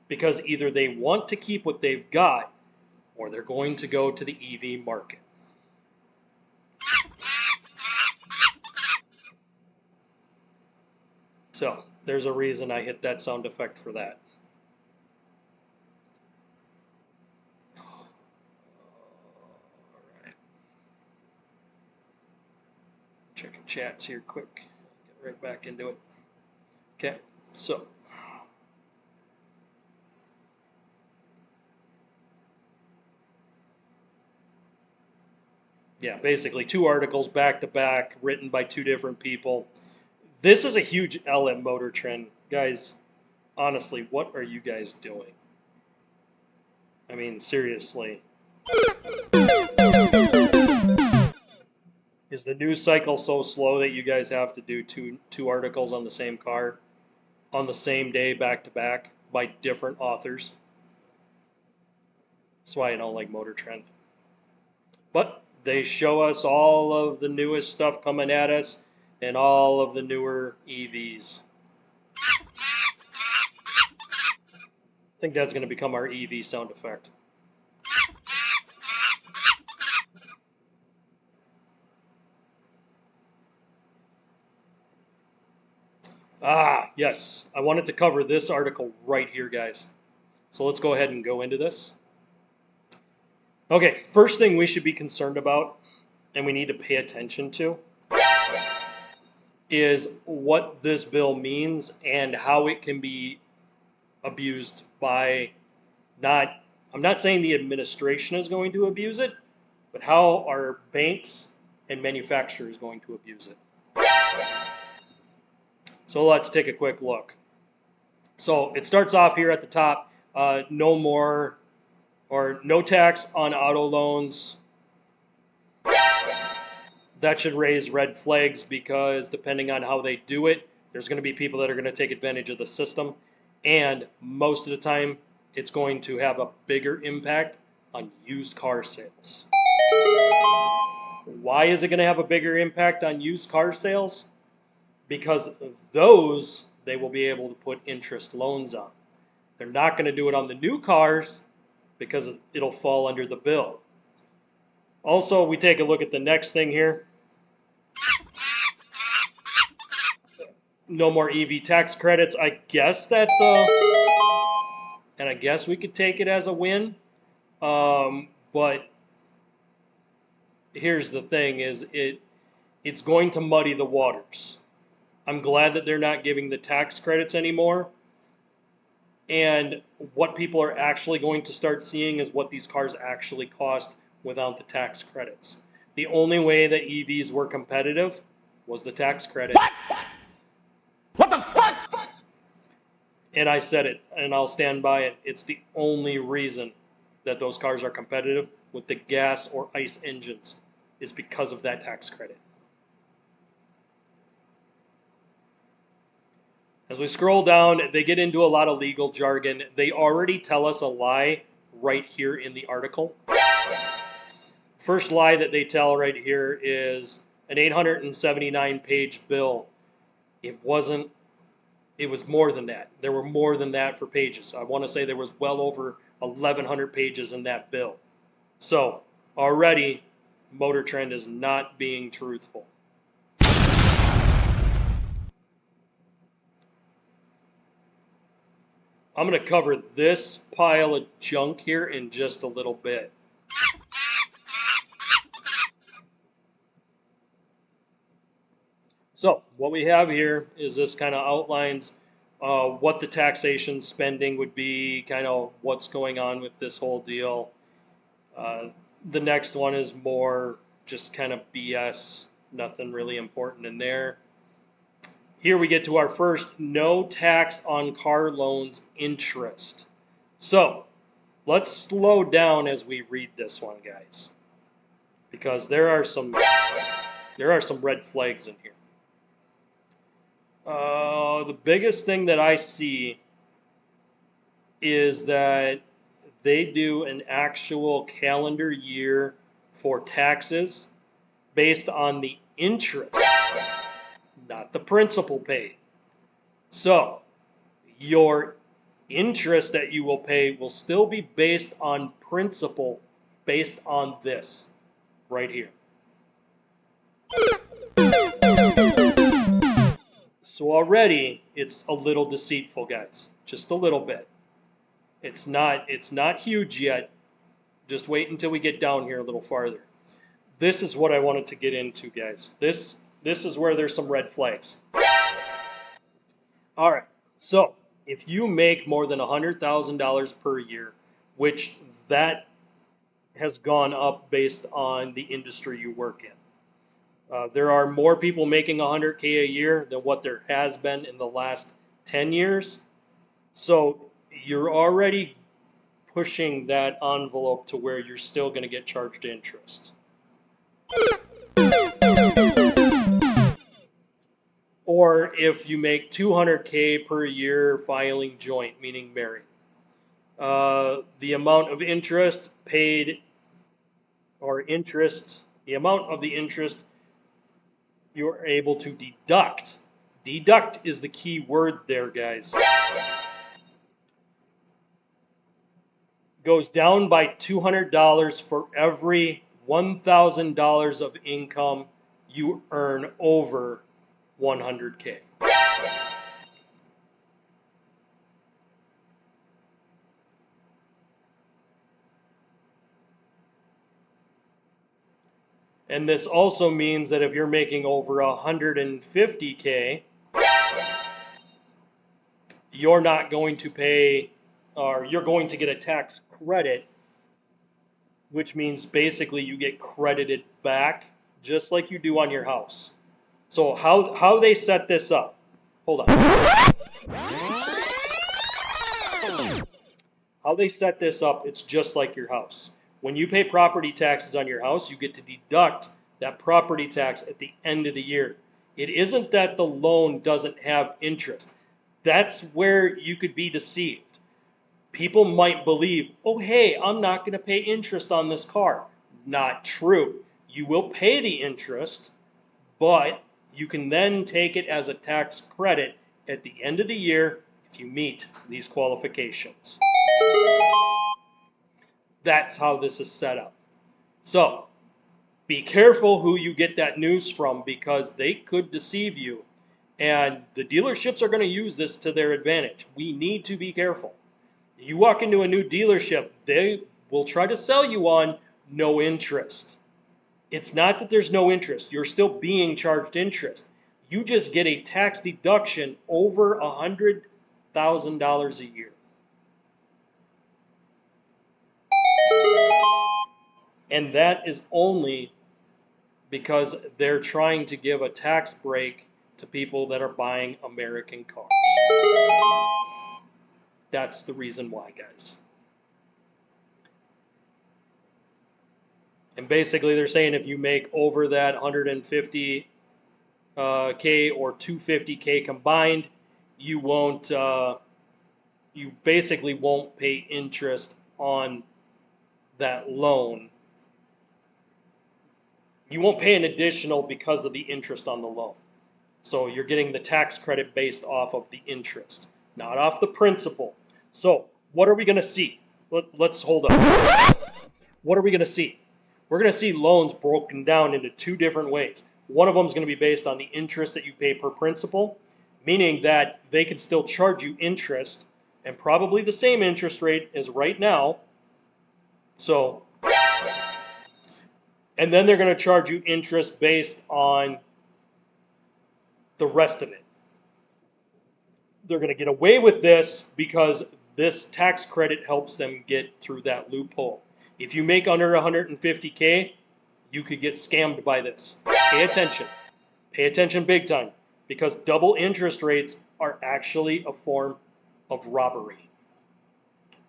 because either they want to keep what they've got or they're going to go to the EV market. So there's a reason I hit that sound effect for that. All right. Checking chats here quick. Get right back into it. Okay, so. Yeah, basically 2 articles back to back, written by 2 different people. This is a huge LM motor trend. Guys, honestly, what are you guys doing? I mean, seriously. Is the news cycle so slow that you guys have to do two articles on the same car on the same day back to back by different authors? That's why I don't like Motor Trend. But they show us all of the newest stuff coming at us and all of the newer EVs. I think that's going to become our EV sound effect. Ah, yes. I wanted to cover this article right here, guys. So let's go ahead and go into this. Okay, first thing we should be concerned about, and we need to pay attention to, is what this bill means and how it can be abused by I'm not saying the administration is going to abuse it, but how are banks and manufacturers going to abuse it? So let's take a quick look. So it starts off here at the top, no tax on auto loans. That should raise red flags, because depending on how they do it, there's going to be people that are going to take advantage of the system. And most of the time, it's going to have a bigger impact on used car sales. Why is it going to have a bigger impact on used car sales? Because those they will be able to put interest loans on. They're not going to do it on the new cars because it'll fall under the bill. Also, we take a look at the next thing here. No more EV tax credits. I guess that's and I guess we could take it as a win. But here's the thing: is it's going to muddy the waters. I'm glad that they're not giving the tax credits anymore. And what people are actually going to start seeing is what these cars actually cost without the tax credits. The only way that EVs were competitive was the tax credit. What the fuck? And I said it, and I'll stand by it. It's the only reason that those cars are competitive with the gas or ICE engines, is because of that tax credit. As we scroll down, they get into a lot of legal jargon. They already tell us a lie right here in the article. First lie that they tell right here is an 879-page bill. It wasn't. It was more than that. There were more than that for pages. I want to say there was well over 1,100 pages in that bill. So already, Motor Trend is not being truthful. I'm going to cover this pile of junk here in just a little bit. So what we have here is this kind of outlines what the taxation spending would be, kind of what's going on with this whole deal. The next one is more just kind of BS, nothing really important in there. Here we get to our first no tax on car loans interest. So let's slow down as we read this one, guys, because there are some red flags in here. The biggest thing that I see is that they do an actual calendar year for taxes based on the interest, not the principal paid. So your interest that you will pay will still be based on principal, based on this right here. So already it's a little deceitful, guys. Just a little bit. It's not huge yet. Just wait until we get down here a little farther. This is what I wanted to get into, guys. This is where there's some red flags. All right. So if you make more than $100,000 per year, which that has gone up based on the industry you work in. There are more people making $100K a year than what there has been in the last 10 years. So you're already pushing that envelope to where you're still going to get charged interest. Or if you make $200K per year filing joint, meaning married, the amount of interest paid, or the amount of the interest you're able to deduct. Deduct is the key word there, guys. Goes down by $200 for every $1,000 of income you earn over 100K. And this also means that if you're making over 150K, you're not going to pay, or you're going to get a tax credit, which means basically you get credited back just like you do on your house. So how they set this up, hold on. How they set this up, it's just like your house. When you pay property taxes on your house, you get to deduct that property tax at the end of the year. It isn't that the loan doesn't have interest. That's where you could be deceived. People might believe, oh, hey, I'm not going to pay interest on this car. Not true. You will pay the interest, but you can then take it as a tax credit at the end of the year if you meet these qualifications. That's how this is set up. So be careful who you get that news from, because they could deceive you. And the dealerships are going to use this to their advantage. We need to be careful. You walk into a new dealership, they will try to sell you on no interest. It's not that there's no interest. You're still being charged interest. You just get a tax deduction over $100,000 a year. And that is only because they're trying to give a tax break to people that are buying American cars. That's the reason why, guys. And basically they're saying if you make over that 150K or 250K combined, you won't, you basically won't pay interest on that loan. You won't pay an additional because of the interest on the loan. So you're getting the tax credit based off of the interest, not off the principal. So what are we going to see? Let's hold up. What are we going to see? We're going to see loans broken down into two different ways. One of them is going to be based on the interest that you pay per principal, meaning that they can still charge you interest and probably the same interest rate as right now. So, and then they're going to charge you interest based on the rest of it. They're going to get away with this because this tax credit helps them get through that loophole. If you make under 150K, you could get scammed by this. Pay attention. Pay attention big time, because double interest rates are actually a form of robbery.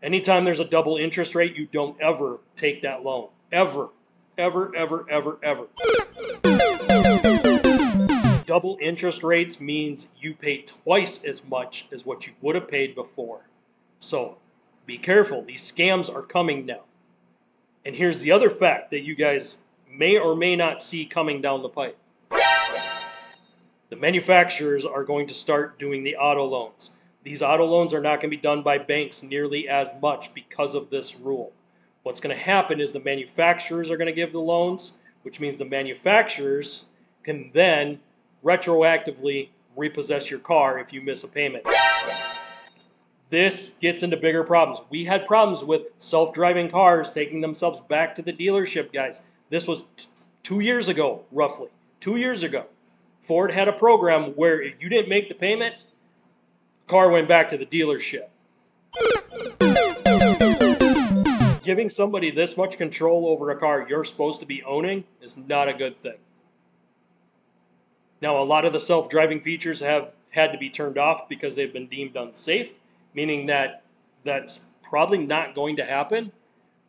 Anytime there's a double interest rate, you don't ever take that loan. Ever. Ever, ever, ever, ever. Double interest rates means you pay twice as much as what you would have paid before. So be careful. These scams are coming now. And here's the other fact that you guys may or may not see coming down the pipe. The manufacturers are going to start doing the auto loans. These auto loans are not going to be done by banks nearly as much because of this rule. What's going to happen is the manufacturers are going to give the loans, which means the manufacturers can then retroactively repossess your car if you miss a payment. This gets into bigger problems. We had problems with self-driving cars taking themselves back to the dealership, guys. This was 2 years ago, roughly. 2 years ago. Ford had a program where if you didn't make the payment, car went back to the dealership. Giving somebody this much control over a car you're supposed to be owning is not a good thing. Now, a lot of the self-driving features have had to be turned off because they've been deemed unsafe, meaning that that's probably not going to happen,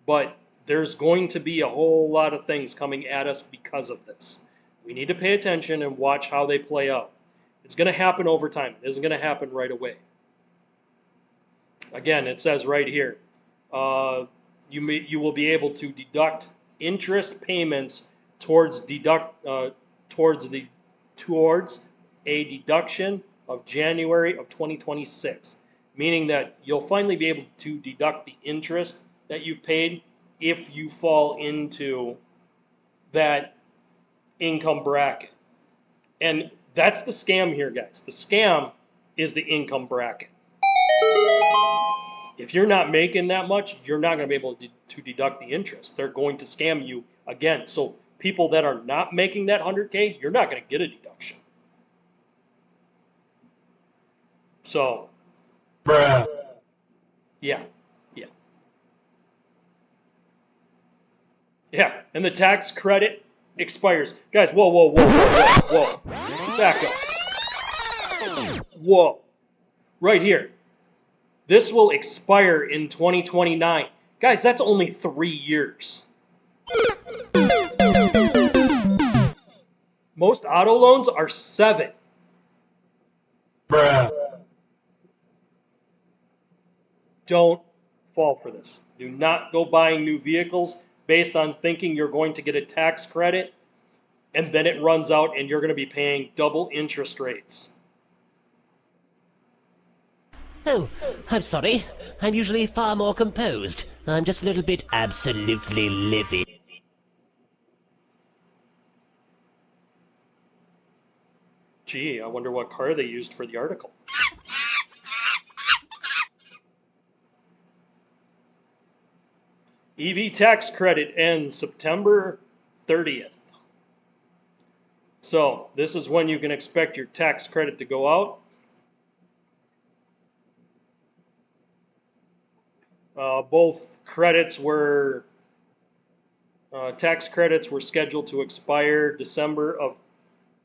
but there's going to be a whole lot of things coming at us because of this. We need to pay attention and watch how they play out. It's going to happen over time. It isn't going to happen right away. Again, it says right here, you will be able to deduct interest payments towards a deduction of January of 2026, meaning that you'll finally be able to deduct the interest that you've paid if you fall into that income bracket. And that's the scam here, guys. The scam is the income bracket. If you're not making that much, you're not going to be able to deduct the interest. They're going to scam you again. So people that are not making that 100K, you're not going to get a deduction. So, Bruh. yeah. Yeah, and the tax credit expires. Guys, whoa. Back up. Whoa. Right here. This will expire in 2029. Guys, that's only 3 years. Most auto loans are 7. Bruh. Don't fall for this. Do not go buying new vehicles based on thinking you're going to get a tax credit, and then it runs out and you're going to be paying double interest rates. Oh, I'm sorry. I'm usually far more composed. I'm just a little bit absolutely livid. Gee, I wonder what car they used for the article. EV tax credit ends September 30th. So, this is when you can expect your tax credit to go out. Both credits were, tax credits were scheduled to expire December of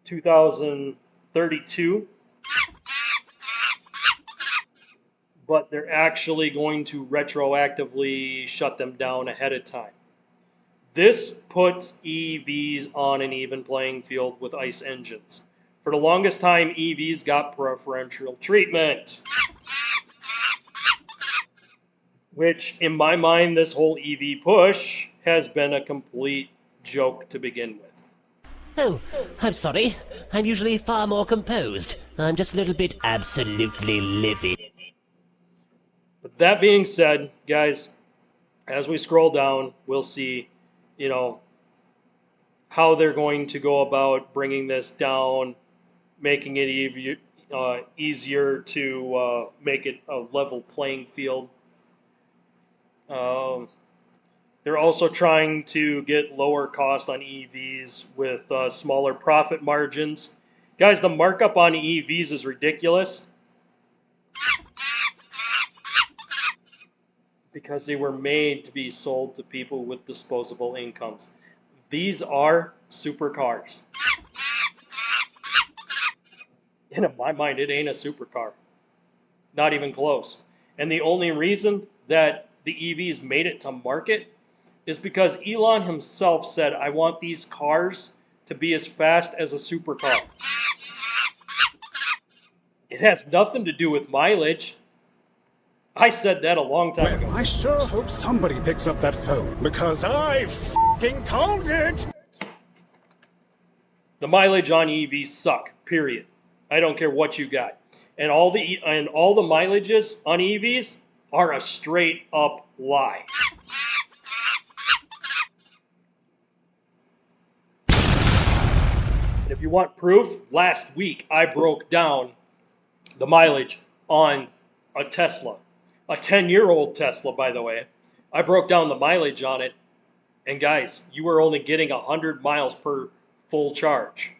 2032. But they're actually going to retroactively shut them down ahead of time. This puts EVs on an even playing field with ICE engines. For the longest time, EVs got preferential treatment. Which, in my mind, this whole EV push has been a complete joke to begin with. Oh, I'm sorry. I'm usually far more composed. I'm just a little bit absolutely livid. But that being said, guys, as we scroll down, we'll see, how they're going to go about bringing this down, making it easier to make it a level playing field. They're also trying to get lower cost on EVs with smaller profit margins. Guys, the markup on EVs is ridiculous because they were made to be sold to people with disposable incomes. These are supercars. And in my mind, it ain't a supercar. Not even close. And the only reason that the EVs made it to market is because Elon himself said, I want these cars to be as fast as a supercar. It has nothing to do with mileage. I said that a long time ago. I sure hope somebody picks up that phone, because I f***ing called it! The mileage on EVs suck, period. I don't care what you got. And all the mileages on EVs are a straight up lie. And if you want proof, last week I broke down the mileage on a Tesla. A 10-year-old Tesla, by the way. I broke down the mileage on it. And guys, you were only getting 100 miles per full charge.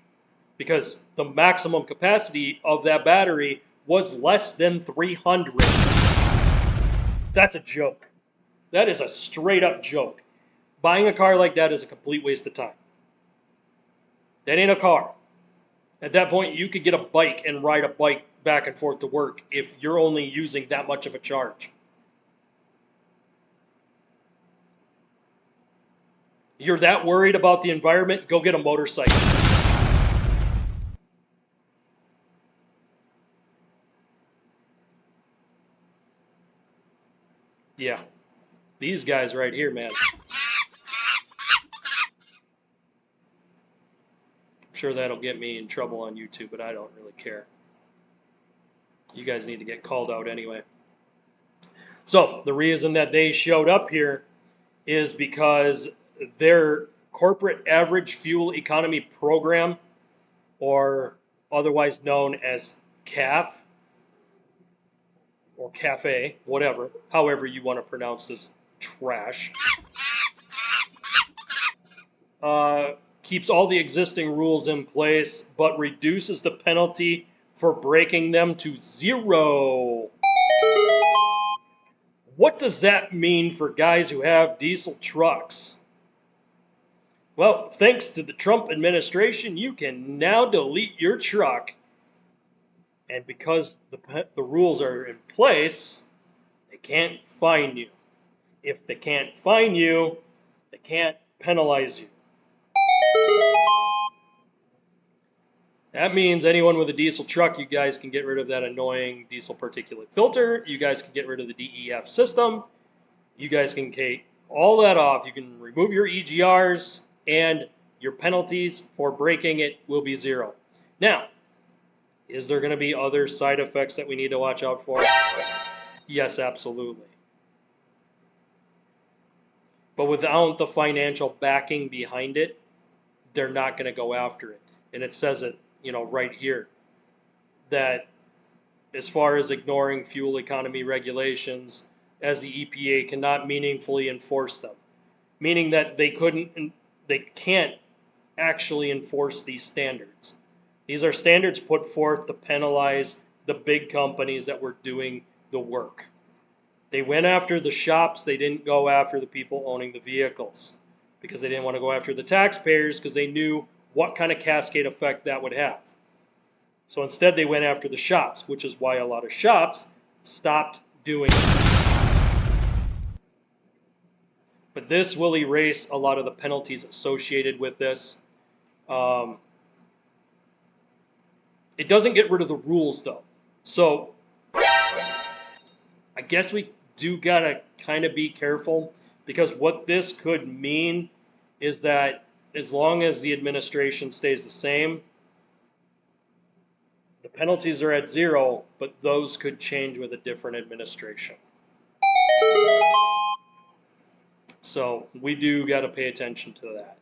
Because the maximum capacity of that battery was less than 300. That's a joke. That is a straight up joke. Buying a car like that is a complete waste of time. That ain't a car. At that point, you could get a bike and ride a bike back and forth to work if you're only using that much of a charge. You're that worried about the environment, go get a motorcycle. Yeah, these guys right here, man. I'm sure that'll get me in trouble on YouTube, but I don't really care. You guys need to get called out anyway. So, the reason that they showed up here is because their corporate average fuel economy program, or otherwise known as CAF, or cafe, whatever, however you want to pronounce this trash, keeps all the existing rules in place, but reduces the penalty for breaking them to 0. What does that mean for guys who have diesel trucks? Well, thanks to the Trump administration, you can now delete your truck. And because the rules are in place, they can't fine you. If they can't fine you, they can't penalize you. That means anyone with a diesel truck, you guys can get rid of that annoying diesel particulate filter. You guys can get rid of the DEF system. You guys can take all that off. You can remove your EGRs, and your penalties for breaking it will be 0. Now, is there going to be other side effects that we need to watch out for? Yes, absolutely. But without the financial backing behind it, they're not going to go after it. And it says it, right here, that as far as ignoring fuel economy regulations, as the EPA cannot meaningfully enforce them, meaning that they can't actually enforce these standards. These are standards put forth to penalize the big companies that were doing the work. They went after the shops, they didn't go after the people owning the vehicles, because they didn't want to go after the taxpayers because they knew what kind of cascade effect that would have. So instead they went after the shops, which is why a lot of shops stopped doing it. But this will erase a lot of the penalties associated with this. It doesn't get rid of the rules though. So I guess we do gotta kind of be careful, because what this could mean is that as long as the administration stays the same, the penalties are at 0, but those could change with a different administration. So we do got to pay attention to that.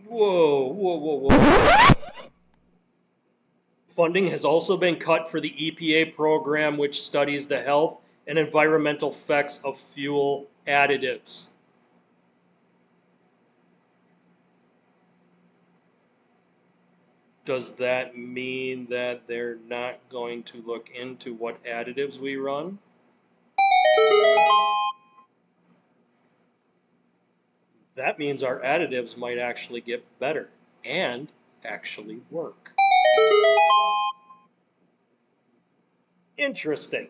Whoa, whoa, whoa, whoa. Funding has also been cut for the EPA program, which studies the health and environmental effects of fuel additives. Does that mean that they're not going to look into what additives we run? That means our additives might actually get better and actually work. Interesting.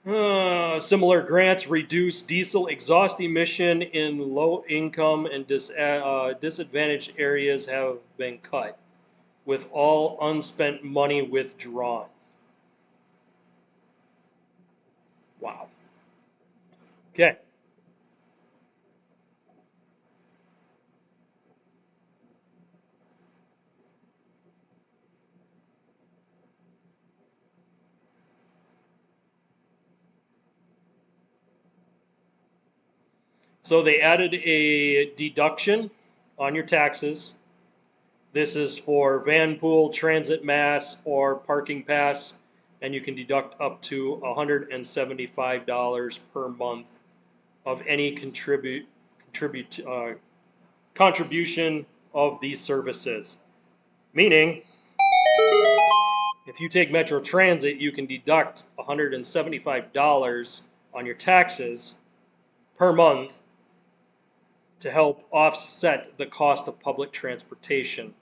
Similar grants reduce diesel exhaust emission in low income and disadvantaged areas have been cut, with all unspent money withdrawn. Wow. Okay. So they added a deduction on your taxes. This is for van pool, transit mass, or parking pass, and you can deduct up to $175 per month of any contribution of these services. Meaning, if you take Metro Transit, you can deduct $175 on your taxes per month to help offset the cost of public transportation.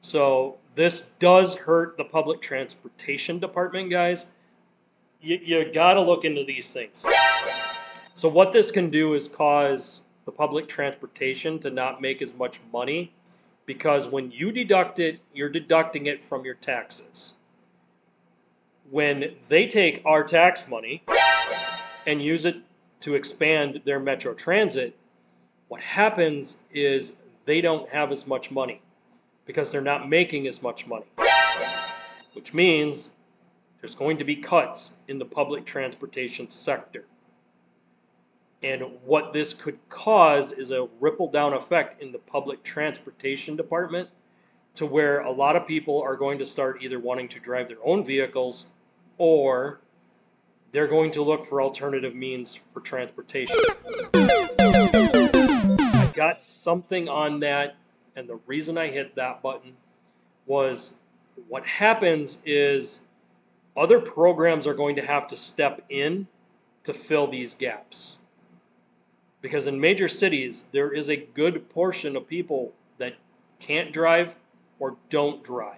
So this does hurt the public transportation department, guys. You gotta look into these things. So what this can do is cause the public transportation to not make as much money, because when you deduct it, you're deducting it from your taxes. When they take our tax money and use it to expand their Metro Transit, what happens is they don't have as much money because they're not making as much money, which means there's going to be cuts in the public transportation sector. And what this could cause is a ripple down effect in the public transportation department, to where a lot of people are going to start either wanting to drive their own vehicles, or they're going to look for alternative means for transportation. I got something on that, and the reason I hit that button was what happens is other programs are going to have to step in to fill these gaps. Because in major cities, there is a good portion of people that can't drive or don't drive.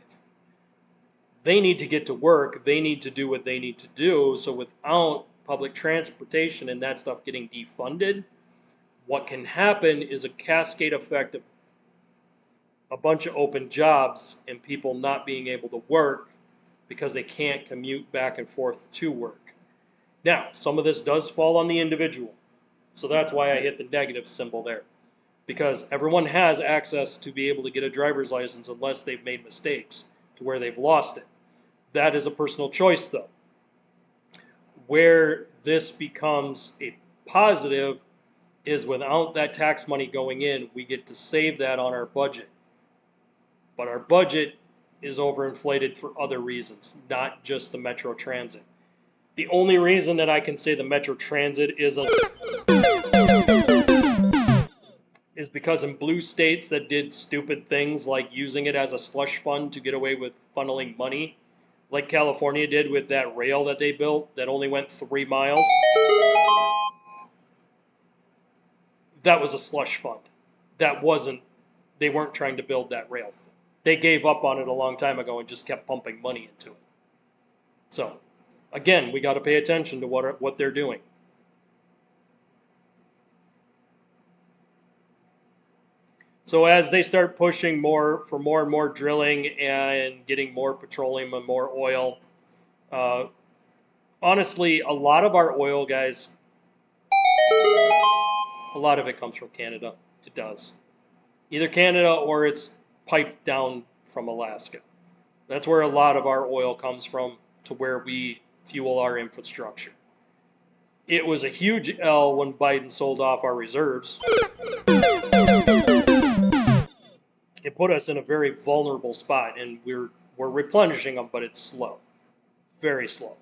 They need to get to work. They need to do what they need to do. So without public transportation and that stuff getting defunded, what can happen is a cascade effect of a bunch of open jobs and people not being able to work because they can't commute back and forth to work. Now, some of this does fall on the individual. So that's why I hit the negative symbol there. Because everyone has access to be able to get a driver's license unless they've made mistakes to where they've lost it. That is a personal choice though. Where this becomes a positive is without that tax money going in, we get to save that on our budget. But our budget is overinflated for other reasons, not just the Metro Transit. The only reason that I can say the Metro Transit is because in blue states that did stupid things like using it as a slush fund to get away with funneling money, like California did with that rail that they built that only went 3 miles. That was a slush fund. That wasn't they weren't trying to build that rail. They gave up on it a long time ago and just kept pumping money into it. So, again, we got to pay attention to what they're doing. So as they start pushing more and more drilling and getting more petroleum and more oil, honestly, a lot of our oil, guys, a lot of it comes from Canada. It does. Either Canada or it's piped down from Alaska. That's where a lot of our oil comes from, to where we fuel our infrastructure. It was a huge L when Biden sold off our reserves. It put us in a very vulnerable spot, and we're replenishing them, but it's slow, very slow.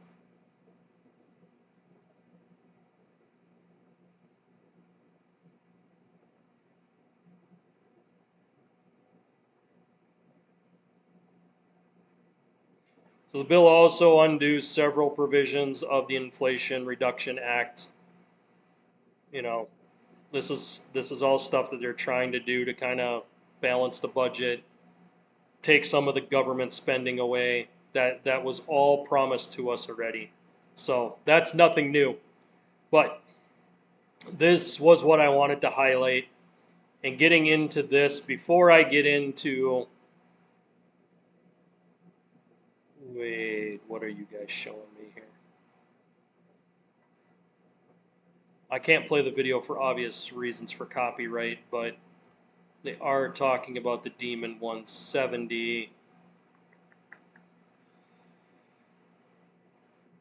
So the bill also undoes several provisions of the Inflation Reduction Act. You know, this is all stuff that they're trying to do to kind of balance the budget, take some of the government spending away. That was all promised to us already. So that's nothing new. But this was what I wanted to highlight. And getting into this, before I get into... Wait, what are you guys showing me here? I can't play the video for obvious reasons for copyright, but they are talking about the Demon 170.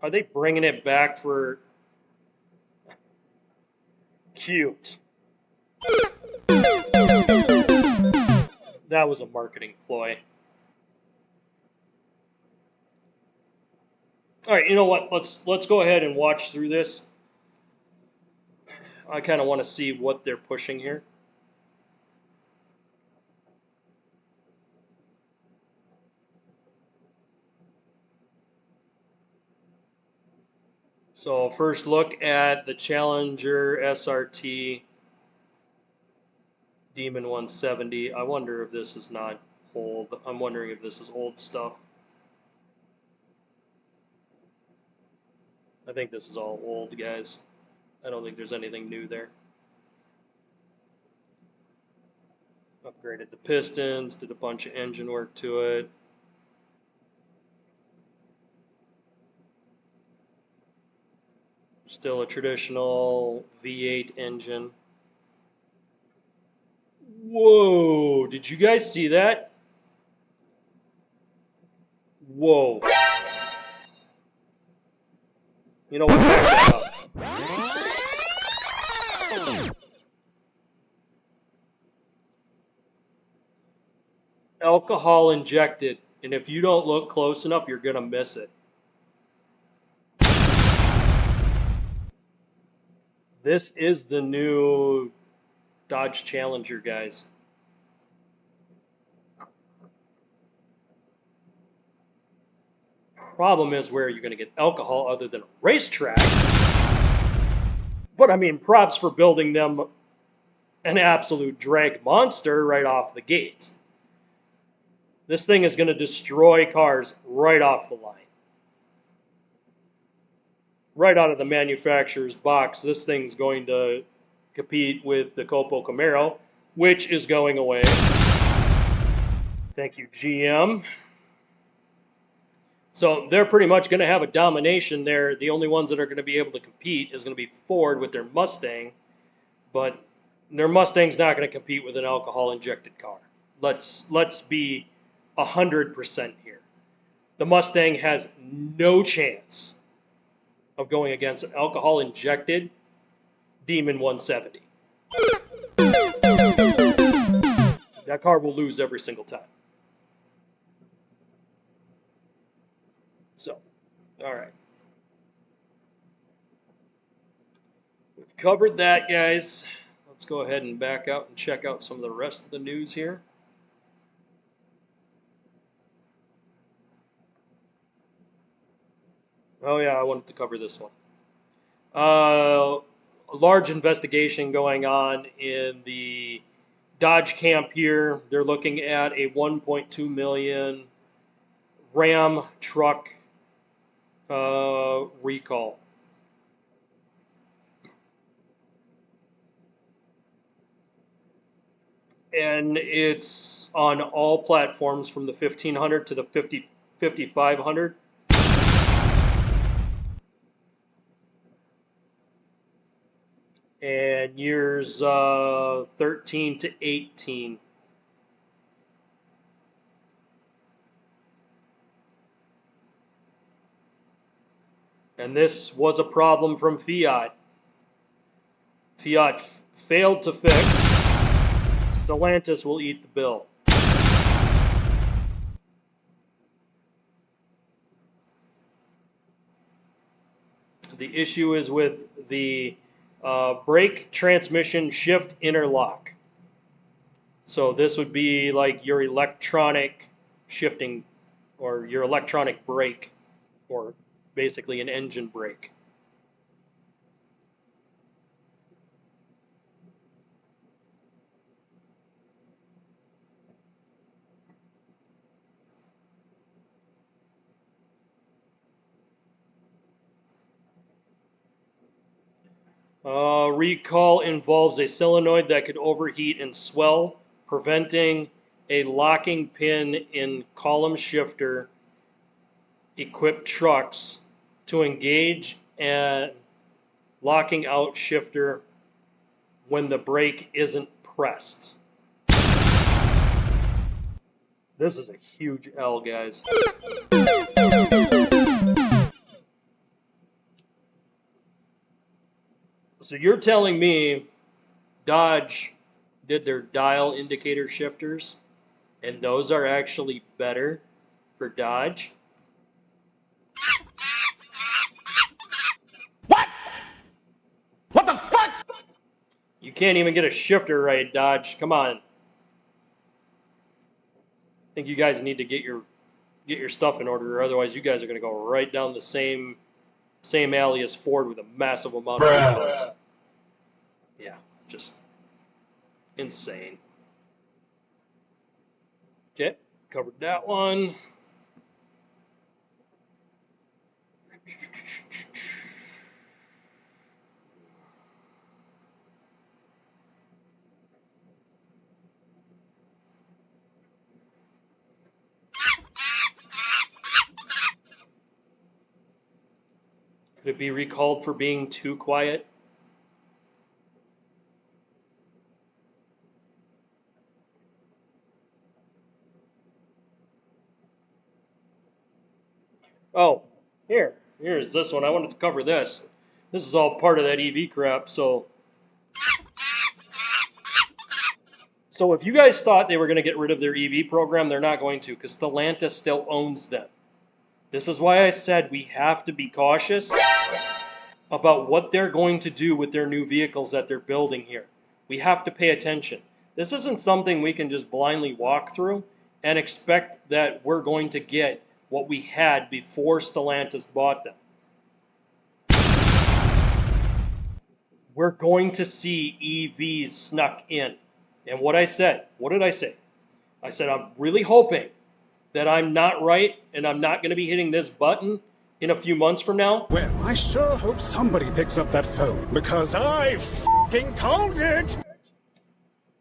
Are they bringing it back for... Cute. That was a marketing ploy. All right, you know what? Let's go ahead and watch through this. I kind of want to see what they're pushing here. So first look at the Challenger SRT Demon 170. I wonder if this is not old. I'm wondering if this is old stuff. I think this is all old, guys. I don't think there's anything new there. Upgraded the pistons, did a bunch of engine work to it. Still a traditional V8 engine. Whoa, did you guys see that? Whoa. You know what? Back that up. Alcohol injected, and if you don't look close enough, you're gonna miss it. This is the new Dodge Challenger, guys. Problem is, where you're gonna get alcohol other than a racetrack. But I mean, props for building them an absolute drag monster right off the gate. This thing is going to destroy cars right off the line. Right out of the manufacturer's box, this thing's going to compete with the Copo Camaro, which is going away. Thank you, GM. So they're pretty much going to have a domination there. The only ones that are going to be able to compete is going to be Ford with their Mustang, but their Mustang's not going to compete with an alcohol-injected car. Let's be 100% here. The Mustang has no chance of going against an alcohol-injected Demon 170. That car will lose every single time. So, all right. We've covered that, guys. Let's go ahead and back out and check out some of the rest of the news here. Oh yeah, I wanted to cover this one. A large investigation going on in the Dodge camp here, they're looking at a 1.2 million Ram truck recall. And it's on all platforms from the 1500 to the 5500. And years 13 to 18. And this was a problem from Fiat. Fiat failed to fix. Stellantis will eat the bill. The issue is with the brake transmission shift interlock. So this would be like your electronic shifting or your electronic brake, or basically an engine brake. Recall involves a solenoid that could overheat and swell, preventing a locking pin in column shifter equipped trucks to engage and locking out shifter when the brake isn't pressed. This is a huge L, guys. So you're telling me Dodge did their dial indicator shifters, and those are actually better for Dodge? What? What the fuck? You can't even get a shifter right, Dodge. Come on. I think you guys need to get your stuff in order, or otherwise you guys are going to go right down the same alley as Ford with a massive amount of vehicles. Yeah, just insane. Okay, covered that one. Could it be recalled for being too quiet? Oh, here's this one. I wanted to cover this. This is all part of that EV crap. So if you guys thought they were going to get rid of their EV program, they're not going to, because Stellantis still owns them. This is why I said we have to be cautious about what they're going to do with their new vehicles that they're building here. We have to pay attention. This isn't something we can just blindly walk through and expect that we're going to get what we had before Stellantis bought them. We're going to see EVs snuck in. And what did I say? I said, I'm really hoping that I'm not right and I'm not going to be hitting this button in a few months from now. Well, I sure hope somebody picks up that phone, because I f***ing called it!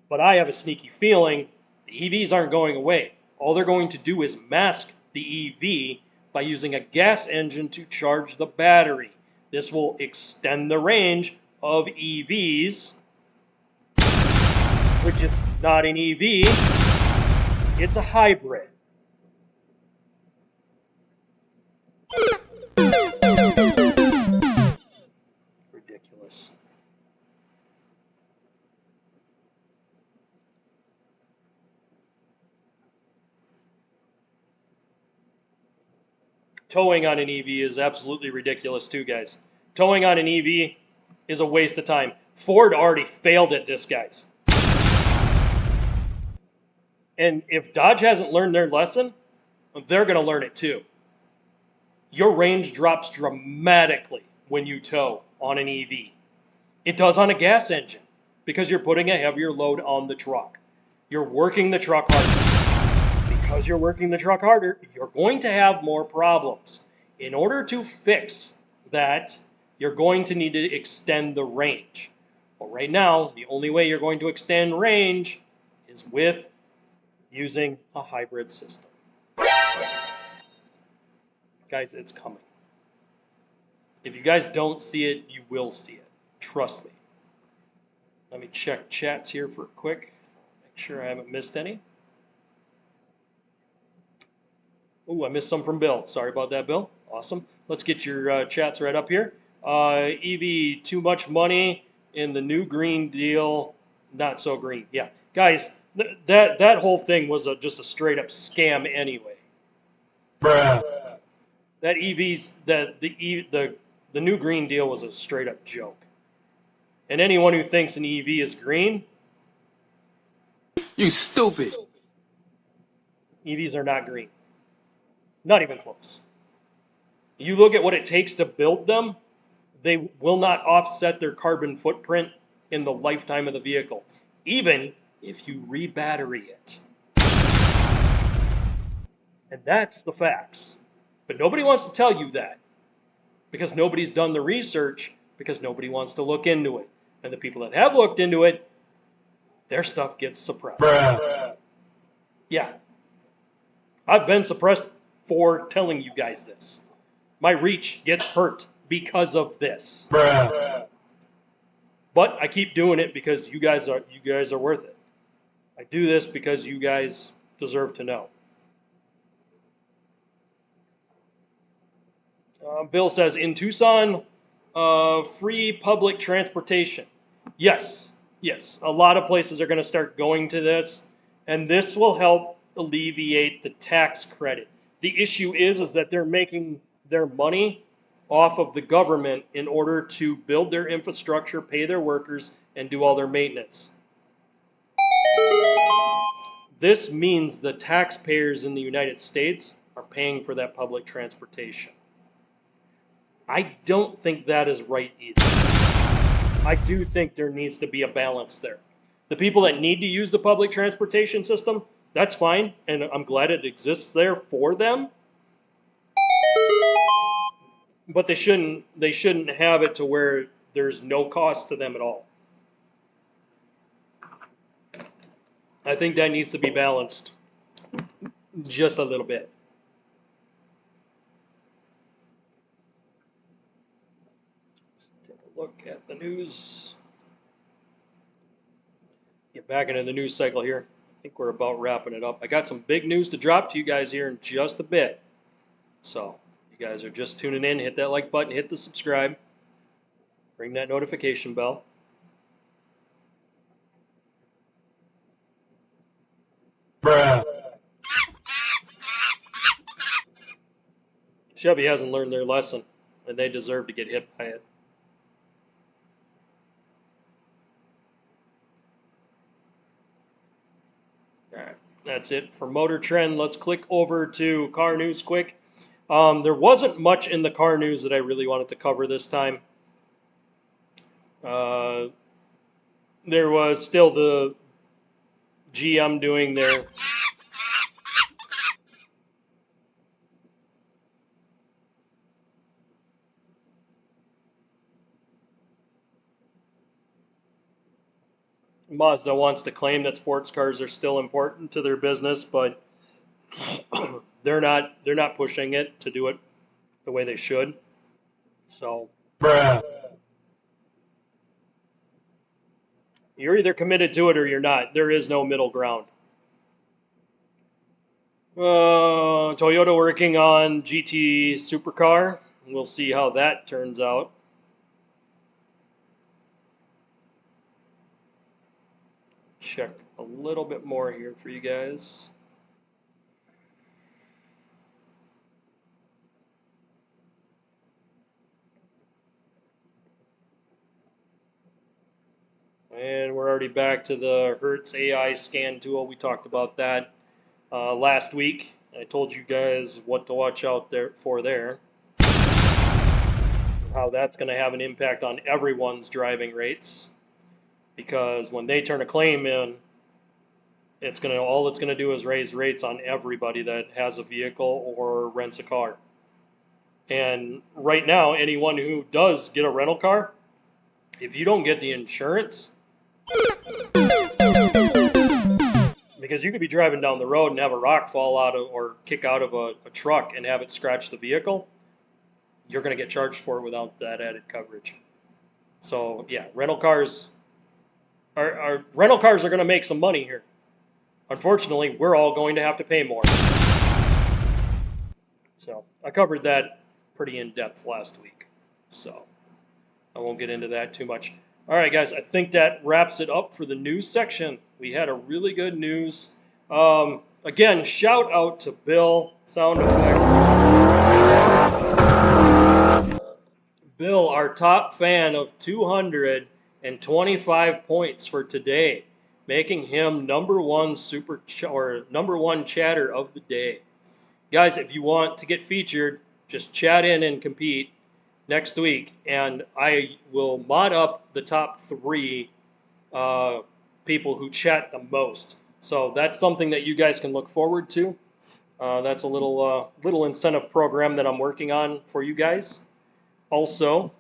But I have a sneaky feeling the EVs aren't going away. All they're going to do is mask the EV by using a gas engine to charge the battery. This will extend the range of EVs, which it's not an EV, it's a hybrid. Ridiculous. Towing on an EV is absolutely ridiculous too, guys. Towing on an EV is a waste of time. Ford already failed at this, guys. And if Dodge hasn't learned their lesson, they're going to learn it too. Your range drops dramatically when you tow on an EV. It does on a gas engine because you're putting a heavier load on the truck. you're working the truck harder. Because you're working the truck harder, you're going to have more problems. In order to fix that, you're going to need to extend the range. But right now, the only way you're going to extend range is with using a hybrid system. Guys, it's coming. If you guys don't see it, you will see it. Trust me. Let me check chats here for quick. Make sure I haven't missed any. Oh, I missed some from Bill. Sorry about that, Bill. Awesome. Let's get your chats right up here. EV, too much money in the new Green Deal, not so green. Yeah, guys, that whole thing was just a straight up scam anyway. Bruh. That the new Green Deal was a straight up joke. And anyone who thinks an EV is green, You stupid. EVs are not green. Not even close. You look at what it takes to build them, they will not offset their carbon footprint in the lifetime of the vehicle, even if you re-battery it. And that's the facts. But nobody wants to tell you that because nobody's done the research, because nobody wants to look into it. And the people that have looked into it, their stuff gets suppressed. Bruh. Yeah. I've been suppressed for telling you guys this. My reach gets hurt because of this. Bruh. But I keep doing it because you guys are worth it. I do this because you guys deserve to know. Bill says, in Tucson, free public transportation. Yes, yes. A lot of places are going to start going to this, and this will help alleviate the tax credit. The issue is that they're making their money off of the government in order to build their infrastructure, pay their workers, and do all their maintenance. This means the taxpayers in the United States are paying for that public transportation. I don't think that is right either. I do think there needs to be a balance there. The people that need to use the public transportation system, that's fine, and I'm glad it exists there for them. But they shouldn't have it to where there's no cost to them at all. I think that needs to be balanced just a little bit. Let's take a look at the news. Get back into the news cycle here. I think we're about wrapping it up. I got some big news to drop to you guys here in just a bit. So, you guys are just tuning in, hit that like button, hit the subscribe, ring that notification bell. Bruh. Chevy hasn't learned their lesson, and they deserve to get hit by it. Alright, that's it for Motor Trend. Let's click over to car news quick. There wasn't much in the car news that I really wanted to cover this time. There was still the GM doing their Mazda wants to claim that sports cars are still important to their business, but they're not pushing it to do it the way they should. So Bruh. you're either committed to it or you're not. There is no middle ground. Toyota working on GT supercar. We'll see how that turns out. Check a little bit more here for you guys. And we're already back to the Hertz AI scan tool. We talked about that last week. I told you guys what to watch out for there. How that's going to have an impact on everyone's driving rates. Because when they turn a claim in, all it's gonna do is raise rates on everybody that has a vehicle or rents a car. And right now, anyone who does get a rental car, if you don't get the insurance, because you could be driving down the road and have a rock fall out of or kick out of a truck and have it scratch the vehicle, you're going to get charged for it without that added coverage. So yeah, rental cars are going to make some money here. Unfortunately, we're all going to have to pay more. So I covered that pretty in depth last week, so I won't get into that too much. All right, guys, I think that wraps it up for the news section. We had a really good news. Again, shout out to Bill, sound effect. Bill, our top fan of 225 points for today, making him number one chatter of the day. Guys, if you want to get featured, just chat in and compete next week, and I will mod up the top 3 people who chat the most. So that's something that you guys can look forward to. That's a little incentive program that I'm working on for you guys. Also,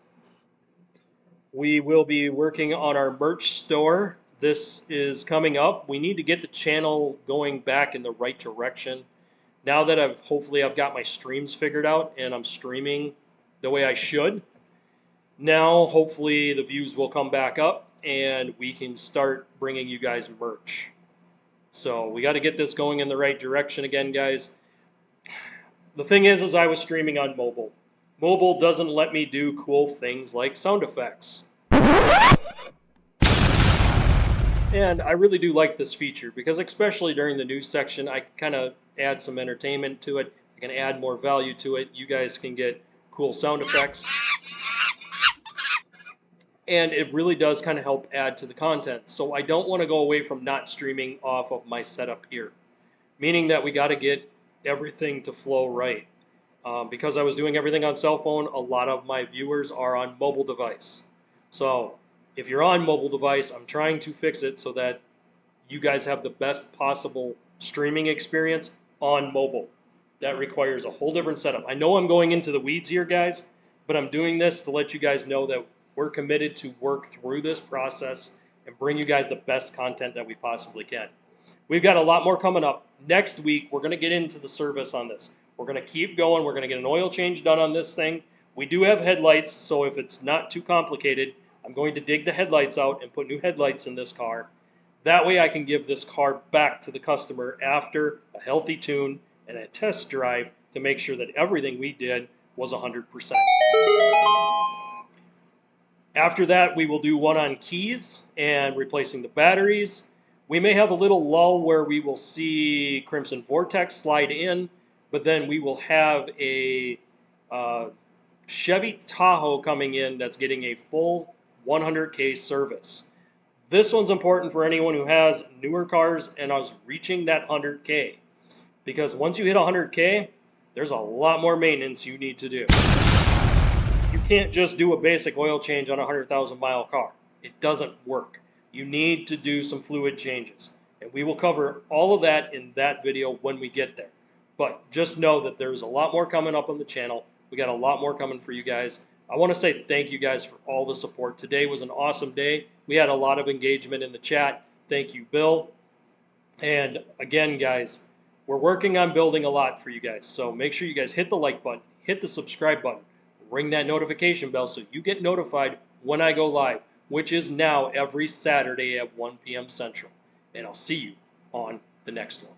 we will be working on our merch store. This is coming up. We need to get the channel going back in the right direction. Now that hopefully I've got my streams figured out and I'm streaming the way I should, now hopefully the views will come back up and we can start bringing you guys merch. So we got to get this going in the right direction again, guys. The thing is I was streaming on mobile. Mobile doesn't let me do cool things like sound effects. And I really do like this feature because especially during the news section, I kind of add some entertainment to it. I can add more value to it. You guys can get cool sound effects. And it really does kind of help add to the content. So I don't want to go away from not streaming off of my setup here. Meaning that we got to get everything to flow right. Because I was doing everything on cell phone, a lot of my viewers are on mobile device. So if you're on mobile device, I'm trying to fix it so that you guys have the best possible streaming experience on mobile. That requires a whole different setup. I know I'm going into the weeds here, guys, but I'm doing this to let you guys know that we're committed to work through this process and bring you guys the best content that we possibly can. We've got a lot more coming up. Next week, we're going to get into the service on this. We're going to keep going. We're going to get an oil change done on this thing. We do have headlights, so if it's not too complicated, I'm going to dig the headlights out and put new headlights in this car. That way I can give this car back to the customer after a healthy tune and a test drive to make sure that everything we did was 100%. After that, we will do one on keys and replacing the batteries. We may have a little lull where we will see Crimson Vortex slide in, but then we will have a Chevy Tahoe coming in that's getting a full 100K service. This one's important for anyone who has newer cars and is reaching that 100K. Because once you hit 100K, there's a lot more maintenance you need to do. You can't just do a basic oil change on a 100,000 mile car. It doesn't work. You need to do some fluid changes. And we will cover all of that in that video when we get there. But just know that there's a lot more coming up on the channel. We got a lot more coming for you guys. I want to say thank you guys for all the support. Today was an awesome day. We had a lot of engagement in the chat. Thank you, Bill. And again, guys, we're working on building a lot for you guys. So make sure you guys hit the like button, hit the subscribe button, ring that notification bell so you get notified when I go live, which is now every Saturday at 1 p.m. Central. And I'll see you on the next one.